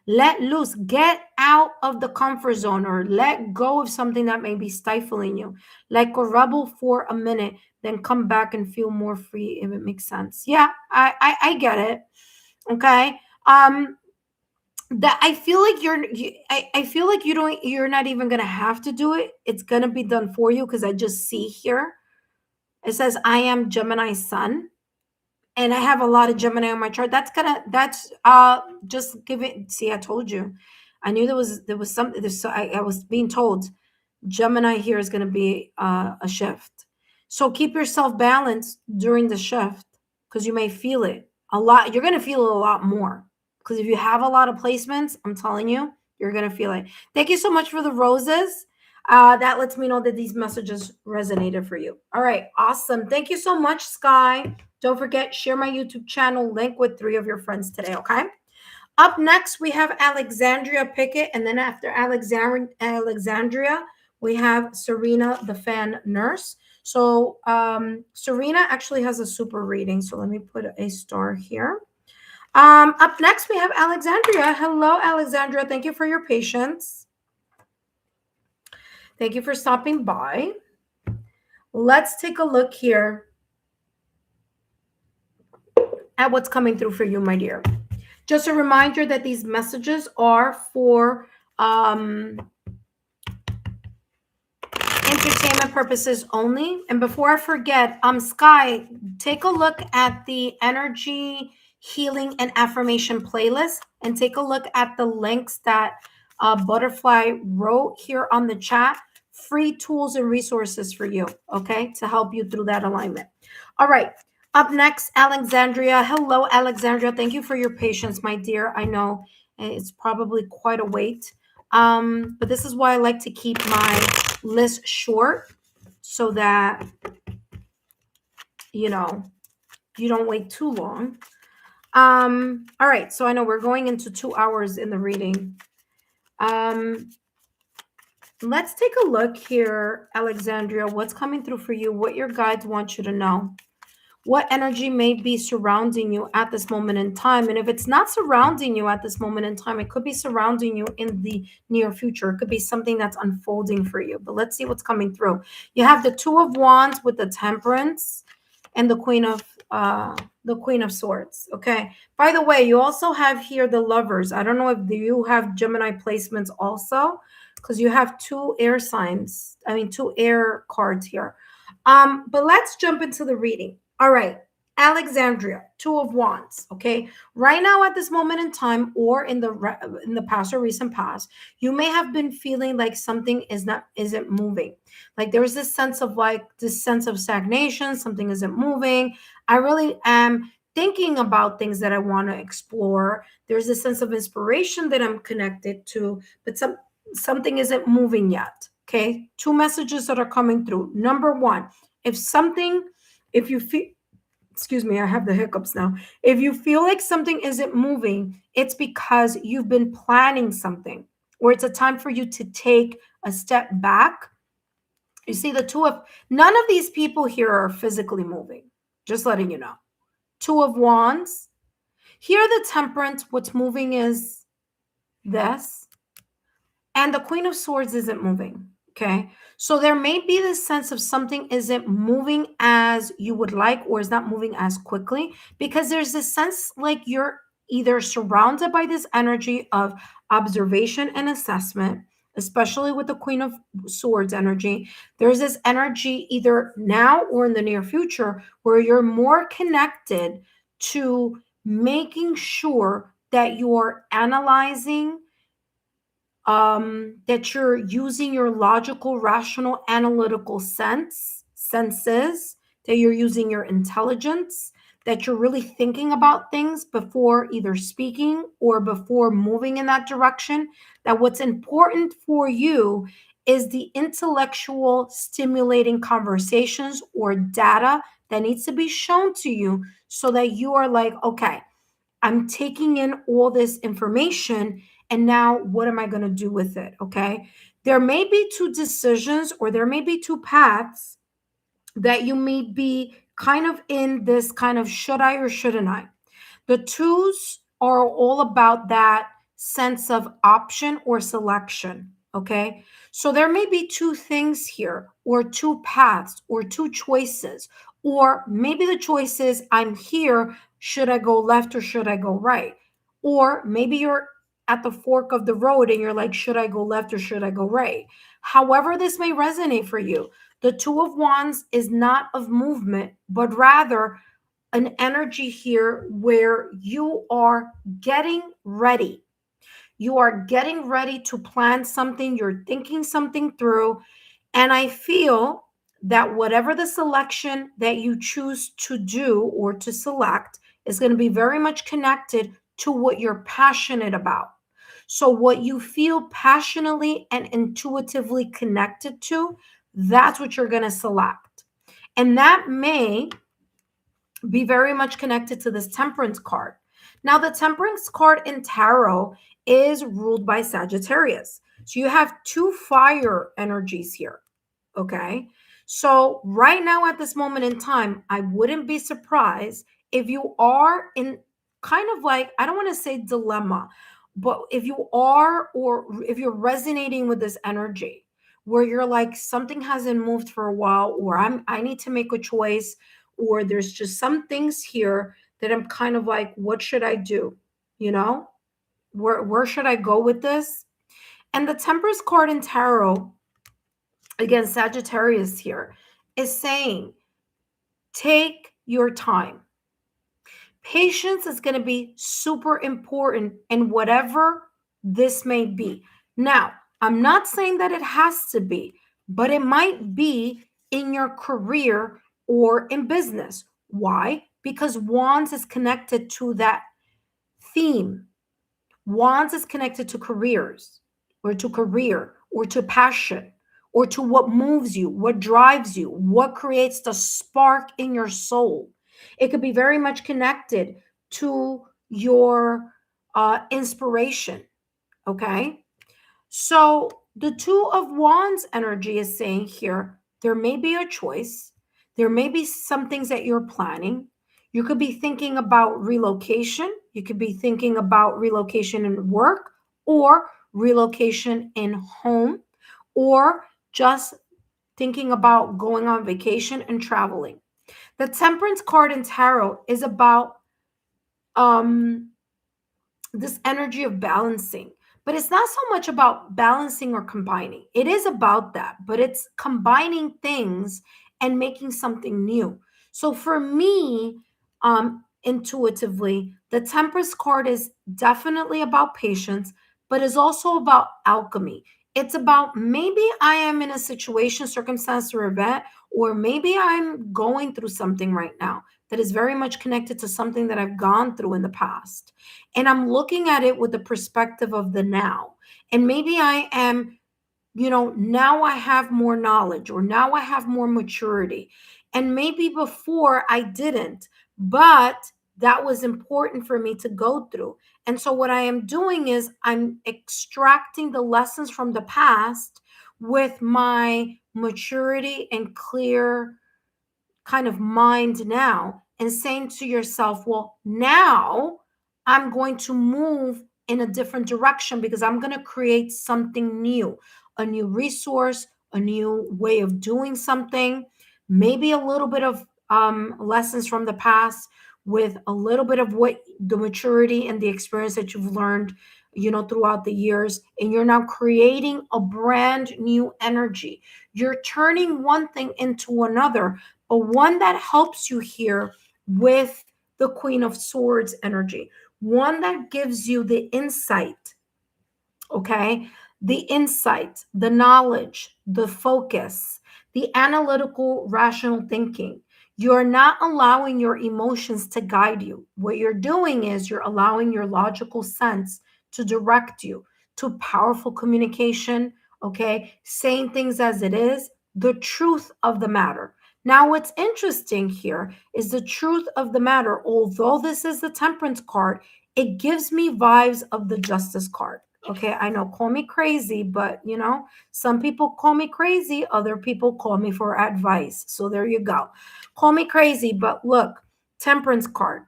Let loose. Get out of the comfort zone or let go of something that may be stifling you. Like a rebel for a minute, then come back and feel more free if it makes sense. Yeah, I get it. Okay. That I feel like I feel like you're not even gonna have to do it. It's gonna be done for you because I just see here. It says I am Gemini sun, and I have a lot of Gemini on my chart. That's just give it. See, I told you. I knew there was something. I was being told Gemini here is gonna be a shift. So keep yourself balanced during the shift because you may feel it a lot. You're gonna feel it a lot more. Because if you have a lot of placements, I'm telling you, you're going to feel it. Thank you so much for the roses. That lets me know that these messages resonated for you. All right, awesome. Thank you so much, Sky. Don't forget, share my YouTube channel link with 3 of your friends today, okay? Up next, we have Alexandria Pickett. And then after Alexandria, we have Serena, the fan nurse. So Serena actually has a super reading. So let me put a star here. Up next, we have Alexandria. Hello, Alexandria. Thank you for your patience. Thank you for stopping by. Let's take a look here at what's coming through for you, my dear. Just a reminder that these messages are for entertainment purposes only. And before I forget, Sky, take a look at the energy healing and affirmation playlist and take a look at the links that Butterfly wrote here on the chat free tools and resources for you, okay, to help you through that alignment. All right. Up next, Alexandria. Hello, Alexandria. Thank you for your patience, my dear. I know it's probably quite a wait. But this is why I like to keep my list short so that, you don't wait too long. All right. So I know we're going into 2 hours in the reading. Let's take a look here, Alexandria. What's coming through for you? What your guides want you to know? What energy may be surrounding you at this moment in time? And if it's not surrounding you at this moment in time, it could be surrounding you in the near future. It could be something that's unfolding for you. But let's see what's coming through. You have the Two of Wands with the Temperance and the Queen of Swords. Okay. By the way, you also have here the Lovers. I don't know if you have Gemini placements also, because you have two air cards here. But let's jump into the reading. All right, Alexandria, Two of Wands. Okay, right now at this moment in time, or in the past or recent past, you may have been feeling like something isn't moving. Like there's this sense of stagnation. Something isn't moving. I really am thinking about things that I want to explore. There's a sense of inspiration that I'm connected to, but something isn't moving yet. Okay, two messages that are coming through. Number one, if you feel, excuse me, I have the hiccups now. If you feel like something isn't moving, it's because you've been planning something, or it's a time for you to take a step back. You see, none of these people here are physically moving, just letting you know. Two of Wands. Here, the Temperance, what's moving is this. And the Queen of Swords isn't moving. Okay. So there may be this sense of something isn't moving as you would like, or is not moving as quickly, because there's this sense like you're either surrounded by this energy of observation and assessment, especially with the Queen of Swords energy. There's this energy either now or in the near future where you're more connected to making sure that you're analyzing, that you're using your logical, rational, analytical senses, that you're using your intelligence, that you're really thinking about things before either speaking or before moving in that direction. That what's important for you is the intellectual stimulating conversations or data that needs to be shown to you so that you are like, okay, I'm taking in all this information, and now what am I going to do with it? Okay. There may be two decisions, or there may be two paths that you may be kind of in this kind of should I or shouldn't I? The twos are all about that sense of option or selection. Okay. So there may be two things here, or two paths, or two choices, or maybe the choice is I'm here. Should I go left or should I go right? Or maybe you're at the fork of the road and you're like, should I go left or should I go right? However, this may resonate for you. The Two of Wands is not of movement, but rather an energy here where you are getting ready. You are getting ready to plan something. You're thinking something through. And I feel that whatever the selection that you choose to do or to select is going to be very much connected to what you're passionate about. So what you feel passionately and intuitively connected to, that's what you're going to select. And that may be very much connected to this Temperance card. Now, the Temperance card in tarot is ruled by Sagittarius. So you have two fire energies here. Okay. So right now at this moment in time, I wouldn't be surprised if you are in kind of like, I don't want to say dilemma, but if you are, or if you're resonating with this energy where you're like, something hasn't moved for a while, or I need to make a choice, or there's just some things here that I'm kind of like, what should I do? You know, where should I go with this? And the Temperance card in tarot, again, Sagittarius here, is saying, take your time. Patience is going to be super important in whatever this may be. Now, I'm not saying that it has to be, but it might be in your career or in business. Why? Because Wands is connected to that theme. Wands is connected to careers or to career or to passion or to what moves you, what drives you, what creates the spark in your soul. It could be very much connected to your inspiration. Okay. So the Two of Wands energy is saying here there may be a choice. There may be some things that you're planning. You could be thinking about relocation. You could be thinking about relocation in work or relocation in home or just thinking about going on vacation and traveling. The Temperance card in Tarot is about um this energy of balancing. But it's not so much about balancing or combining. It is about that, but it's combining things and making something new. So for me, intuitively, the Temperance card is definitely about patience, but is also about alchemy. It's about maybe I am in a situation, circumstance, or event, or maybe I'm going through something right now that is very much connected to something that I've gone through in the past. And I'm looking at it with the perspective of the now. And maybe I am, now I have more knowledge or now I have more maturity. And maybe before I didn't, but that was important for me to go through. And so what I am doing is I'm extracting the lessons from the past with my maturity and clear kind of mind now and saying to yourself, well, now I'm going to move in a different direction because I'm going to create something new, a new resource, a new way of doing something, maybe a little bit of lessons from the past with a little bit of what the maturity and the experience that you've learned throughout the years, and you're now creating a brand new energy. You're turning one thing into another, but one that helps you here with the Queen of Swords energy, one that gives you the insight, okay? The insight, the knowledge, the focus, the analytical, rational thinking. You're not allowing your emotions to guide you. What you're doing is you're allowing your logical sense to direct you to powerful communication, okay? Saying things as it is, the truth of the matter. Now, what's interesting here is the truth of the matter. Although this is the Temperance card, it gives me vibes of the Justice card. Okay, I know, call me crazy, but some people call me crazy, other people call me for advice. So there you go. Call me crazy, but look, Temperance card,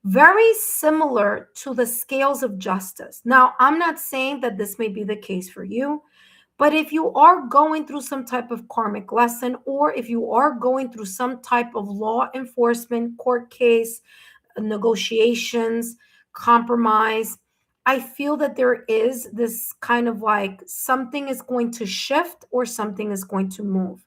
very similar to the scales of justice. Now, I'm not saying that this may be the case for you, but if you are going through some type of karmic lesson, or if you are going through some type of law enforcement, court case, negotiations, compromise, I feel that there is this kind of like something is going to shift or something is going to move.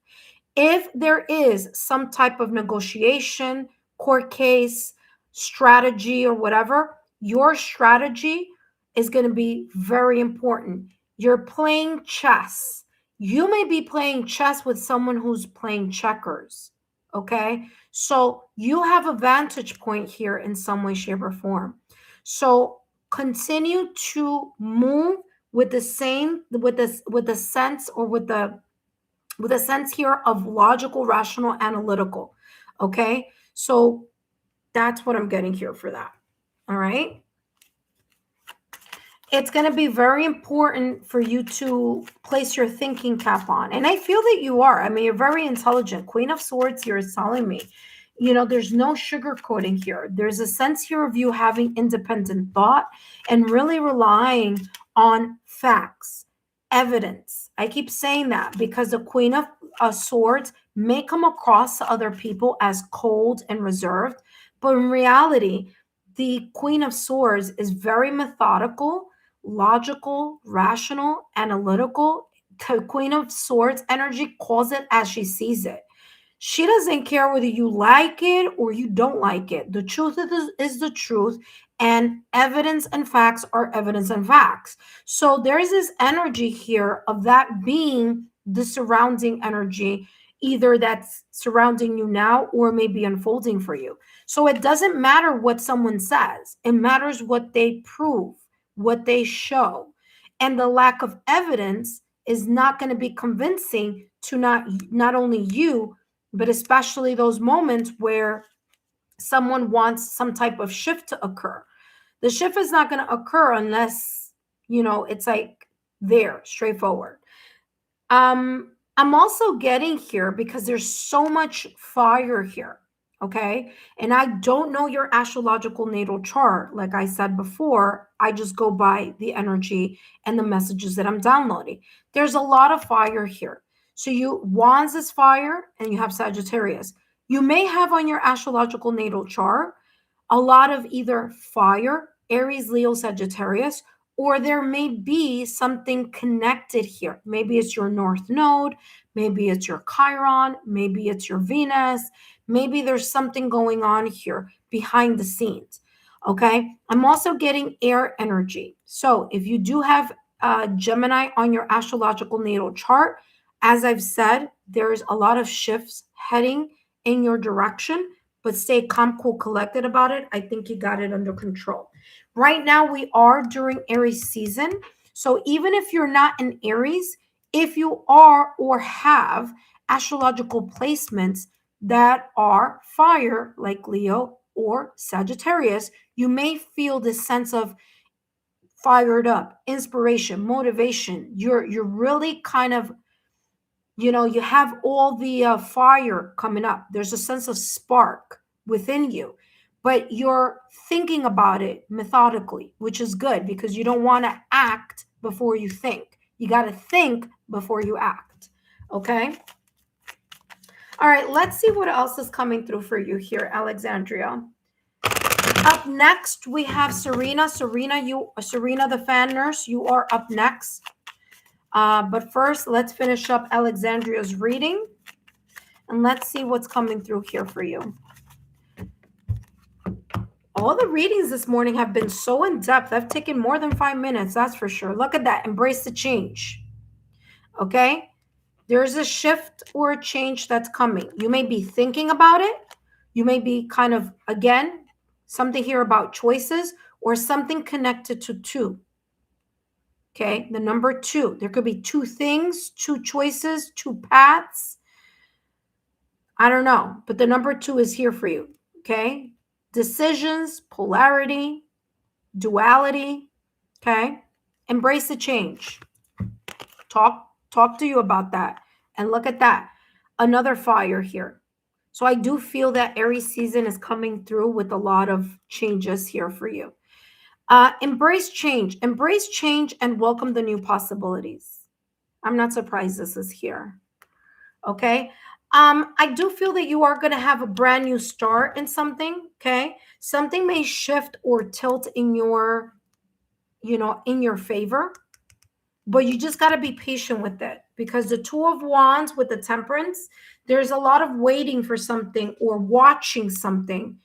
If there is some type of negotiation, court case, strategy, or whatever, your strategy is going to be very important. You're playing chess. You may be playing chess with someone who's playing checkers. Okay. So you have a vantage point here in some way, shape, or form. So continue to move with the same, with the sense, or with a sense here of logical, rational, analytical. Okay. So that's what I'm getting here for that. All right. It's going to be very important for you to place your thinking cap on. And I feel that you are. I mean, you're very intelligent. Queen of Swords here is telling me, there's no sugarcoating here. There's a sense here of you having independent thought and really relying on facts, evidence. I keep saying that because the Queen of Swords may come across to other people as cold and reserved, but in reality, the Queen of Swords is very methodical, logical, rational, analytical. The Queen of Swords energy calls it as she sees it. She doesn't care whether you like it or you don't like it. The truth is the truth, and evidence and facts are evidence and facts. So there's this energy here of that being the surrounding energy, either that's surrounding you now or maybe unfolding for you. So it doesn't matter what someone says, it matters what they prove, what they show. And the lack of evidence is not going to be convincing to not only you, but especially those moments where someone wants some type of shift to occur. The shift is not going to occur unless, it's like there, straightforward. I'm also getting here because there's so much fire here. Okay. And I don't know your astrological natal chart. Like I said before, I just go by the energy and the messages that I'm downloading. There's a lot of fire here. So Wands is fire and you have Sagittarius. You may have on your astrological natal chart a lot of either fire, Aries, Leo, Sagittarius, or there may be something connected here. Maybe it's your North Node, maybe it's your Chiron, maybe it's your Venus, maybe there's something going on here behind the scenes. Okay. I'm also getting air energy. So if you do have Gemini on your astrological natal chart, as I've said, there's a lot of shifts heading in your direction, but stay calm, cool, collected about it. I think you got it under control. Right now, we are during Aries season. So even if you're not in Aries, if you are or have astrological placements that are fire, like Leo or Sagittarius, you may feel this sense of fired up, inspiration, motivation. You're really kind of, you have all the fire coming up. There's a sense of spark within you, but you're thinking about it methodically, which is good because you don't want to act before you think. You got to think before you act. Okay. All right. Let's see what else is coming through for you here, Alexandria. Up next, we have Serena. Serena, the fan nurse, you are up next. But first, let's finish up Alexandria's reading. And let's see what's coming through here for you. All the readings this morning have been so in-depth. I've taken more than 5 minutes, that's for sure. Look at that. Embrace the change. Okay? There's a shift or a change that's coming. You may be thinking about it. You may be kind of, again, something here about choices or something connected to two. Okay, the number 2. There could be 2 things, 2 choices, 2 paths. I don't know, but the number 2 is here for you. Okay, decisions, polarity, duality. Okay, embrace the change. Talk to you about that. And look at that. Another fire here. So I do feel that Aries season is coming through with a lot of changes here for you. Embrace change and welcome the new possibilities. I'm not surprised this is here. Okay. I do feel that you are going to have a brand new start in something. Okay. Something may shift or tilt in your, in your favor, but you just got to be patient with it because the 2 of Wands with the Temperance, there's a lot of waiting for something or watching something,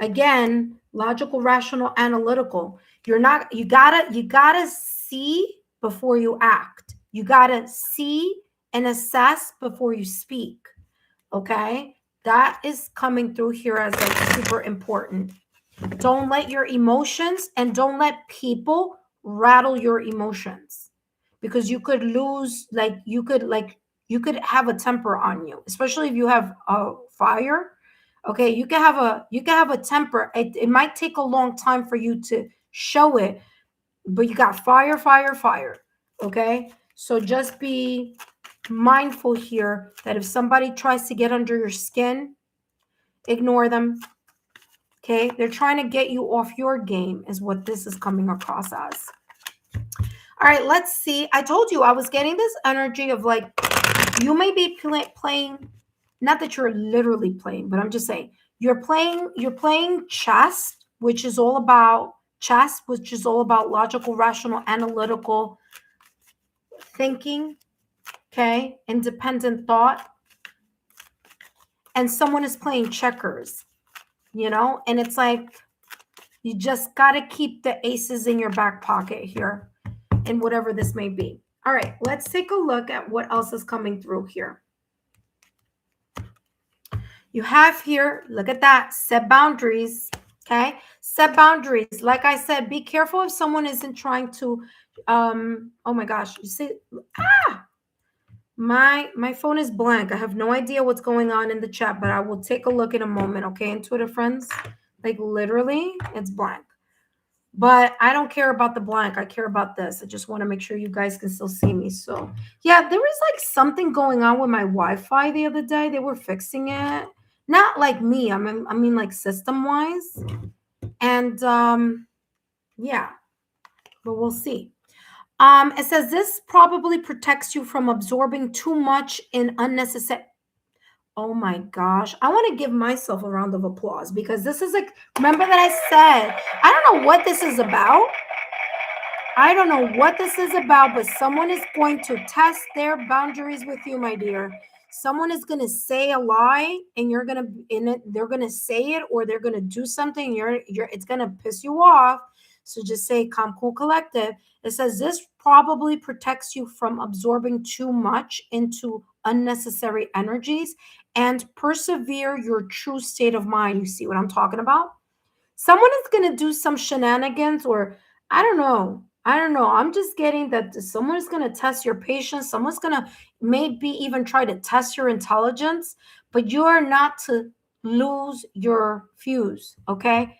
again, logical, rational, analytical. You gotta see before you act. You gotta see and assess before you speak. Okay, that is coming through here as like super important. Don't let your emotions and don't let people rattle your emotions because you could lose, you could have a temper on you, especially if you have a fire. Okay, you can have a temper. It might take a long time for you to show it, but you got fire. Okay, so just be mindful here that if somebody tries to get under your skin, ignore them. Okay, they're trying to get you off your game is what this is coming across as. All right, let's see. I told you I was getting this energy of like you may be playing. Not that you're literally playing, but I'm just saying you're playing chess, which is all about logical, rational, analytical thinking, okay? Independent thought. And someone is playing checkers, and it's like you just got to keep the aces in your back pocket here and whatever this may be. All right, let's take a look at what else is coming through here. You have here, look at that, set boundaries, okay? Set boundaries. Like I said, be careful if someone isn't trying to, oh my gosh, you see, my phone is blank. I have no idea what's going on in the chat, but I will take a look in a moment, okay, intuitive friends? Like literally, it's blank. But I don't care about the blank. I care about this. I just want to make sure you guys can still see me. So yeah, there was like something going on with my Wi-Fi the other day. They were fixing it. Not like me. I mean like system-wise. And yeah, but we'll see. It says this probably protects you from absorbing too much in unnecessary. Oh my gosh. I want to give myself a round of applause because this is like, remember that I said, I don't know what this is about. I don't know what this is about, but someone is going to test their boundaries with you, my dear. Someone is going to say a lie and you're going to in it, they're going to say it or they're going to do something, it's going to piss you off. So just say calm, cool, collective. It says this probably protects you from absorbing too much into unnecessary energies and persevere your true state of mind. You see what I'm talking about? Someone is going to do some shenanigans or I don't know. I'm just getting that someone is going to test your patience. Someone's going to maybe even try to test your intelligence, but you are not to lose your fuse, okay?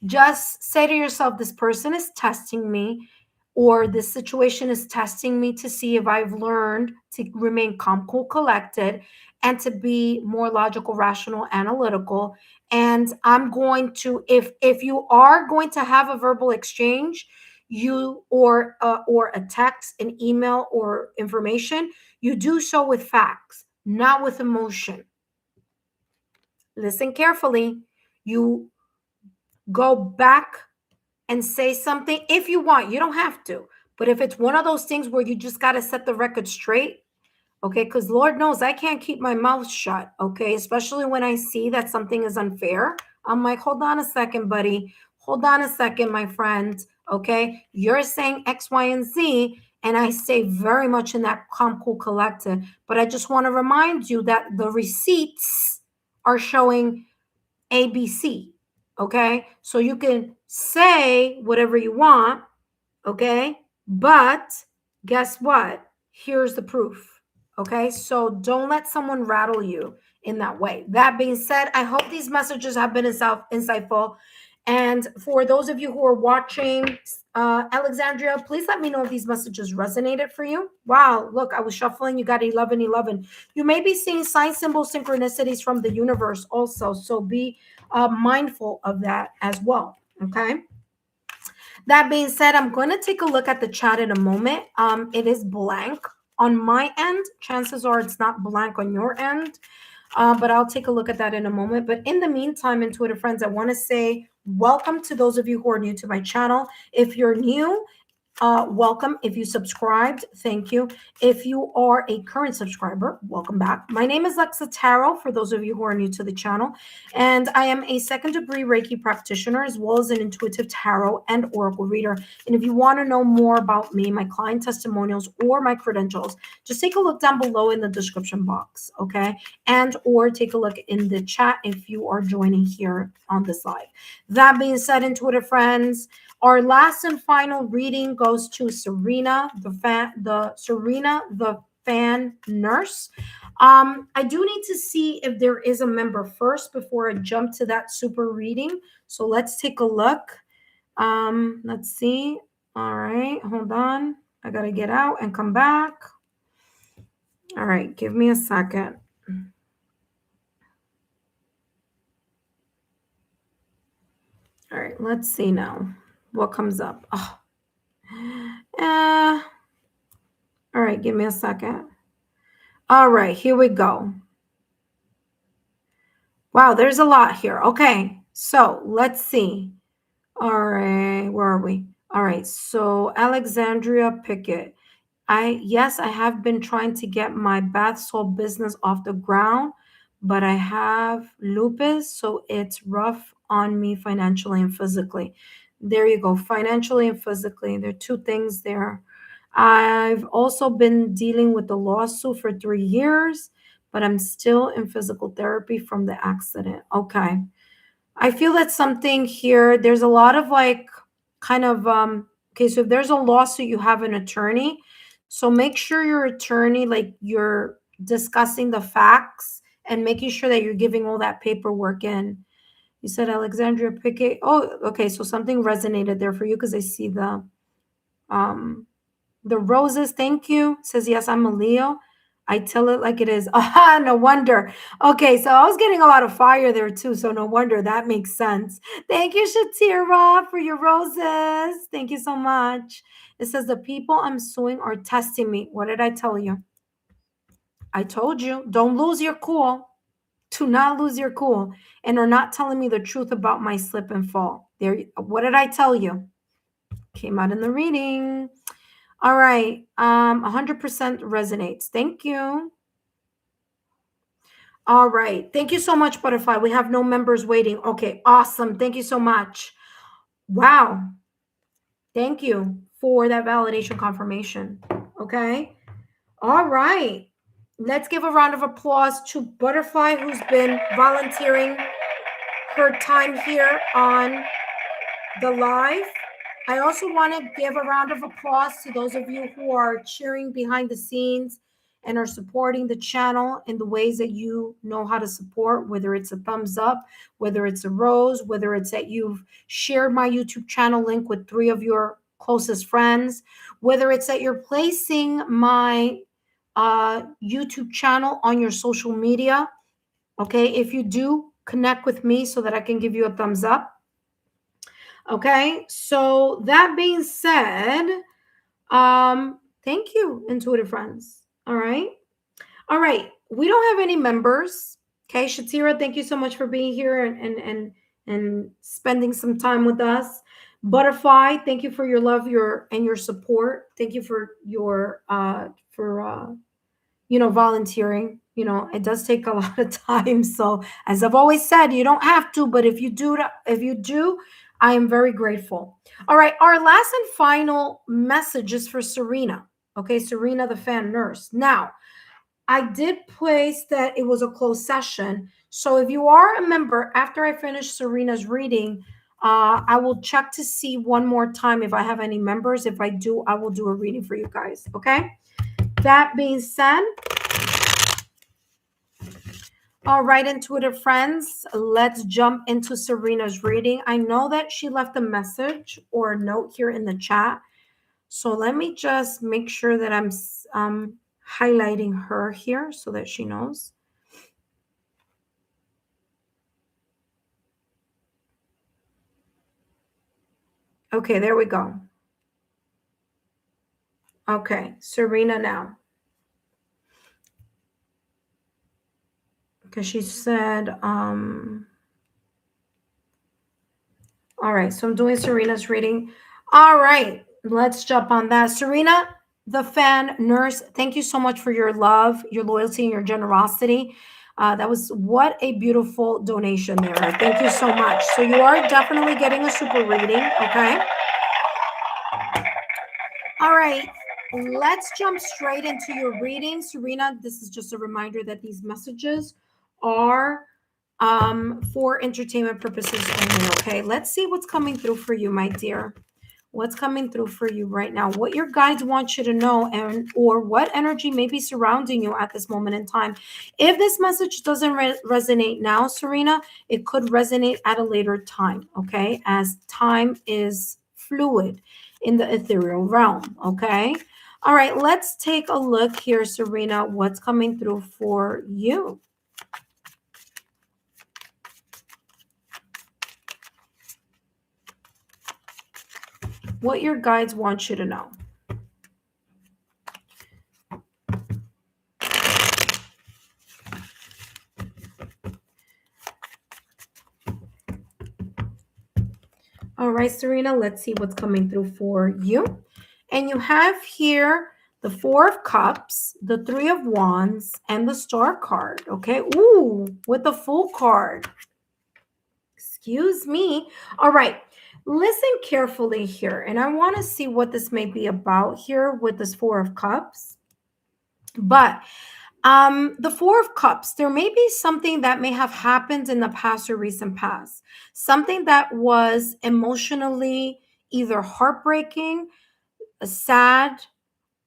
Just say to yourself, this person is testing me, or this situation is testing me to see if I've learned to remain calm, cool, collected, and to be more logical, rational, analytical. And I'm going to, if you are going to have a verbal exchange, you or a text, an email, or information, you do so with facts, not with emotion. Listen carefully. You go back and say something if you want. You don't have to. But if it's one of those things where you just got to set the record straight, okay, because Lord knows I can't keep my mouth shut, okay, especially when I see that something is unfair. I'm like, hold on a second, buddy. Hold on a second, my friend, okay? You're saying X, Y, and Z, and I stay very much in that calm, cool, collective. But I just want to remind you that the receipts are showing ABC. Okay. So you can say whatever you want. Okay. But guess what? Here's the proof. Okay. So don't let someone rattle you in that way. That being said, I hope these messages have been insightful. And for those of you who are watching, Alexandria, please let me know if these messages resonated for you. Wow, look, I was shuffling. You got 1111. You may be seeing sign symbol synchronicities from the universe also. So be mindful of that as well. Okay. That being said, I'm going to take a look at the chat in a moment. It is blank on my end. Chances are it's not blank on your end. But I'll take a look at that in a moment. But in the meantime, intuitive friends, I want to say welcome to those of you who are new to my channel. If you're new, welcome. If you subscribed, thank you. If you are a current subscriber, welcome back. My name is Lexa Tarot, for those of you who are new to the channel, and I am a second-degree Reiki practitioner as well as an intuitive tarot and oracle reader. And if you want to know more about me, my client testimonials, or my credentials, just take a look down below in the description box, okay? And or take a look in the chat if you are joining here on this live. That being said, intuitive friends, our last and final reading goes to Serena, the fan nurse. I do need to see if there is a member first before I jump to that super reading. So let's take a look. Let's see. All right, hold on. I gotta get out and come back. All right, give me a second. All right, let's see now what comes up. Oh. All right, give me a second. All right, here we go. Wow, there's a lot here. Okay, so let's see. All right, where are we? All right, so Alexandria Pickett. Yes, I have been trying to get my bath salt business off the ground, but I have lupus, so it's rough on me financially and physically. There you go, financially and physically. There are two things there. I've also been dealing with the lawsuit for 3 years, but I'm still in physical therapy from the accident. Okay. I feel that something here, there's a lot of like kind of okay, so if there's a lawsuit, you have an attorney. So make sure your attorney, like you're discussing the facts and making sure that you're giving all that paperwork in. You said Alexandria Piquet. Oh, okay. So something resonated there for you because I see um the roses. Thank you. Says yes, I'm a Leo. I tell it like it is. Aha, no wonder. Okay, so I was getting a lot of fire there too. So no wonder that makes sense. Thank you, Shatira, for your roses. Thank you so much. It says the people I'm suing are testing me. What did I tell you? I told you, don't lose your cool. Do not lose your cool, and are not telling me the truth about my slip and fall. There, what did I tell you? Came out in the reading. All right, 100% resonates. Thank you. All right, thank you so much, Butterfly. We have no members waiting. Okay, awesome. Thank you so much. Wow. Thank you for that validation confirmation. Okay. All right. Let's give a round of applause to Butterfly, who's been volunteering her time here on the live. I also want to give a round of applause to those of you who are cheering behind the scenes and are supporting the channel in the ways that you know how to support, whether it's a thumbs up, whether it's a rose, whether it's that you've shared my YouTube channel link with 3 of your closest friends, whether it's that you're placing my YouTube channel on your social media. Okay, if you do, connect with me so that I can give you a thumbs up. Okay, so that being said, thank you, intuitive friends. All right. We don't have any members. Okay, Shatira, thank you so much for being here and spending some time with us. Butterfly, thank you for your love, your support. Thank you for your volunteering. It does take a lot of time. So as I've always said, you don't have to, but if you do, I am very grateful. All right. Our last and final message is for Serena. Okay. Serena, the fan nurse. Now, I did place that it was a closed session. So if you are a member, after I finish Serena's reading, I will check to see one more time if I have any members. If I do, I will do a reading for you guys. Okay. That being said, all right, intuitive friends, let's jump into Serena's reading. I know that she left a message or a note here in the chat. So let me just make sure that I'm highlighting her here so that she knows. Okay, there we go. Okay, Serena now. Because she said, all right, so I'm doing Serena's reading. All right, let's jump on that. Serena, the fan nurse, thank you so much for your love, your loyalty, and your generosity. That was what a beautiful donation there. Thank you so much. So you are definitely getting a super reading, okay? All right, let's jump straight into your reading. Serena, this is just a reminder that these messages are for entertainment purposes only, okay? Let's see what's coming through for you, my dear. What's coming through for you right now? What your guides want you to know, and or what energy may be surrounding you at this moment in time. If this message doesn't resonate now, Serena, it could resonate at a later time, okay? As time is fluid in the ethereal realm, okay? All right, let's take a look here, Serena. What's coming through for you? What your guides want you to know. All right, Serena, let's see what's coming through for you. And you have here the 4 of Cups, the 3 of Wands, and the Star card, okay? Ooh, with the Fool card. Excuse me. All right. listen carefully here, and I want to see what this may be about here with this Four of Cups. But the Four of Cups, there may be something that may have happened in the past or recent past, something that was emotionally either heartbreaking, sad.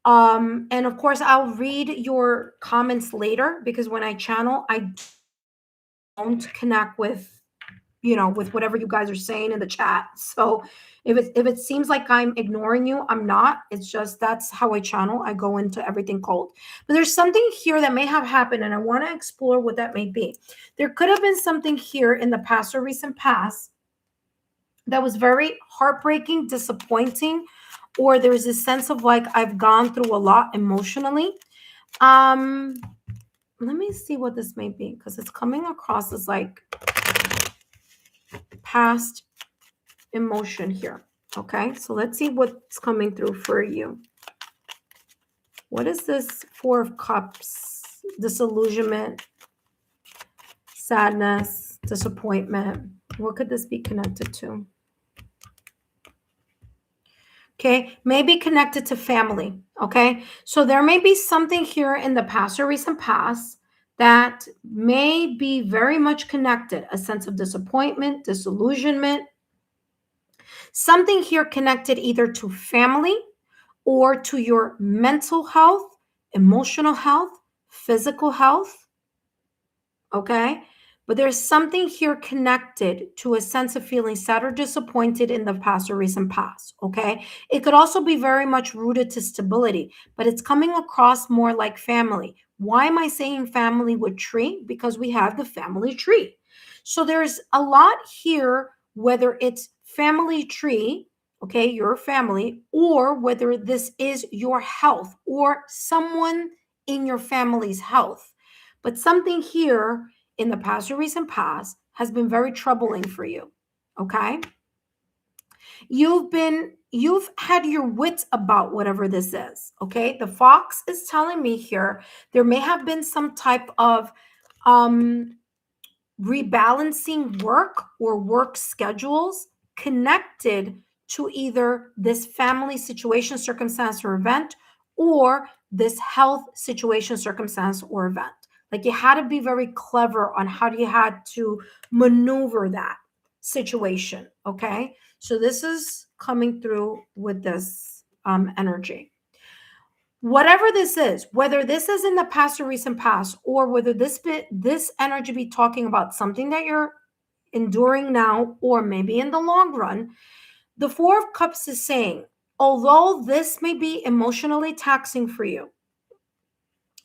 And of course, I'll read your comments later, because when I channel, I don't connect with, with whatever you guys are saying in the chat. So if it seems like I'm ignoring you, I'm not. It's just that's how I channel. I go into everything cold. But there's something here that may have happened, and I want to explore what that may be. There could have been something here in the past or recent past that was very heartbreaking, disappointing, or there's a sense of like I've gone through a lot emotionally. Let me see what this may be, because it's coming across as like past emotion here. Okay, so let's see what's coming through for you. What is this Four of Cups? Disillusionment, sadness, disappointment. What could this be connected to? Okay, maybe connected to family. Okay, so there may be something here in the past or recent past that may be very much connected, a sense of disappointment, disillusionment, something here connected either to family or to your mental health, emotional health, physical health. Okay. But there's something here connected to a sense of feeling sad or disappointed in the past or recent past. Okay. It could also be very much rooted to stability, but it's coming across more like family. Why am I saying family with tree? Because we have the family tree. So there's a lot here, whether it's family tree, okay, your family, or whether this is your health or someone in your family's health. But something here in the past or recent past has been very troubling for you. Okay. You've had your wits about whatever this is. Okay. The fox is telling me here there may have been some type of rebalancing work or work schedules connected to either this family situation, circumstance, or event, or this health situation, circumstance, or event. Like you had to be very clever on how you had to maneuver that situation. Okay. So this is coming through with this energy. Whatever this is, whether this is in the past or recent past, or whether this energy be talking about something that you're enduring now, or maybe in the long run, the Four of Cups is saying, although this may be emotionally taxing for you,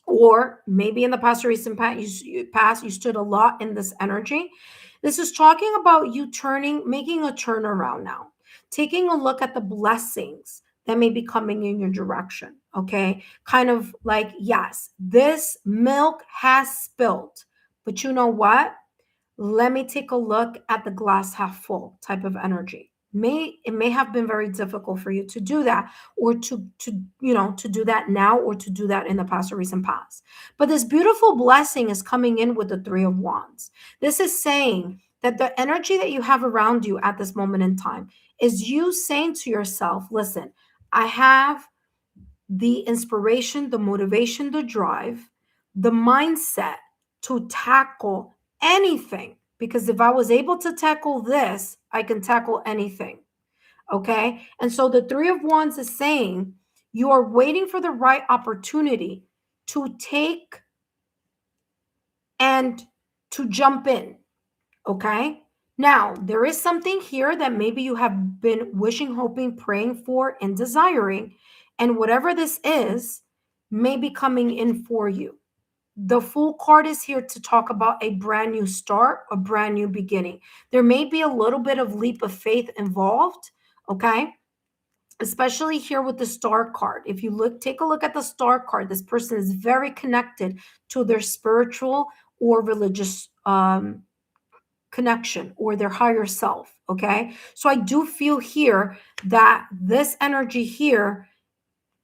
or maybe in the past or recent past you stood a lot in this energy, this is talking about you making a turnaround now, taking a look at the blessings that may be coming in your direction. Okay, kind of like, yes, this milk has spilled, but you know what, let me take a look at the glass half full type of energy. It may have been very difficult for you to do that, or to do that now, or to do that in the past or recent past. But this beautiful blessing is coming in with the Three of Wands. This is saying that the energy that you have around you at this moment in time is you saying to yourself, listen, I have the inspiration, the motivation, the drive, the mindset to tackle anything. Because if I was able to tackle this, I can tackle anything. Okay. And so the Three of Wands is saying you are waiting for the right opportunity to take and to jump in. Okay. Now, there is something here that maybe you have been wishing, hoping, praying for, and desiring. And whatever this is may be coming in for you. The Fool card is here to talk about a brand new start, a brand new beginning. There may be a little bit of leap of faith involved, okay? Especially here with the Star card. If you take a look at the Star card, this person is very connected to their spiritual or religious connection, or their higher self. Okay. So I do feel here that this energy here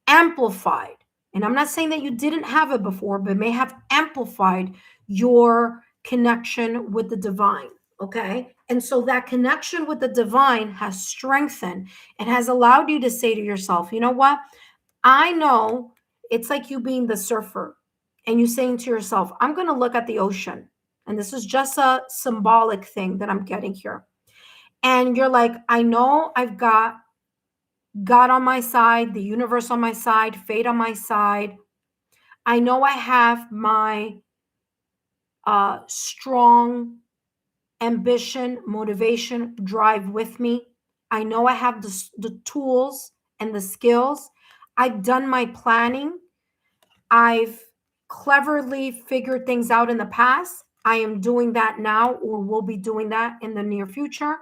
amplified, and I'm not saying that you didn't have it before, but may have amplified your connection with the divine. Okay. And so that connection with the divine has strengthened and has allowed you to say to yourself, you know what? I know it's like you being the surfer and you saying to yourself, I'm going to look at the ocean. And this is just a symbolic thing that I'm getting here. And you're like, I know I've got God on my side, the universe on my side, fate on my side. I know I have my strong ambition, motivation, drive with me. I know I have the tools and the skills. I've done my planning. I've cleverly figured things out in the past. I am doing that now, or will be doing that in the near future.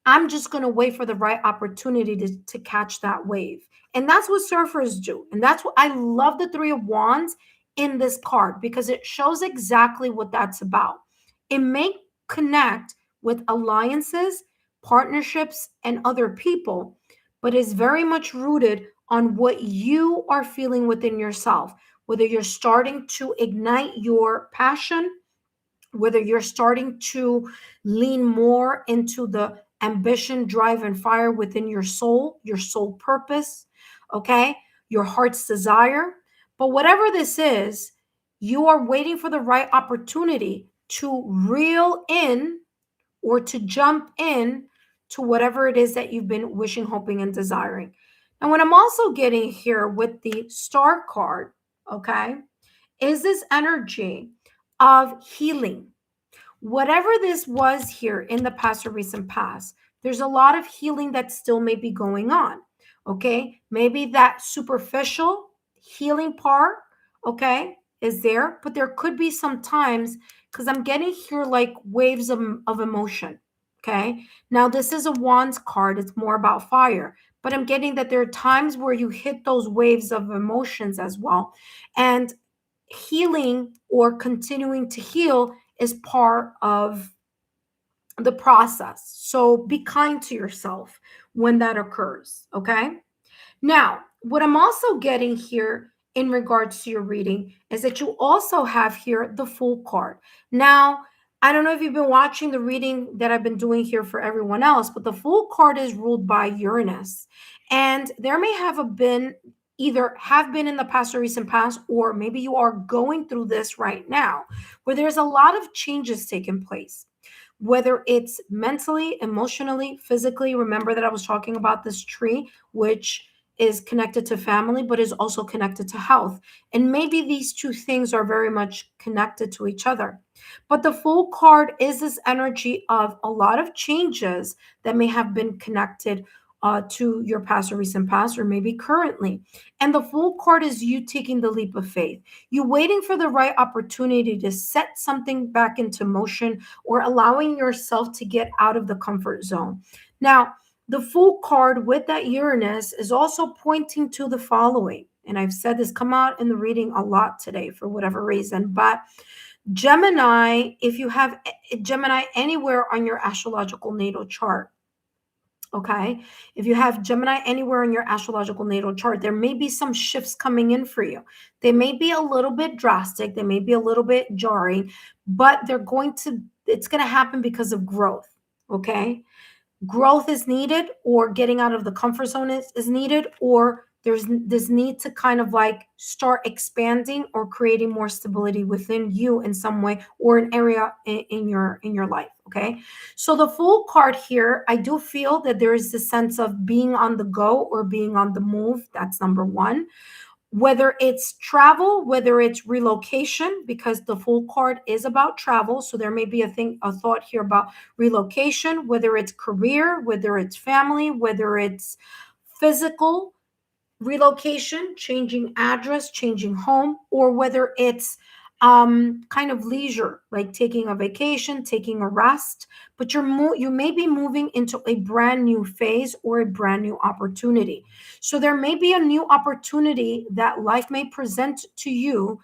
I'm just going to wait for the right opportunity to catch that wave. And that's what surfers do. And that's what I love the Three of Wands in this card because it shows exactly what that's about. It may connect with alliances, partnerships, and other people, but is very much rooted on what you are feeling within yourself, whether you're starting to ignite your passion, whether you're starting to lean more into the ambition, drive, and fire within your soul purpose, okay, your heart's desire. But whatever this is, you are waiting for the right opportunity to reel in or to jump in to whatever it is that you've been wishing, hoping, and desiring. And what I'm also getting here with the star card, okay, is this energy of healing. Whatever this was here in the past or recent past, there's a lot of healing that still may be going on. Okay. Maybe that superficial healing part, okay, is there, but there could be some times because I'm getting here like waves of emotion. Okay. Now, this is a wands card, it's more about fire, but I'm getting that there are times where you hit those waves of emotions as well. And healing or continuing to heal is part of the process. So be kind to yourself when that occurs. Okay. Now, what I'm also getting here in regards to your reading is that you also have here the Fool card. Now, I don't know if you've been watching the reading that I've been doing here for everyone else, but the Fool card is ruled by Uranus. And there may have been in the past or recent past, or maybe you are going through this right now, where there's a lot of changes taking place, whether it's mentally, emotionally, physically. Remember that I was talking about this tree, which is connected to family, but is also connected to health. And maybe these two things are very much connected to each other. But the Fool card is this energy of a lot of changes that may have been connected to your past or recent past, or maybe currently. And the Fool card is you taking the leap of faith. You waiting for the right opportunity to set something back into motion or allowing yourself to get out of the comfort zone. Now, the Fool card with that Uranus is also pointing to the following. And I've said this come out in the reading a lot today for whatever reason, but Gemini, if you have Gemini anywhere on your astrological natal chart, okay, if you have Gemini anywhere in your astrological natal chart, there may be some shifts coming in for you. They may be a little bit drastic, they may be a little bit jarring, but it's going to happen because of growth, okay? Growth is needed, or getting out of the comfort zone is needed, or there's this need to kind of like start expanding or creating more stability within you in some way or an area in your life. Okay. So the Fool card here, I do feel that there is this sense of being on the go or being on the move. That's number one. Whether it's travel, whether it's relocation, because the Fool card is about travel. So there may be a thought here about relocation, whether it's career, whether it's family, whether it's physical relocation, changing address, changing home, or whether it's kind of leisure, like taking a vacation, taking a rest, but you may be moving into a brand new phase or a brand new opportunity. So there may be a new opportunity that life may present to you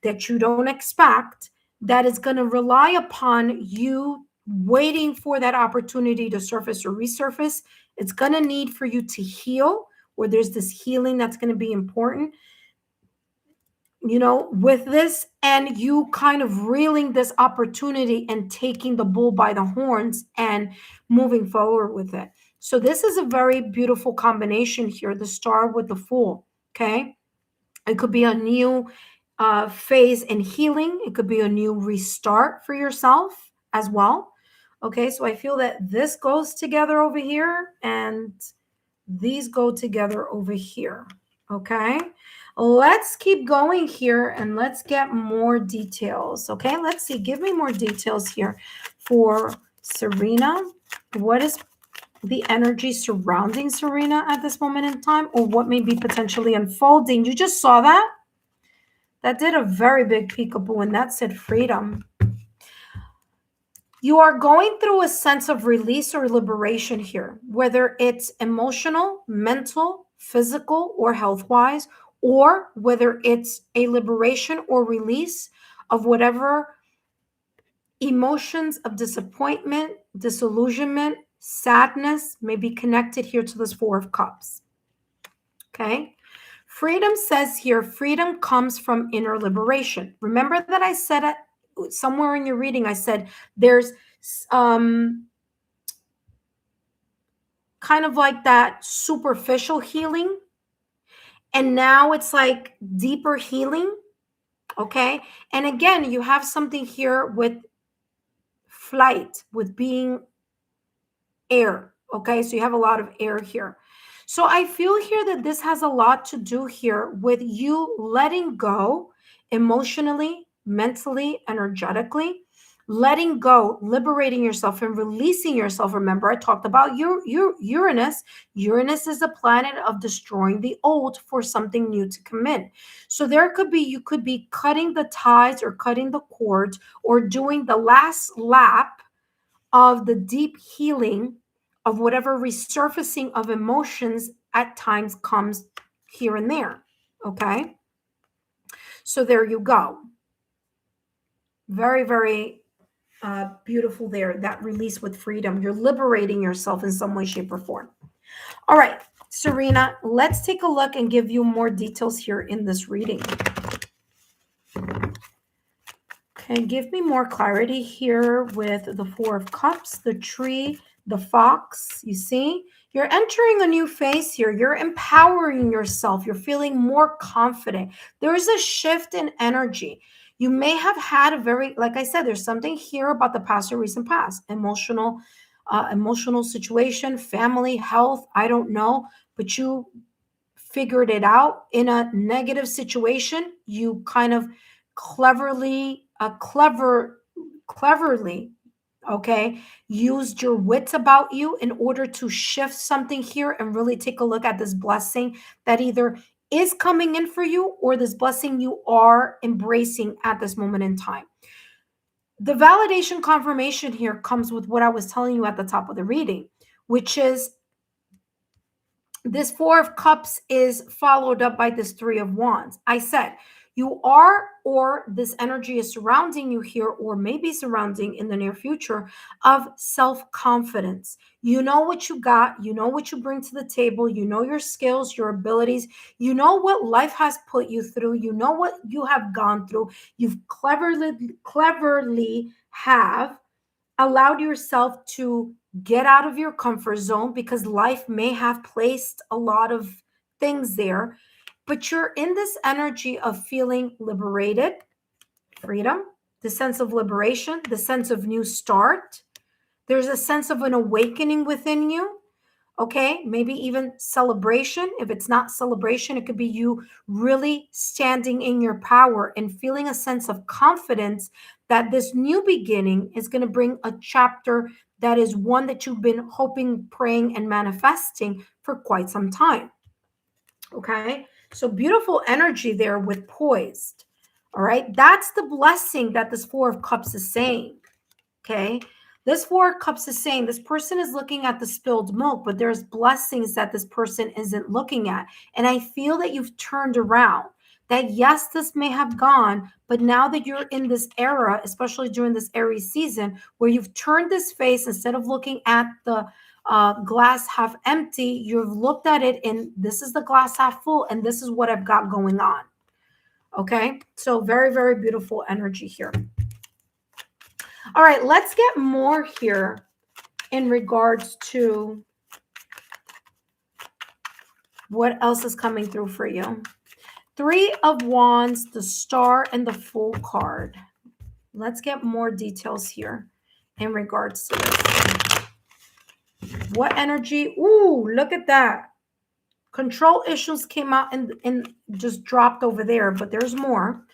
that you don't expect, that is going to rely upon you waiting for that opportunity to surface or resurface. It's going to need for you to heal, where there's this healing that's going to be important. with this, and you kind of reeling this opportunity and taking the bull by the horns and moving forward with it. So this is a very beautiful combination here, the star with the fool. Okay. It could be a new phase in healing. It could be a new restart for yourself as well. Okay. So I feel that this goes together over here and these go together over here. Okay. Let's keep going here and let's get more details. Okay. Let's see. Give me more details here for Serena. What is the energy surrounding Serena at this moment in time, or what may be potentially unfolding? You just saw that? That did a very big peekaboo, and that said freedom. You are going through a sense of release or liberation here, whether it's emotional, mental, physical, or health-wise, or whether it's a liberation or release of whatever emotions of disappointment, disillusionment, sadness may be connected here to this Four of Cups. Okay. Freedom says here, freedom comes from inner liberation. Remember that I said somewhere in your reading, I said there's kind of like that superficial healing, and now it's like deeper healing. Okay. And again, you have something here with flight, with being air. Okay. So you have a lot of air here. So I feel here that this has a lot to do here with you letting go emotionally, mentally, energetically, letting go, liberating yourself and releasing yourself. Remember, I talked about Uranus. Uranus is a planet of destroying the old for something new to come in. So you could be cutting the ties or cutting the cords or doing the last lap of the deep healing of whatever resurfacing of emotions at times comes here and there. Okay. So there you go. Very, very beautiful there. That release with freedom. You're liberating yourself in some way, shape, or form. All right, Serena, let's take a look and give you more details here in this reading. Okay, give me more clarity here with the Four of Cups, the tree, the fox. You see, you're entering a new phase here. You're empowering yourself. You're feeling more confident. There is a shift in energy. You may have had a very, like I said, there's something here about the past or recent past, emotional situation, family, health. I don't know, but you figured it out in a negative situation. You kind of cleverly, okay, used your wits about you in order to shift something here and really take a look at this blessing that either is coming in for you or this blessing you are embracing at this moment in time. The validation confirmation here comes with what I was telling you at the top of the reading, which is this Four of Cups is followed up by this Three of Wands. I said you are, or this energy is surrounding you here, or maybe surrounding in the near future, of self-confidence. You know what you got. You know what you bring to the table. You know your skills, your abilities. You know what life has put you through. You know what you have gone through. You've cleverly have allowed yourself to get out of your comfort zone because life may have placed a lot of things there, but you're in this energy of feeling liberated, freedom, the sense of liberation, the sense of new start. There's a sense of an awakening within you. Okay, maybe even celebration. If it's not celebration, it could be you really standing in your power and feeling a sense of confidence that this new beginning is going to bring a chapter that is one that you've been hoping, praying, and manifesting for quite some time. Okay, so beautiful energy there with poised. All right, that's the blessing that this Four of Cups is saying. Okay, this Four of Cups is saying this person is looking at the spilled milk, but there's blessings that this person isn't looking at. And I feel that you've turned around, that yes, this may have gone, but now that you're in this era, especially during this Aries season, where you've turned this face, instead of looking at the glass half empty, you've looked at it and this is the glass half full, and this is what I've got going on. Okay, so very, very beautiful energy here. All right, let's get more here in regards to what else is coming through for you. 3 of Wands, the Star, and the Fool card. Let's get more details here in regards to this. What energy? Ooh, look at that. Control issues came out and just dropped over there, but there's more.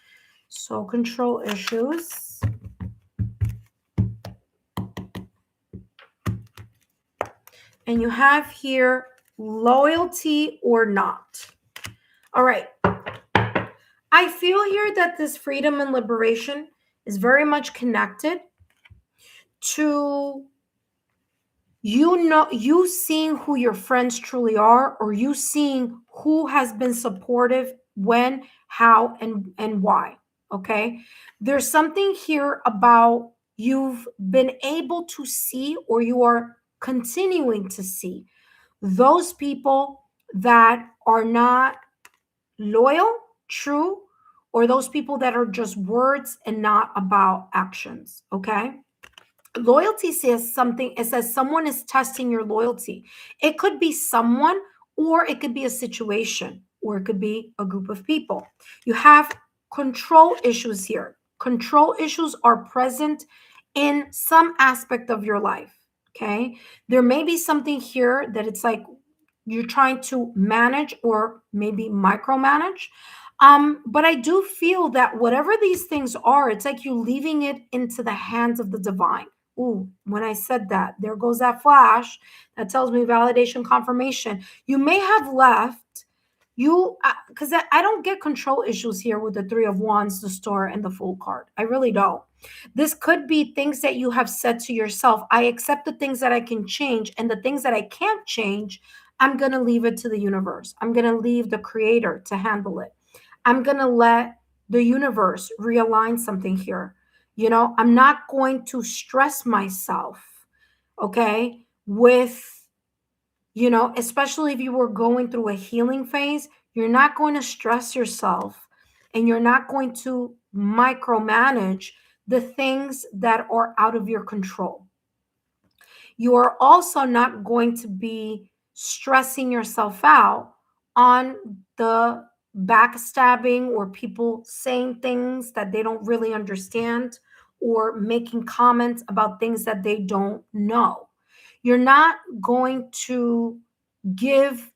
So control issues. And you have here loyalty or not. All right. I feel here that this freedom and liberation is very much connected to you seeing who your friends truly are, or you seeing who has been supportive when, how, and why. Okay, there's something here about you've been able to see, or you are continuing to see those people that are not loyal, true, or those people that are just words and not about actions. Okay, loyalty says something. It says someone is testing your loyalty. It could be someone, or it could be a situation, or it could be a group of people. You have control issues here. Control issues are present in some aspect of your life. Okay, there may be something here that it's like you're trying to manage or maybe micromanage. But I do feel that whatever these things are, it's like you leaving it into the hands of the divine. Ooh, when I said that, there goes that flash that tells me validation, confirmation. You may have left because I don't get control issues here with the 3 of Wands, the Star, and the Fool card. I really don't. This could be things that you have said to yourself. I accept the things that I can change, and the things that I can't change, I'm going to leave it to the universe. I'm going to leave the creator to handle it. I'm going to let the universe realign something here. I'm not going to stress myself, okay, with, especially if you were going through a healing phase, you're not going to stress yourself, and you're not going to micromanage the things that are out of your control. You are also not going to be stressing yourself out on the backstabbing, or people saying things that they don't really understand, or making comments about things that they don't know. You're not going to give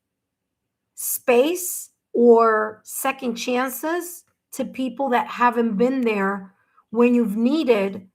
space or second chances to people that haven't been there when you've needed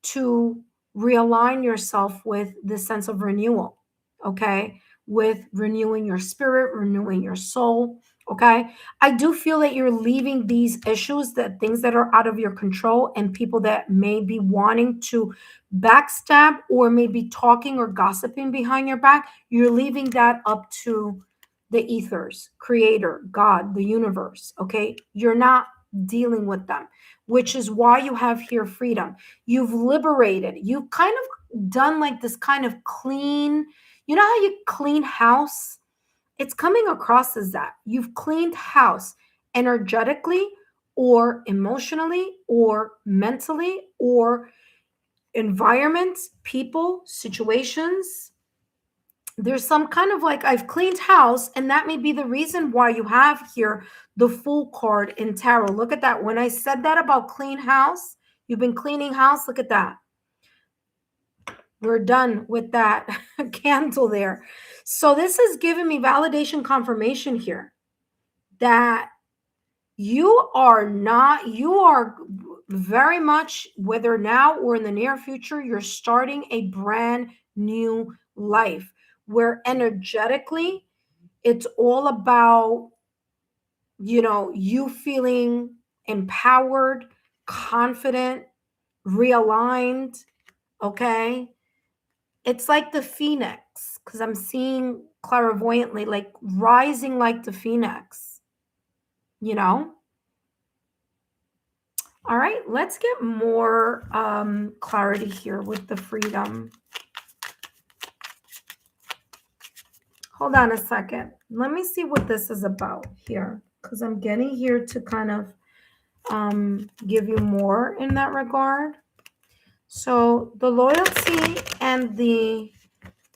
to realign yourself with this sense of renewal, okay? With renewing your spirit, renewing your soul, okay? I do feel that you're leaving these issues, that things that are out of your control, and people that may be wanting to backstab or maybe talking or gossiping behind your back, you're leaving that up to the ethers, creator, God, the universe, okay? You're not dealing with them, which is why you have here freedom. You've liberated. You've kind of done like this kind of clean, how you clean house? It's coming across as that. You've cleaned house energetically, or emotionally, or mentally, or environments, people, situations. There's some kind of like, I've cleaned house, and that may be the reason why you have here the Fool card in tarot. Look at that. When I said that about clean house, you've been cleaning house. Look at that. We're done with that candle there. So this is giving me validation, confirmation here that you are very much, whether now or in the near future, you're starting a brand new life where energetically it's all about, you feeling empowered, confident, realigned. Okay. It's like the phoenix, because I'm seeing clairvoyantly, like rising like the phoenix, All right, let's get more clarity here with the freedom. Hold on a second. Let me see what this is about here, because I'm getting here to kind of give you more in that regard. So the loyalty and the,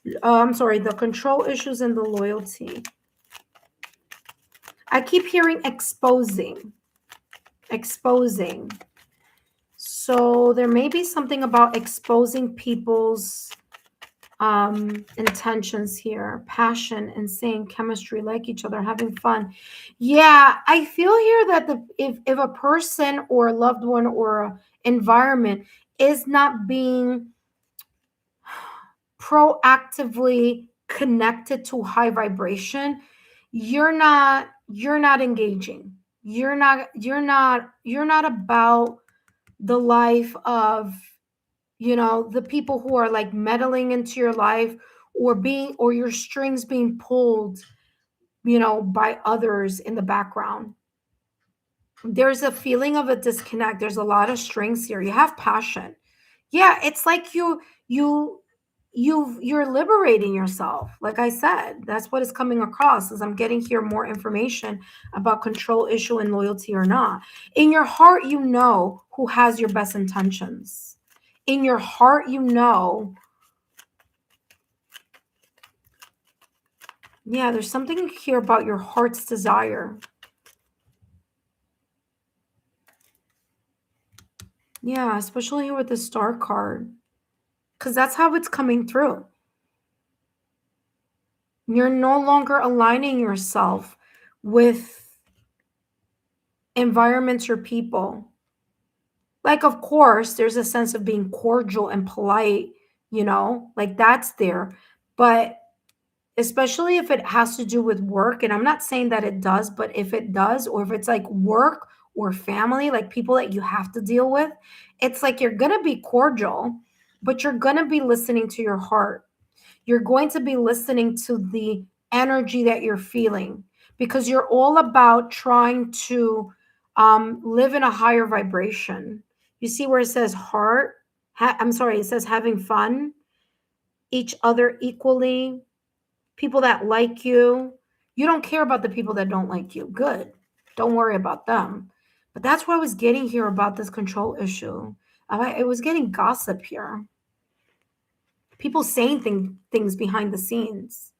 the control issues and the loyalty. I keep hearing exposing. So there may be something about exposing people's intentions here, passion, insane chemistry, like each other, having fun. Yeah, I feel here that if a person or a loved one or a environment is not being proactively connected to high vibration, you're not engaging. You're not about the life of, the people who are like meddling into your life, or your strings being pulled, by others in the background. There's a feeling of a disconnect. There's a lot of strings here. You have passion. Yeah, it's like you're liberating yourself. Like I said, that's what is coming across as I'm getting here more information about control issue and loyalty or not. In your heart, you know who has your best intentions. In your heart, you know. Yeah, there's something here about your heart's desire. Yeah, especially here with the Star card, because that's how it's coming through. You're no longer aligning yourself with environments or people. Like, of course, there's a sense of being cordial and polite, like that's there. But especially if it has to do with work, and I'm not saying that it does, but if it does, or if it's like work or family, like people that you have to deal with, it's like you're going to be cordial, but you're going to be listening to your heart. You're going to be listening to the energy that you're feeling, because you're all about trying to live in a higher vibration. You see where it says heart? It says having fun, each other equally, people that like you. You don't care about the people that don't like you. Good. Don't worry about them. But that's what I was getting here about this control issue. It was getting gossip here. People saying things behind the scenes.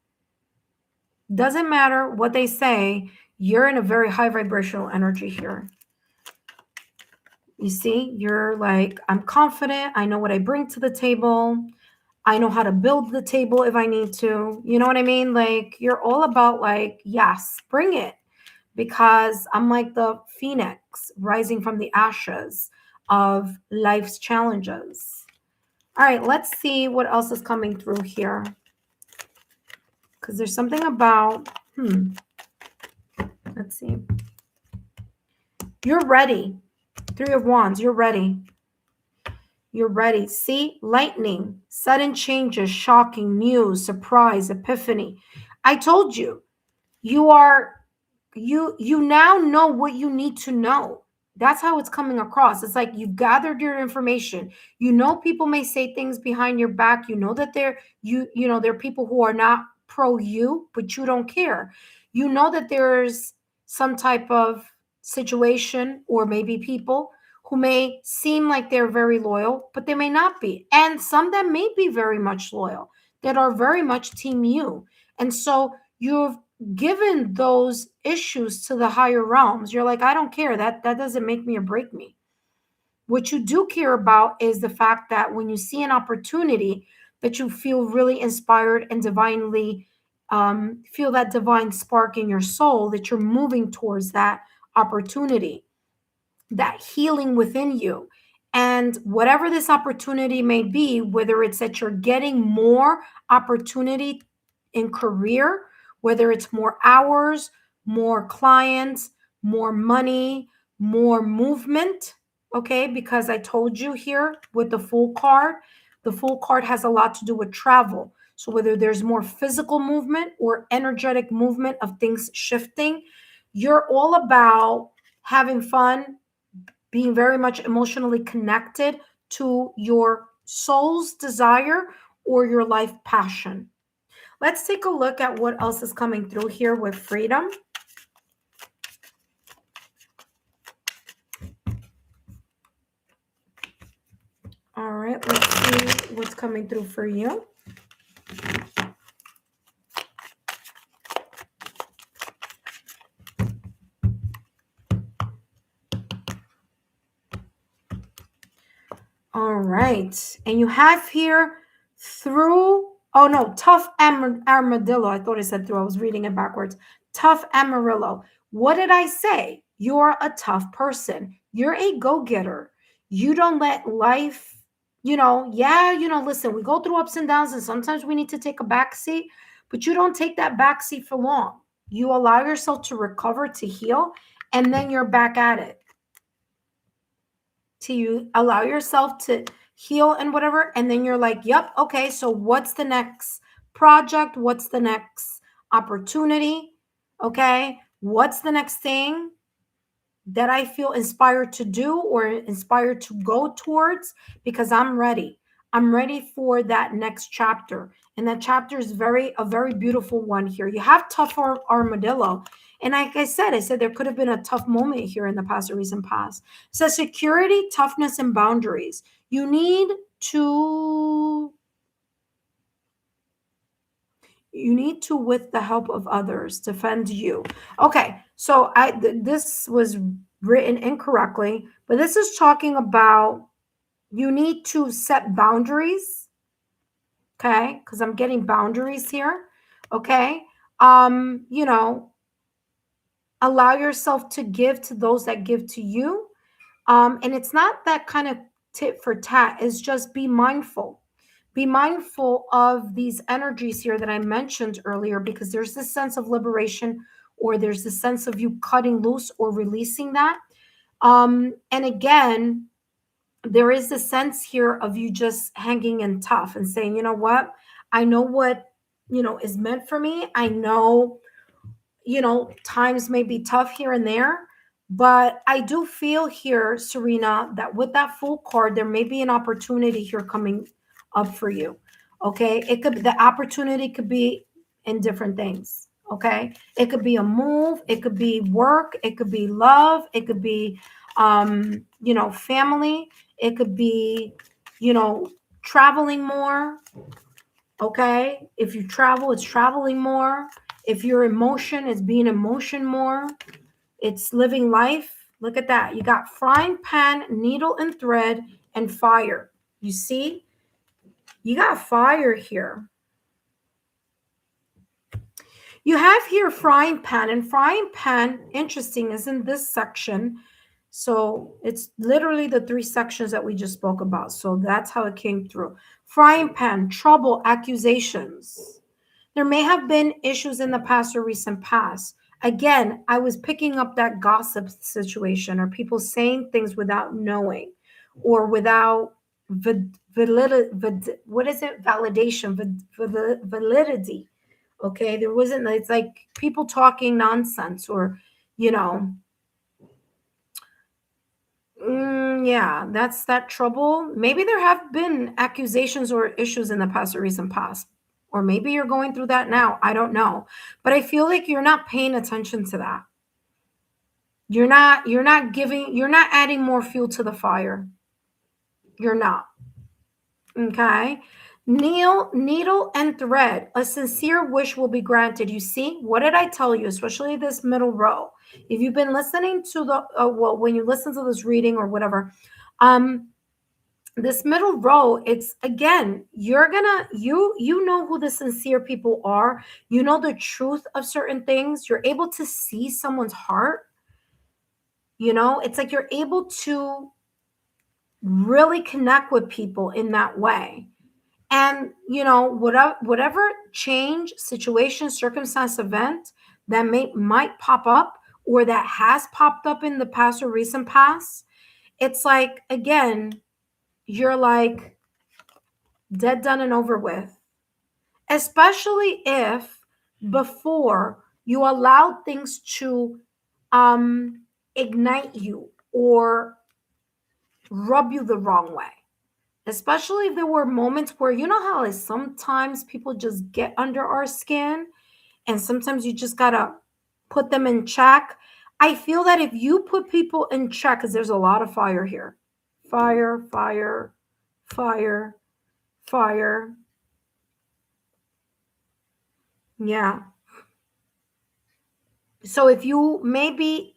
Doesn't matter what they say, you're in a very high vibrational energy here. You see, you're like, I'm confident. I know what I bring to the table. I know how to build the table if I need to. You know what I mean? Like, you're all about like, yes, bring it. Because I'm like the phoenix rising from the ashes of life's challenges. All right, let's see what else is coming through here. Because there's something about, let's see. You're ready. 3 of Wands, you're ready. You're ready. See, lightning, sudden changes, shocking news, surprise, epiphany. I told you, you now know what you need to know. That's how it's coming across. It's like you've gathered your information. You know, people may say things behind your back. You know that there are people who are not pro you, but you don't care. You know that there's some type of situation or maybe people who may seem like they're very loyal, but they may not be. And some that may be very much loyal, that are very much team you. And so you've given those issues to the higher realms. You're like, I don't care. That doesn't make me or break me. What you do care about is the fact that when you see an opportunity, that you feel really inspired and divinely feel that divine spark in your soul, that you're moving towards that opportunity, that healing within you. And whatever this opportunity may be, whether it's that you're getting more opportunity in career, whether it's more hours, more clients, more money, more movement, okay? Because I told you here with the Fool card has a lot to do with travel. So whether there's more physical movement or energetic movement of things shifting, you're all about having fun, being very much emotionally connected to your soul's desire or your life passion. Let's take a look at what else is coming through here with freedom. All right, let's see what's coming through for you. All right. And you have here tough armadillo. I thought it said through. I was reading it backwards. Tough amarillo. What did I say? You're a tough person. You're a go-getter. You don't let life, listen, we go through ups and downs, and sometimes we need to take a back seat, but you don't take that back seat for long. You allow yourself to recover, to heal, and then you're back at it. You allow yourself to heal and whatever, and then you're like, yep, okay, so what's the next project? What's the next opportunity? Okay, what's the next thing that I feel inspired to do or inspired to go towards? Because I'm ready. I'm ready for that next chapter. And that chapter is a very beautiful one here. You have tough armadillo. And like I said there could have been a tough moment here in the past or recent past. It says security, toughness, and boundaries. You need to, with the help of others, defend you. Okay, so this was written incorrectly, but this is talking about you need to set boundaries. Okay, because I'm getting boundaries here. Okay, allow yourself to give to those that give to you. And it's not that kind of tit for tat. It's just be mindful. Be mindful of these energies here that I mentioned earlier, because there's this sense of liberation, or there's this sense of you cutting loose or releasing that. And again, there is a sense here of you just hanging in tough and saying, you know what? I know what, is meant for me. I know, times may be tough here and there, but I do feel here, Serena, that with that Fool card, there may be an opportunity here coming up for you. Okay. The opportunity could be in different things. Okay. It could be a move. It could be work. It could be love. It could be, family. It could be, traveling more. Okay. If you travel, it's traveling more. If you're emotion, it's being emotion more. It's living life. Look at that. You got frying pan, needle and thread, and fire. You see? You got fire here. You have here frying pan, and frying pan, interesting, is in this section. So it's literally the 3 sections that we just spoke about. So that's how it came through. Frying pan, trouble, accusations. There may have been issues in the past or recent past. Again, I was picking up that gossip situation, or people saying things without knowing, or without validation, validity. Okay, there wasn't, it's like people talking nonsense, or, yeah, that's that trouble. Maybe there have been accusations or issues in the past or recent past, or maybe you're going through that now. I don't know, but I feel like you're not paying attention to that. You're not adding more fuel to the fire. You're not. Okay. Needle and thread. A sincere wish will be granted. You see, what did I tell you? Especially this middle row. If you've been listening to when you listen to this reading or whatever, this middle row, it's again, you're gonna, you know who the sincere people are. You know the truth of certain things. You're able to see someone's heart. It's like you're able to really connect with people in that way. And, whatever change, situation, circumstance, event that might pop up, or that has popped up in the past or recent past, it's like, again, you're like dead, done, and over with. Especially if before you allowed things to ignite you or rub you the wrong way. Especially if there were moments where, how like sometimes people just get under our skin, and sometimes you just gotta put them in check. I feel that if you put people in check, because there's a lot of fire here, fire, fire, fire. Yeah. So if you maybe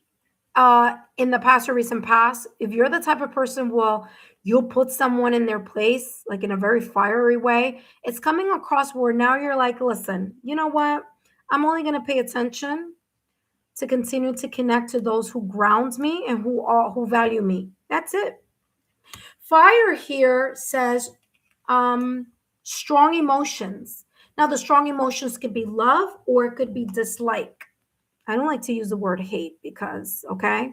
in the past or recent past, if you're the type of person, well, you'll put someone in their place, like in a very fiery way, it's coming across where now you're like, listen, you know what? I'm only going to pay attention to continue to connect to those who ground me and who value me. That's it. Fire here says strong emotions. Now, the strong emotions could be love or it could be dislike. I don't like to use the word hate because, okay?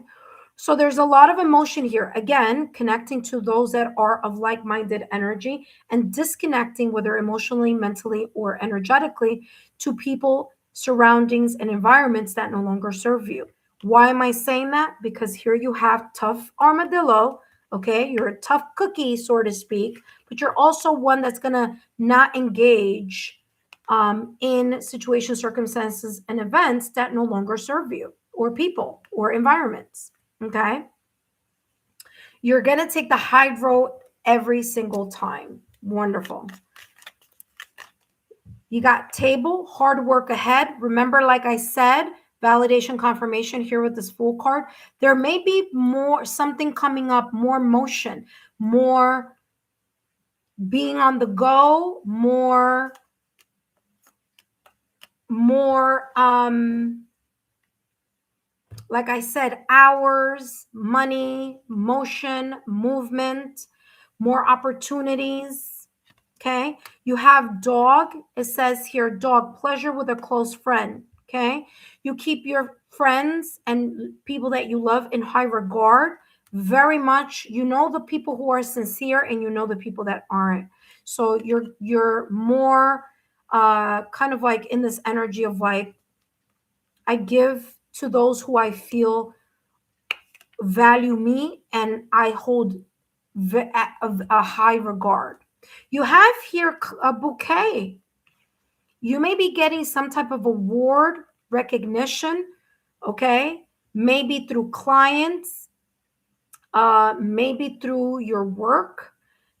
So there's a lot of emotion here. Again, connecting to those that are of like-minded energy and disconnecting, whether emotionally, mentally, or energetically, to people, surroundings, and environments that no longer serve you. Why am I saying that? Because here you have tough armadillo. Okay, you're a tough cookie, so to speak, but you're also one that's gonna not engage in situations, circumstances, and events that no longer serve you, or people, or environments. Okay. You're going to take the high road every single time. Wonderful. You got table, hard work ahead. Remember, like I said, validation, confirmation here with this Fool card. There may be more, something coming up, more motion, more being on the go, more, like I said, hours, money, motion, movement, more opportunities. Okay. You have dog. It says here, dog, pleasure with a close friend. Okay. You keep your friends and people that you love in high regard. Very much, you know the people who are sincere and you know the people that aren't. So you're more kind of like in this energy of like, I give to those who I feel value me and I hold a high regard. You have here a bouquet. You may be getting some type of award, recognition, okay? Maybe through clients, maybe through your work,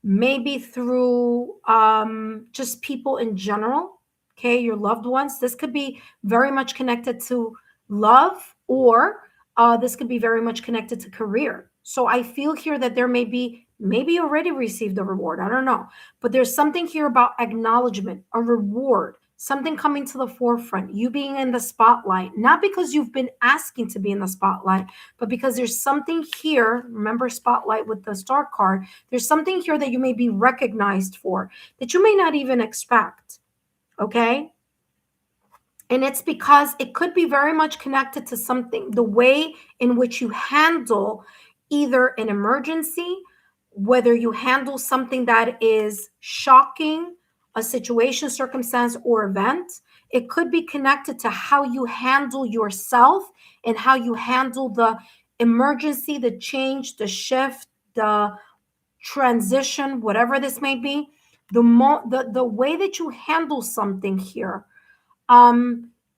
maybe through just people in general, okay? Your loved ones. This could be very much connected to love, or this could be very much connected to career. So I feel here that there may be, maybe you already received the reward. I don't know. But there's something here about acknowledgement, a reward, something coming to the forefront, you being in the spotlight, not because you've been asking to be in the spotlight, but because there's something here. Remember spotlight with the star card. There's something here that you may be recognized for that you may not even expect. Okay. And it's because it could be very much connected to something, the way in which you handle either an emergency, whether you handle something that is shocking, a situation, circumstance, or event. It could be connected to how you handle yourself and how you handle the emergency, the change, the shift, the transition, whatever this may be. The way that you handle something here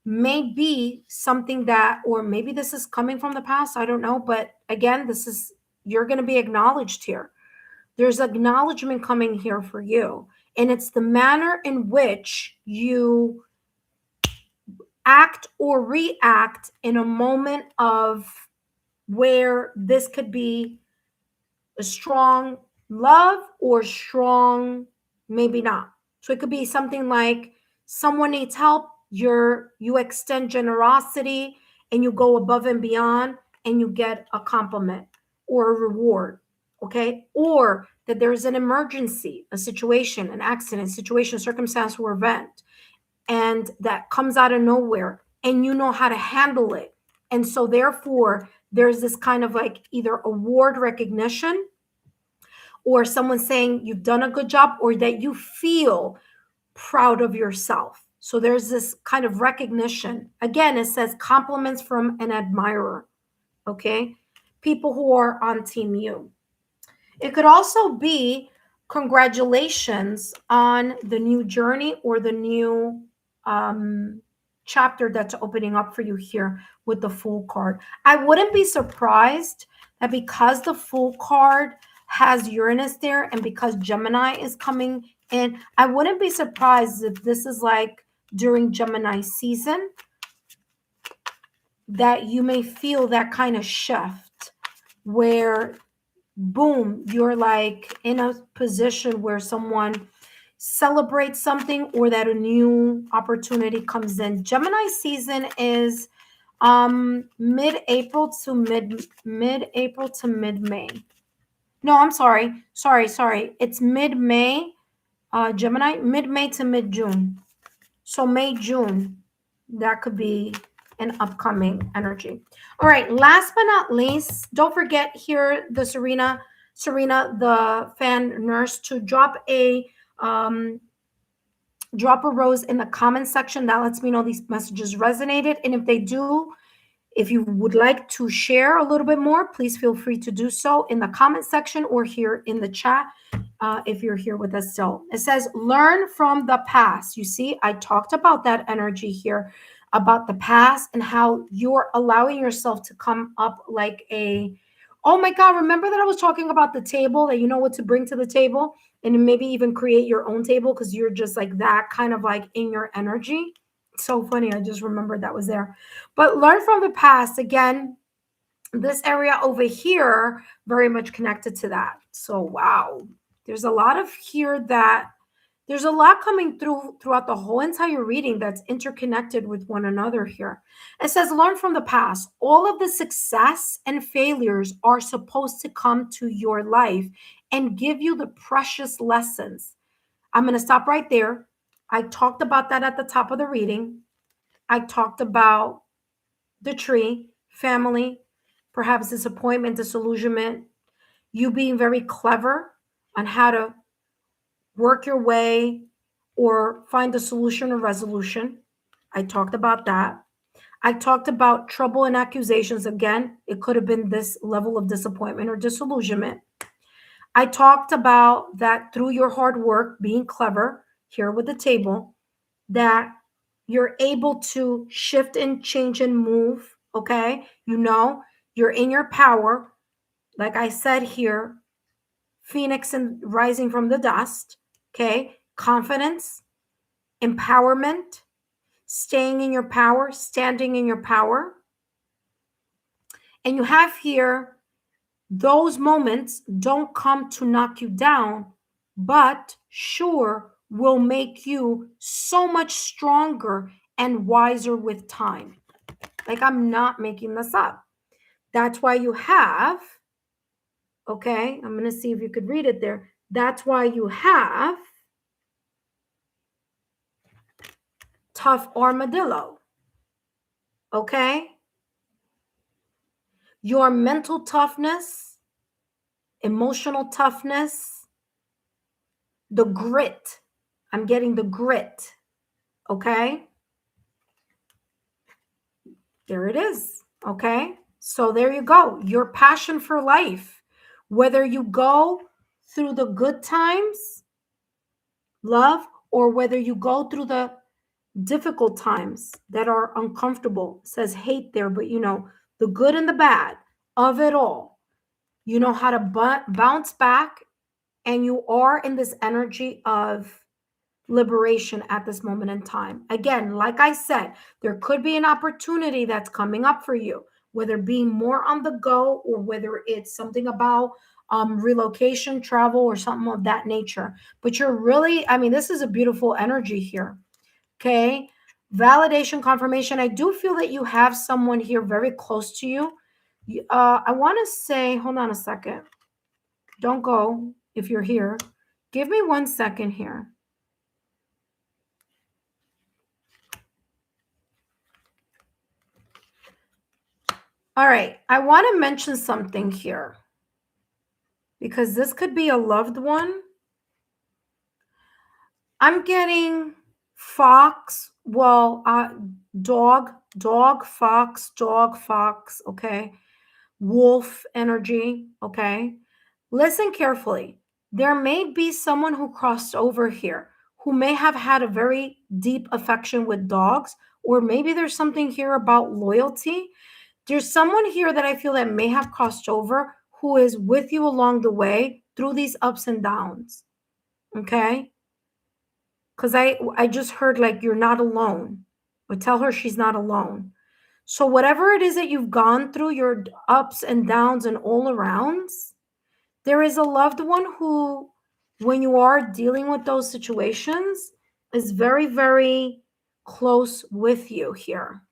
may be something that, or maybe this is coming from the past, I don't know, but again, this is, you're going to be acknowledged here. There's acknowledgement coming here for you, and it's the manner in which you act or react in a moment of where this could be a strong love or strong maybe not. So it could be something like someone needs help, you extend generosity and you go above and beyond and you get a compliment or a reward. Okay. Or that there's an emergency, a situation, an accident, situation, circumstance, or event, and that comes out of nowhere and you know how to handle it. And so therefore there's this kind of like either award recognition or someone saying you've done a good job or that you feel proud of yourself. So there's this kind of recognition. Again, it says compliments from an admirer. Okay. People who are on team you. It could also be congratulations on the new journey or the new chapter that's opening up for you here with the Fool card. I wouldn't be surprised that because the Fool card has Uranus there, and because Gemini is coming in, I wouldn't be surprised if this is like during Gemini season that you may feel that kind of shift where boom, you're like in a position where someone celebrates something or that a new opportunity comes in. Gemini season is mid-April to mid-April to mid-May. No, I'm sorry. It's mid-May, Gemini, mid-May to mid-June. So May, June, that could be an upcoming energy. All right, last but not least, don't forget here the Serena, the fan nurse, to drop a rose in the comment section. That lets me know these messages resonated. And if they do, if you would like to share a little bit more, please feel free to do so in the comment section or here in the chat. If you're here with us still. It says, learn from the past. You see, I talked about that energy here, about the past and how you're allowing yourself to come up like a, oh my God, remember that I was talking about the table, that you know what to bring to the table, and maybe even create your own table because you're just like that kind of like in your energy. So funny. I just remembered that was there. But learn from the past. Again, this area over here, very much connected to that. So, wow. There's a lot of here that there's a lot coming throughout the whole entire reading that's interconnected with one another here. It says, learn from the past. All of the success and failures are supposed to come to your life and give you the precious lessons. I'm going to stop right there. I talked about that at the top of the reading. I talked about the tree, family, perhaps disappointment, disillusionment, you being very clever on how to work your way or find a solution or resolution. I talked about that. I talked about trouble and accusations. Again, it could have been this level of disappointment or disillusionment. I talked about that through your hard work, being clever here with the table, that you're able to shift and change and move. Okay. You know, you're in your power. Like I said here, Phoenix and rising from the dust. Okay. Confidence, empowerment, staying in your power, standing in your power. And you have here, those moments don't come to knock you down, but sure will make you so much stronger and wiser with time. Like, I'm not making this up. That's why you have, okay, I'm going to see if you could read it there. That's why you have tough armadillo. Okay? Your mental toughness, emotional toughness, the grit. I'm getting the grit. Okay? There it is. Okay? So there you go. Your passion for life. Whether you go through the good times, love, or whether you go through the difficult times that are uncomfortable. It says hate there, but you know, the good and the bad of it all. You know how to bounce back, and you are in this energy of liberation at this moment in time. Again, like I said, there could be an opportunity that's coming up for you, whether being more on the go or whether it's something about relocation, travel, or something of that nature. But you're really, I mean, this is a beautiful energy here. Okay. Validation, confirmation. I do feel that you have someone here very close to you. I want to say, hold on a second. Don't go if you're here. Give me 1 second here. All right. I want to mention something here because this could be a loved one. I'm getting fox, well, dog, fox, okay? Wolf energy, okay? Listen carefully. There may be someone who crossed over here who may have had a very deep affection with dogs, or maybe there's something here about loyalty. There's someone here that I feel that may have crossed over who is with you along the way, through these ups and downs. Okay? Because I just heard like you're not alone. But tell her she's not alone. So whatever it is that you've gone through, your ups and downs and all arounds, there is a loved one who, when you are dealing with those situations, is very, very close with you here.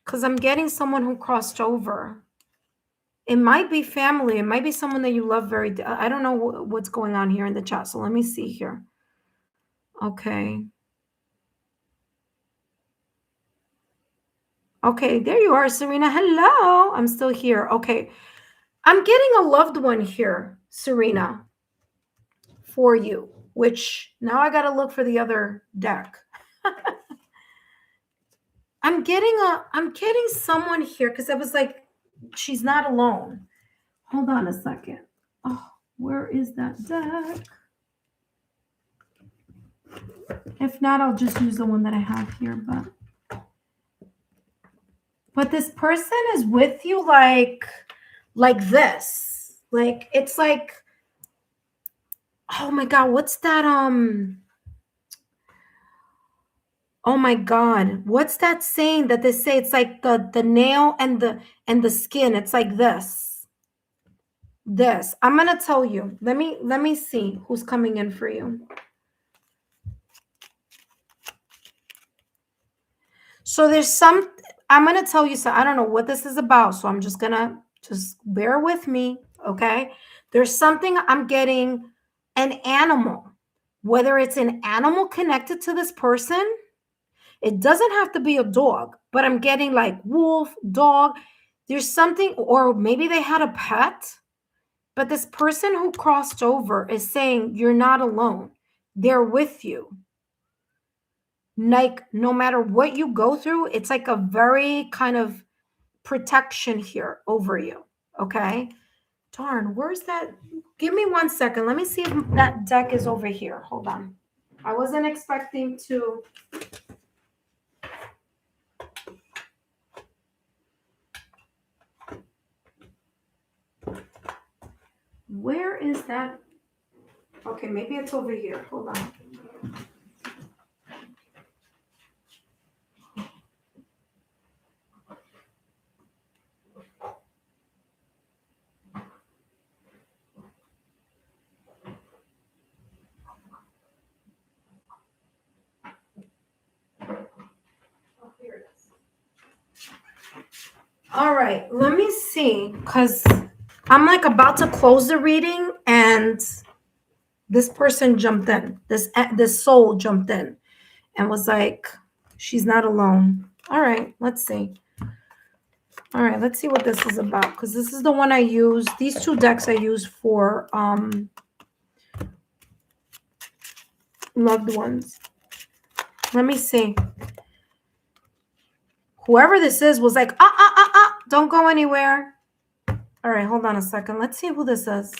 Because I'm getting someone who crossed over. It might be family. It might be someone that you love very. I don't know what's going on here in the chat. So let me see here. Okay. Okay, there you are, Serena. Hello. I'm still here. Okay. I'm getting a loved one here, Serena, for you, which now I got to look for the other deck. I'm getting someone here because I was like, she's not alone. Hold on a second. Oh, where is that deck? If not, I'll just use the one that I have here. But this person is with you like this. Like it's like, oh my God, what's that? Oh my God, what's that saying that they say? It's like the nail and the skin. It's like this. I'm gonna tell you. Let me see who's coming in for you. So I'm gonna tell you. So I don't know what this is about. So I'm just bear with me, okay? There's something I'm getting, an animal, whether it's an animal connected to this person. It doesn't have to be a dog, but I'm getting like wolf, dog. There's something, or maybe they had a pet, but this person who crossed over is saying, you're not alone. They're with you. Like, no matter what you go through, it's like a very kind of protection here over you. Okay. Darn, where's that? Give me 1 second. Let me see if that deck is over here. Hold on. I wasn't expecting to. Where is that? Okay, maybe it's over here. Hold on. Oh, here it is. All right, let me see, because I'm like about to close the reading and this person jumped in. This soul jumped in and was like, she's not alone. All right, let's see. All right, let's see what this is about, because this is the one I use. These two decks I use for loved ones. Let me see. Whoever this is was like, don't go anywhere. All right, hold on a second. Let's see who this is.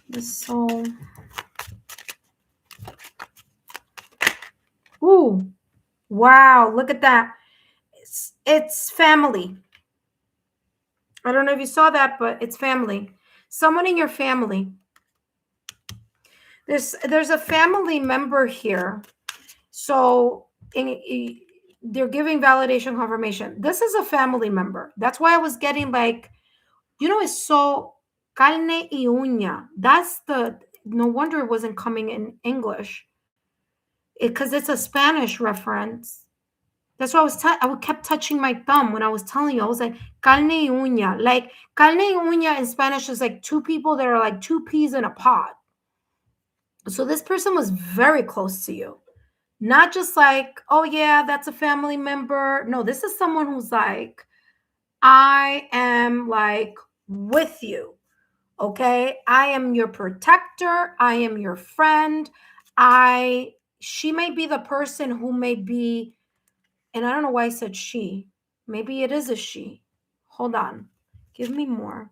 This soul. Ooh, wow, look at that. It's family. I don't know if you saw that, but it's family. Someone in your family. There's a family member here. So they're giving validation confirmation. This is a family member. That's why I was getting like, it's so carne y uña. That's no wonder it wasn't coming in English. Because it's a Spanish reference. That's why I kept touching my thumb when I was telling you. I was like, carne y uña. Like, carne y uña in Spanish is like two people that are like two peas in a pod. So this person was very close to you. Not just like, oh yeah, that's a family member. No, this is someone who's like, I am like with you. Okay. I am your protector. I am your friend. She may be the person who may be, and I don't know why I said she. Maybe it is a she. Hold on. Give me more.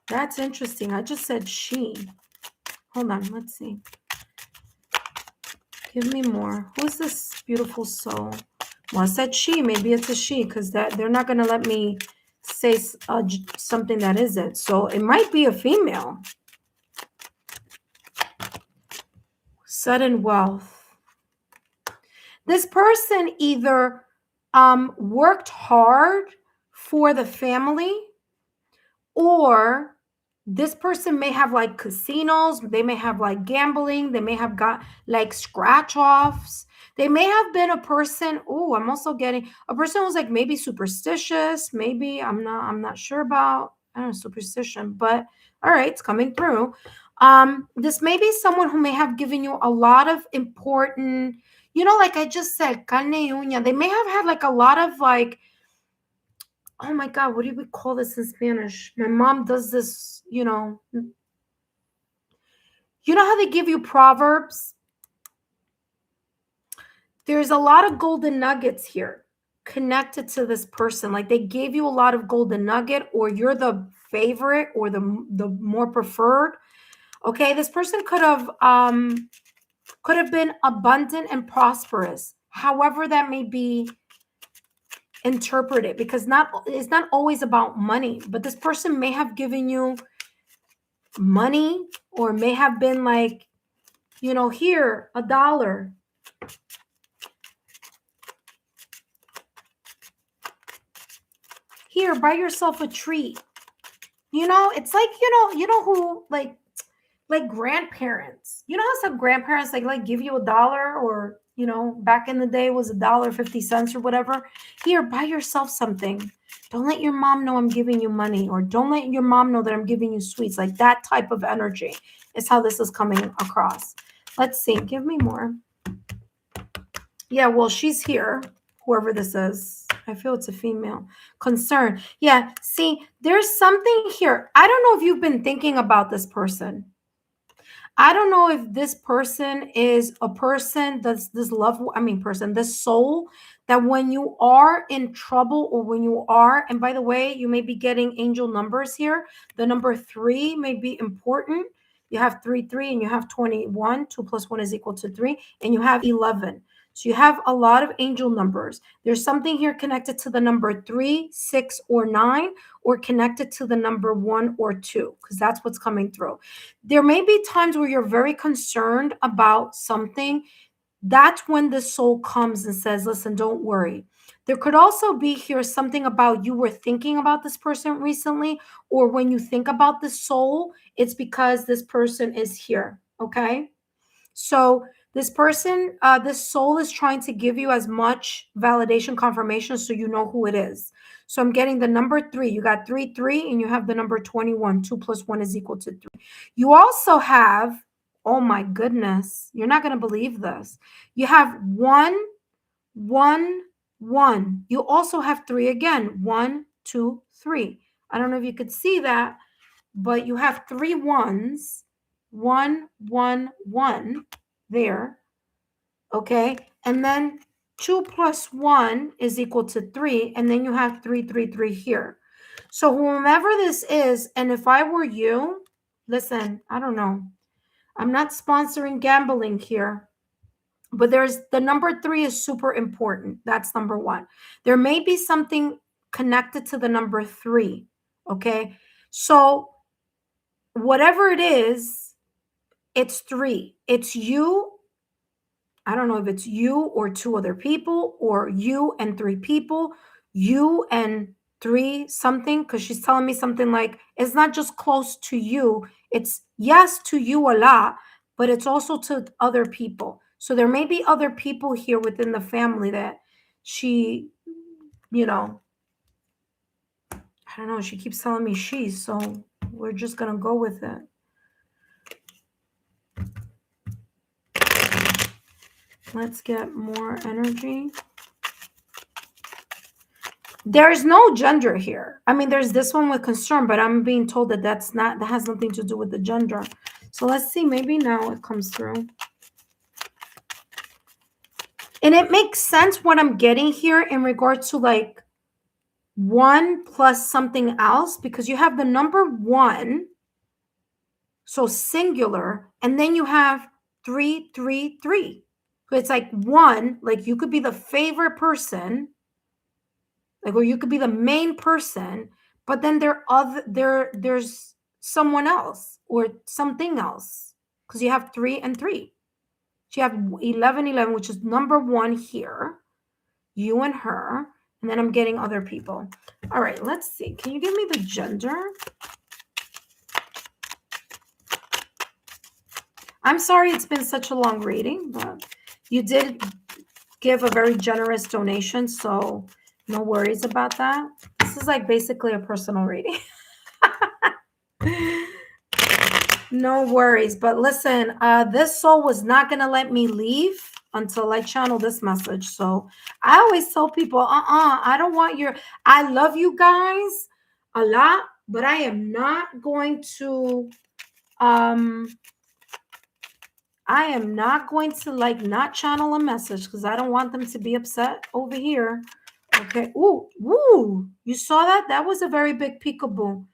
That's interesting. I just said she. Hold on. Let's see. Give me more. Who's this beautiful soul? Well, I said she. Maybe it's a she because they're not going to let me say something that isn't. So it might be a female. Sudden wealth. This person either worked hard for the family, or this person may have like casinos, they may have like gambling, they may have got like scratch offs. They may have been a person. Oh, I'm also getting a person who's like maybe superstitious. Maybe I'm not sure about, I don't know, superstition, but all right, it's coming through. This may be someone who may have given you a lot of important, like I just said, carne y uña. They may have had like a lot of like, oh my God, what do we call this in Spanish? My mom does this, you know how they give you proverbs? There's a lot of golden nuggets here connected to this person. Like they gave you a lot of golden nugget, or you're the favorite or the more preferred. Okay, this person could have been abundant and prosperous, however that may be interpreted, because it's not always about money, but this person may have given you money, or may have been like, here, $1. Here, buy yourself a treat. It's like, who, like grandparents. How some grandparents like give you $1, or, back in the day it was $1.50 or whatever. Here, buy yourself something. Don't let your mom know I'm giving you money, or don't let your mom know that I'm giving you sweets. Like that type of energy is how this is coming across. Let's see. Give me more. Yeah, well, she's here. Whoever this is. I feel it's a female. Concern. Yeah, see, there's something here. I don't know if you've been thinking about this person. I don't know if this person is a person that's this this soul that when you are in trouble, or when you are, and by the way, you may be getting angel numbers here. The number 3 may be important. You have 3, 3, and you have 21. 2 plus 1 is equal to 3, and you have 11. So you have a lot of angel numbers. There's something here connected to the number 3, 6, or 9, or connected to the number 1 or 2, because that's what's coming through. There may be times where you're very concerned about something. That's when the soul comes and says, listen, don't worry. There could also be here something about you were thinking about this person recently, or when you think about the soul, it's because this person is here. Okay. So this person, this soul is trying to give you as much validation, confirmation, so you know who it is. So I'm getting the number 3. You got 3, 3, and you have the number 21. 2 plus 1 is equal to 3. You also have, oh my goodness, you're not going to believe this. You have 1, 1, 1. You also have 3 again. 1, 2, 3. I don't know if you could see that, but you have 3 ones. 1, 1, 1 there. Okay. And then 2 plus 1 is equal to 3. And then you have 3, 3, 3 here. So whomever this is, and if I were you, listen, I don't know. I'm not sponsoring gambling here, but there's the number 3 is super important. That's number 1. There may be something connected to the number 3. Okay. So whatever it is, it's 3. It's you. I don't know if it's you or 2 other people, or you and 3 people, you and 3 something, because she's telling me something like, it's not just close to you. It's yes to you a lot, but it's also to other people. So there may be other people here within the family that she, I don't know. She keeps telling me she, so we're just going to go with it. Let's get more energy. There's no gender here. I mean, there's this one with concern, but I'm being told that that has nothing to do with the gender. So let's see, maybe now it comes through. And it makes sense what I'm getting here in regards to like 1 plus something else, because you have the number 1, so singular, and then you have 3, 3, 3. So it's like one, like you could be the favorite person, like, or you could be the main person, but then there's someone else or something else, because you have 3 and 3. So you have 11, 11, which is number 1 here, you and her, and then I'm getting other people. All right, let's see. Can you give me the gender? I'm sorry it's been such a long reading, but you did give a very generous donation, so no worries about that. This is like basically a personal reading. No worries. But listen, this soul was not going to let me leave until I channel this message. So I always tell people, I don't want your, I love you guys a lot, but I am not going to, like not channel a message because I don't want them to be upset over here. Okay. Ooh, you saw that? That was a very big peekaboo.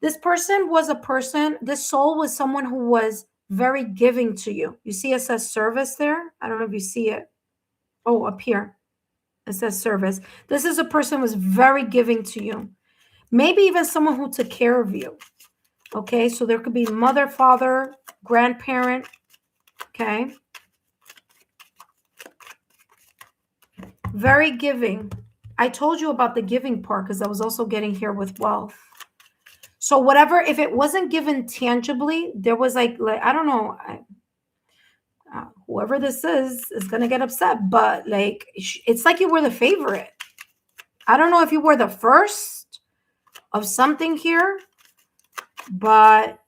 This person was a person, this soul was someone who was very giving to you. You see it says service there? I don't know if you see it. Oh, up here. It says service. This is a person who was very giving to you. Maybe even someone who took care of you. Okay, so there could be mother, father, grandparent. Okay. Very giving. I told you about the giving part because I was also getting here with wealth. So whatever, if it wasn't given tangibly, there was like I don't know, whoever this is going to get upset, but like, it's like you were the favorite. I don't know if you were the first of something here, but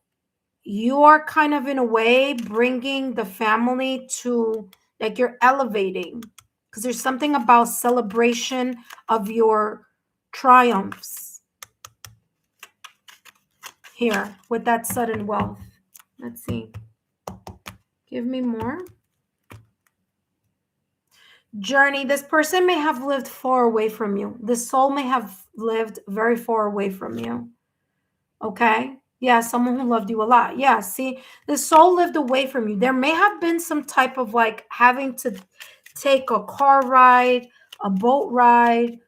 you are kind of in a way bringing the family to, like, you're elevating, because there's something about celebration of your triumphs here with that sudden wealth. Let's see. Give me more. Journey. This person may have lived far away from you. This soul may have lived very far away from you. Okay? Yeah, someone who loved you a lot. Yeah, see, the soul lived away from you. There may have been some type of like having to take a car ride, a boat ride,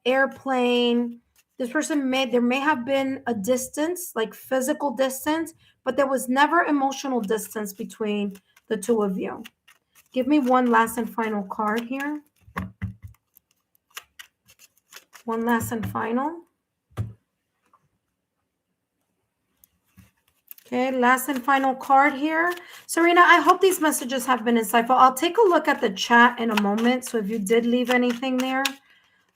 airplane. This person there may have been a distance, like physical distance, but there was never emotional distance between the two of you. Give me one last and final card here. One last and final. Okay, last and final card here. Serena, I hope these messages have been insightful. I'll take a look at the chat in a moment. So if you did leave anything there,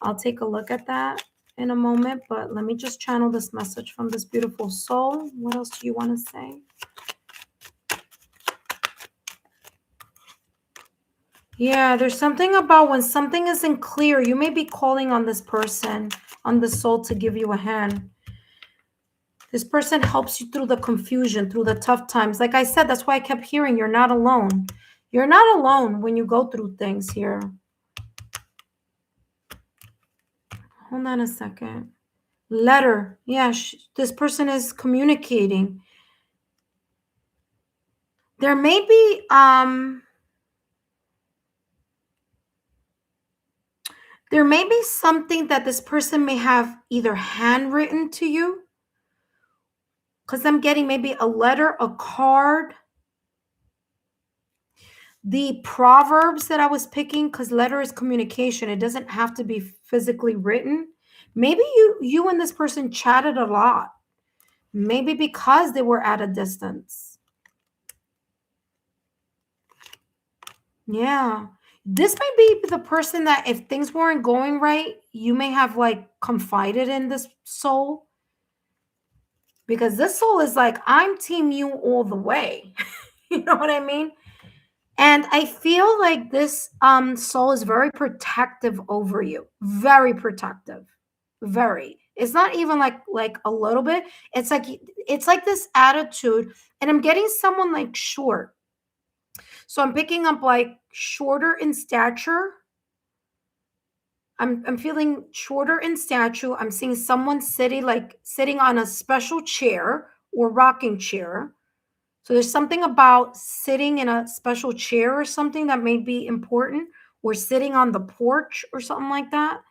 I'll take a look at that in a moment. But let me just channel this message from this beautiful soul. What else do you want to say? Yeah, there's something about when something isn't clear, you may be calling on this person, on the soul, to give you a hand. This person helps you through the confusion, through the tough times. Like I said, that's why I kept hearing you're not alone. You're not alone when you go through things here. Hold on a second. Letter. Yeah, this person is communicating. There may be something that this person may have either handwritten to you, because I'm getting maybe a letter, a card. The proverbs that I was picking, because letter is communication. It doesn't have to be physically written. Maybe you and this person chatted a lot. Maybe because they were at a distance. Yeah. This might be the person that if things weren't going right, you may have like confided in this soul. Because this soul is like, I'm team you all the way. You know what I mean? And I feel like this soul is very protective over you. Very protective. Very. It's not even like a little bit. It's like this attitude. And I'm getting someone like short. So I'm picking up like shorter in stature. I'm feeling shorter in stature. I'm seeing someone sitting on a special chair or rocking chair. So there's something about sitting in a special chair or something that may be important, or sitting on the porch or something like that.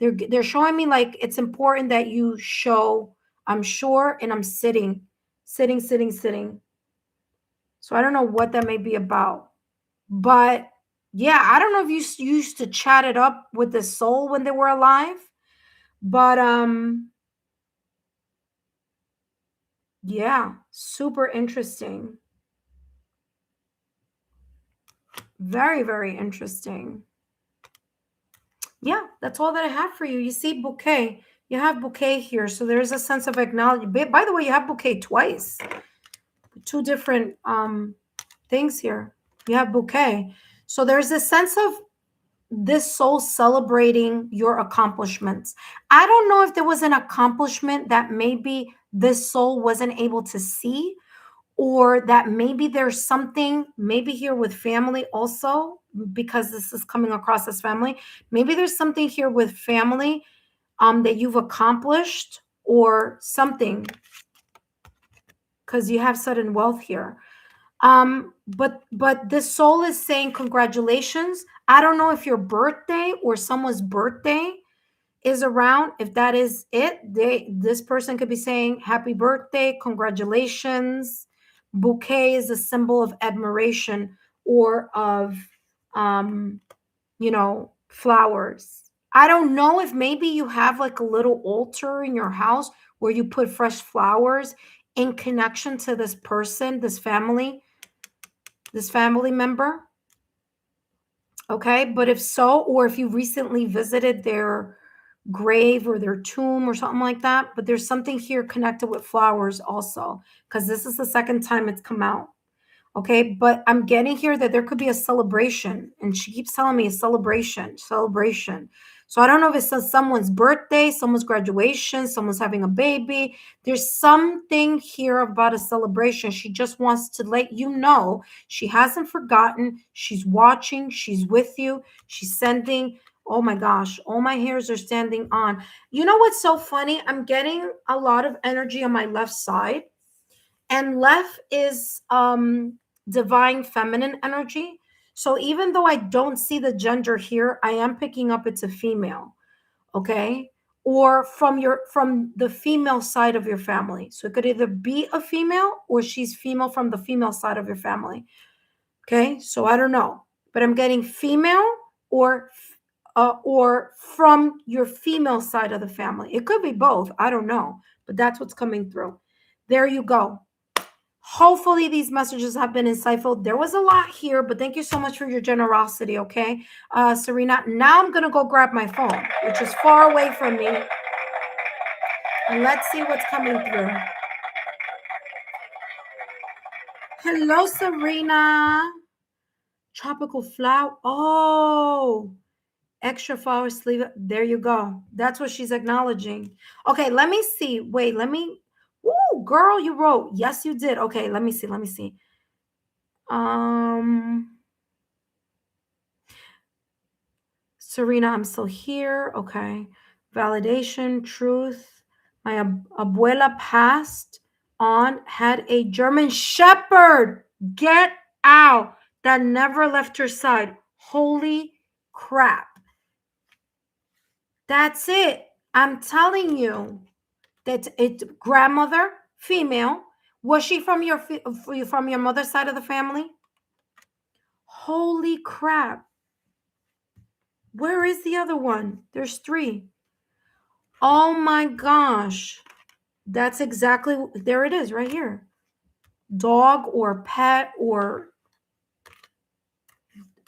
They're showing me like it's important that you show I'm sure and I'm sitting, sitting, sitting, sitting. So I don't know what that may be about. But yeah, I don't know if you used to chat it up with the soul when they were alive, but yeah, super interesting. Very, very interesting. Yeah, that's all that I have for you. You see bouquet. You have bouquet here. So there's a sense of acknowledgement. By the way, you have bouquet twice. Two different things here. You have bouquet. So there's a sense of this soul celebrating your accomplishments. I don't know if there was an accomplishment that maybe this soul wasn't able to see, or that maybe there's something, maybe here with family also, because this is coming across as family. Maybe there's something here with family that you've accomplished or something, because you have sudden wealth here. But this soul is saying congratulations. I don't know if your birthday or someone's birthday is around. If that is it, this person could be saying happy birthday, congratulations. Bouquet is a symbol of admiration or of flowers. I don't know if maybe you have like a little altar in your house where you put fresh flowers in connection to this person, this family member. Okay, but if so, or if you recently visited their grave or their tomb or something like that, but there's something here connected with flowers also, because this is the second time it's come out. Okay, but I'm getting here that there could be a celebration, and she keeps telling me a celebration. So I don't know if it's someone's birthday, someone's graduation, someone's having a baby. There's something here about a celebration. She just wants to let you know she hasn't forgotten. She's watching, she's with you, she's sending. Oh my gosh, all my hairs are standing on. You know what's so funny? I'm getting a lot of energy on my left side, and left is divine feminine energy. So even though I don't see the gender here, I am picking up it's a female. Okay, or from the female side of your family. So it could either be a female or she's female from the female side of your family. Okay, so I don't know, but I'm getting female or from your female side of the family. It could be both, I don't know, but that's what's coming through. There you go. Hopefully these messages have been insightful. There was a lot here, but thank you so much for your generosity. Okay, Serena, now I'm gonna go grab my phone, which is far away from me, and let's see what's coming through. Hello, Serena. Tropical flower. Oh, extra flower sleeve. There you go. That's what she's acknowledging. Okay, let me see. Wait, let me. Woo, girl, you wrote. Yes, you did. Okay, let me see. Let me see. Serena, I'm still here. Okay. Validation, truth. My abuela passed on, had a German Shepherd. Get out. That never left her side. Holy crap. That's it. I'm telling you that it's grandmother, female. Was she from your mother's side of the family? Holy crap. Where is the other one? There's 3. Oh my gosh. That's exactly, there it is right here. Dog or pet or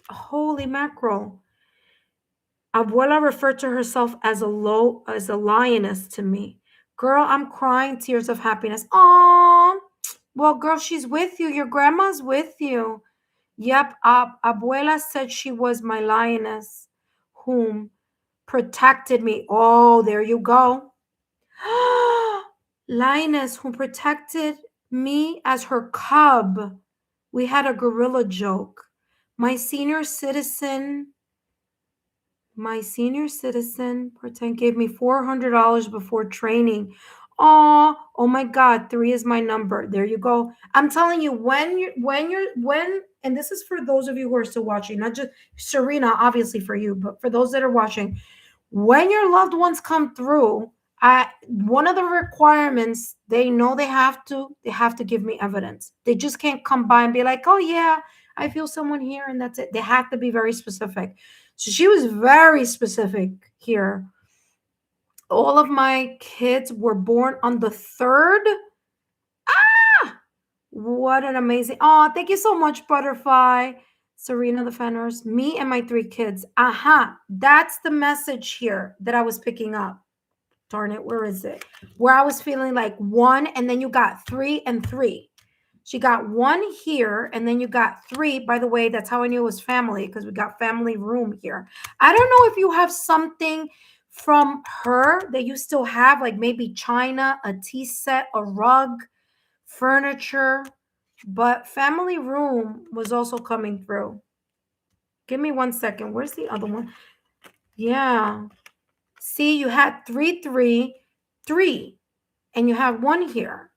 holy mackerel. Abuela referred to herself as a lioness to me. Girl, I'm crying tears of happiness. Oh, well, girl, she's with you. Your grandma's with you. Yep, Abuela said she was my lioness, whom protected me. Oh, there you go. Lioness, who protected me as her cub. We had a gorilla joke. My senior citizen pretend gave me $400 before training. Oh my God, 3 is my number. There you go. I'm telling you, and this is for those of you who are still watching, not just Serena, obviously for you, but for those that are watching, when your loved ones come through, one of the requirements, they know they have to give me evidence. They just can't come by and be like, oh yeah, I feel someone here and that's it. They have to be very specific. So she was very specific here. All of my kids were born on the 3rd. Ah, what an amazing. Oh, thank you so much, Butterfly. Serena the Fenners, me and my 3 kids. Aha, that's the message here that I was picking up. Darn it, where is it? Where I was feeling like 1, and then you got 3 and 3. She got 1 here, and then you got 3. By the way, that's how I knew it was family, because we got family room here. I don't know if you have something from her that you still have, like maybe china, a tea set, a rug, furniture, but family room was also coming through. Give me 1 second. Where's the other one? Yeah. See, you had 3, 3, 3, and you have 1 here.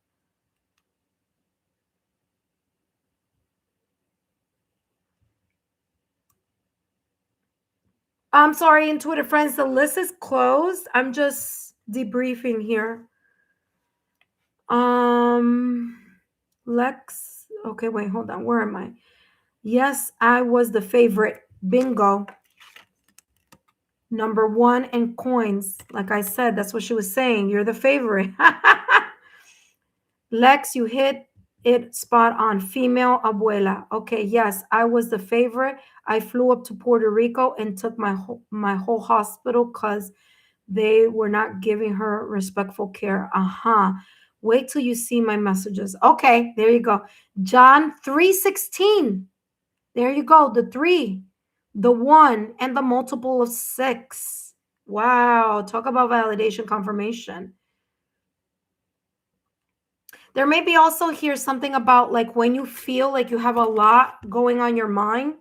I'm sorry, intuitive friends, the list is closed. I'm just debriefing here. Lex. Okay, wait, hold on. Where am I? Yes, I was the favorite. Bingo. Number 1 in coins. Like I said, that's what she was saying. You're the favorite. Lex, you hit it spot on. Female abuela. Okay, yes, I was the favorite. I flew up to Puerto Rico and took my whole hospital because they were not giving her respectful care. Wait till you see my messages. Okay, there you go. John 3:16. There you go. The 3, the 1, and the multiple of 6. Wow. Talk about validation confirmation. There may be also here something about like when you feel like you have a lot going on your mind,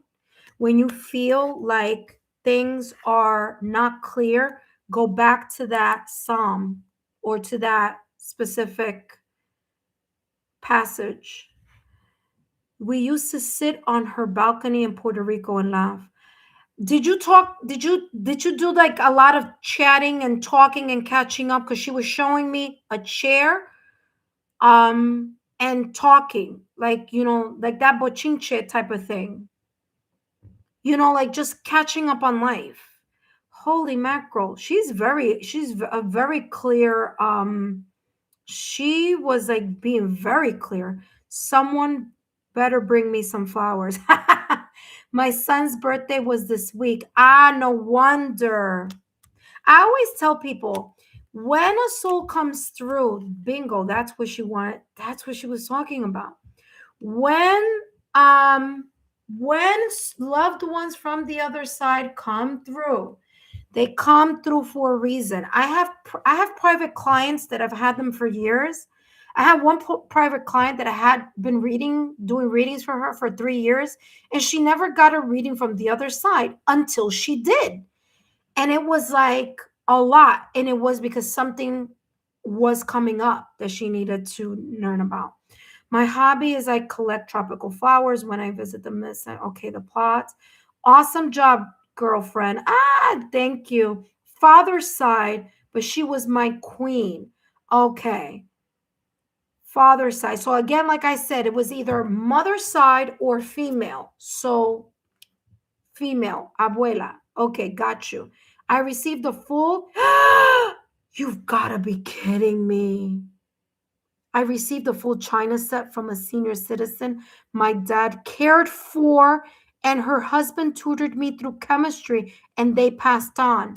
when you feel like things are not clear, go back to that psalm or to that specific passage. We used to sit on her balcony in Puerto Rico and laugh. Did you talk? Did you do like a lot of chatting and talking and catching up? Because she was showing me a chair, and talking, like like that bochinche type of thing. Like just catching up on life. Holy mackerel! She's a very clear. She was like being very clear. Someone better bring me some flowers. My son's birthday was this week. No wonder. I always tell people when a soul comes through, bingo, that's what she wanted. That's what she was talking about. When um when loved ones from the other side come through, they come through for a reason. I have private clients that I've had them for years. I have one private client that I had been doing readings for her for 3 years, and she never got a reading from the other side until she did. And it was like a lot, and it was because something was coming up that she needed to learn about. My hobby is I collect tropical flowers when I visit the miss. Okay, the plots. Awesome job, girlfriend. Thank you. Father's side, but she was my queen. Okay. Father's side. So again, like I said, it was either mother's side or female. So female, abuela. Okay, got you. I received a full. You've got to be kidding me. I received a full china set from a senior citizen my dad cared for, and her husband tutored me through chemistry, and they passed on.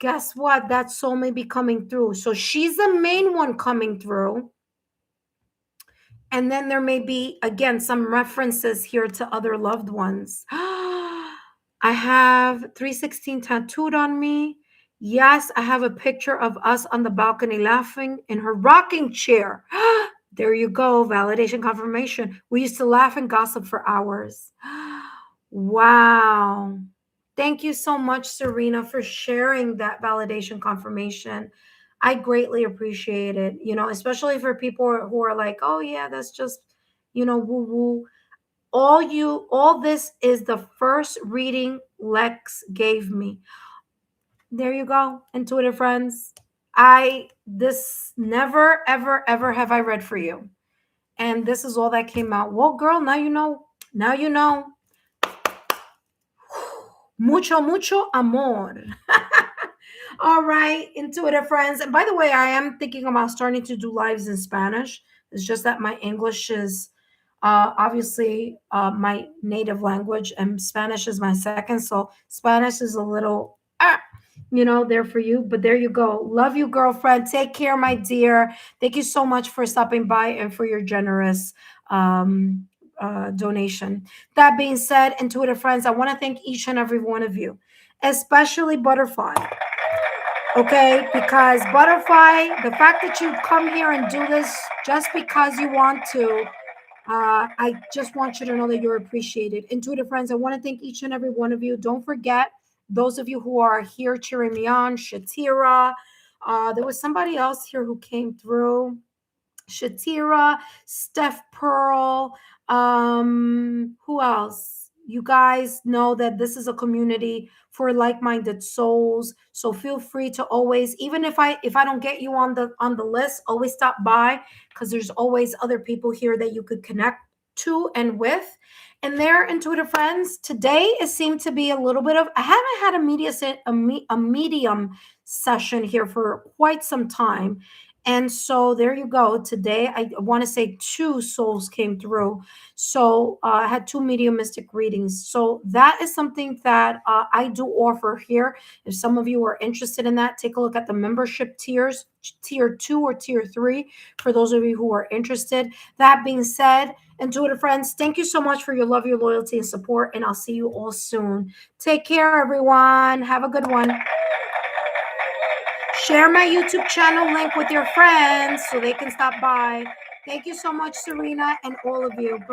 Guess what? That soul may be coming through. So she's the main one coming through. And then there may be, again, some references here to other loved ones. I have 316 tattooed on me. Yes, I have a picture of us on the balcony laughing in her rocking chair. There you go. Validation confirmation. We used to laugh and gossip for hours. Wow. Thank you so much, Serena, for sharing that validation confirmation. I greatly appreciate it, especially for people who are like, oh yeah, that's just, woo woo. All this is the first reading Lex gave me. There you go, intuitive friends. This never, ever, ever have I read for you. And this is all that came out. Well, girl, now you know. Now you know. Mucho, mucho amor. All right, intuitive friends. And by the way, I am thinking about starting to do lives in Spanish. It's just that my English is obviously my native language, and Spanish is my second. So Spanish is a little, there for you. But there you go. Love you, girlfriend. Take care, my dear. Thank you so much for stopping by and for your generous donation. That being said, intuitive friends, I want to thank each and every one of you, especially Butterfly. Okay, because Butterfly, the fact that you come here and do this just because you want to, I just want you to know that you're appreciated. Intuitive friends, I want to thank each and every one of you. Don't forget, those of you who are here cheering me on, Shatira. There was somebody else here who came through. Shatira, Steph Pearl. Who else? You guys know that this is a community for like-minded souls. So feel free to always, even if I don't get you on the list, always stop by, because there's always other people here that you could connect to and with. And there, intuitive friends, today it seemed to be a little bit of, I haven't had a medium session here for quite some time. And so there you go. Today, I want to say 2 souls came through. So I had 2 mediumistic readings. So that is something that I do offer here. If some of you are interested in that, take a look at the membership tiers, tier 2 or tier 3, for those of you who are interested. That being said, intuitive friends, thank you so much for your love, your loyalty, and support. And I'll see you all soon. Take care, everyone. Have a good one. Share my YouTube channel link with your friends so they can stop by. Thank you so much, Serena, and all of you.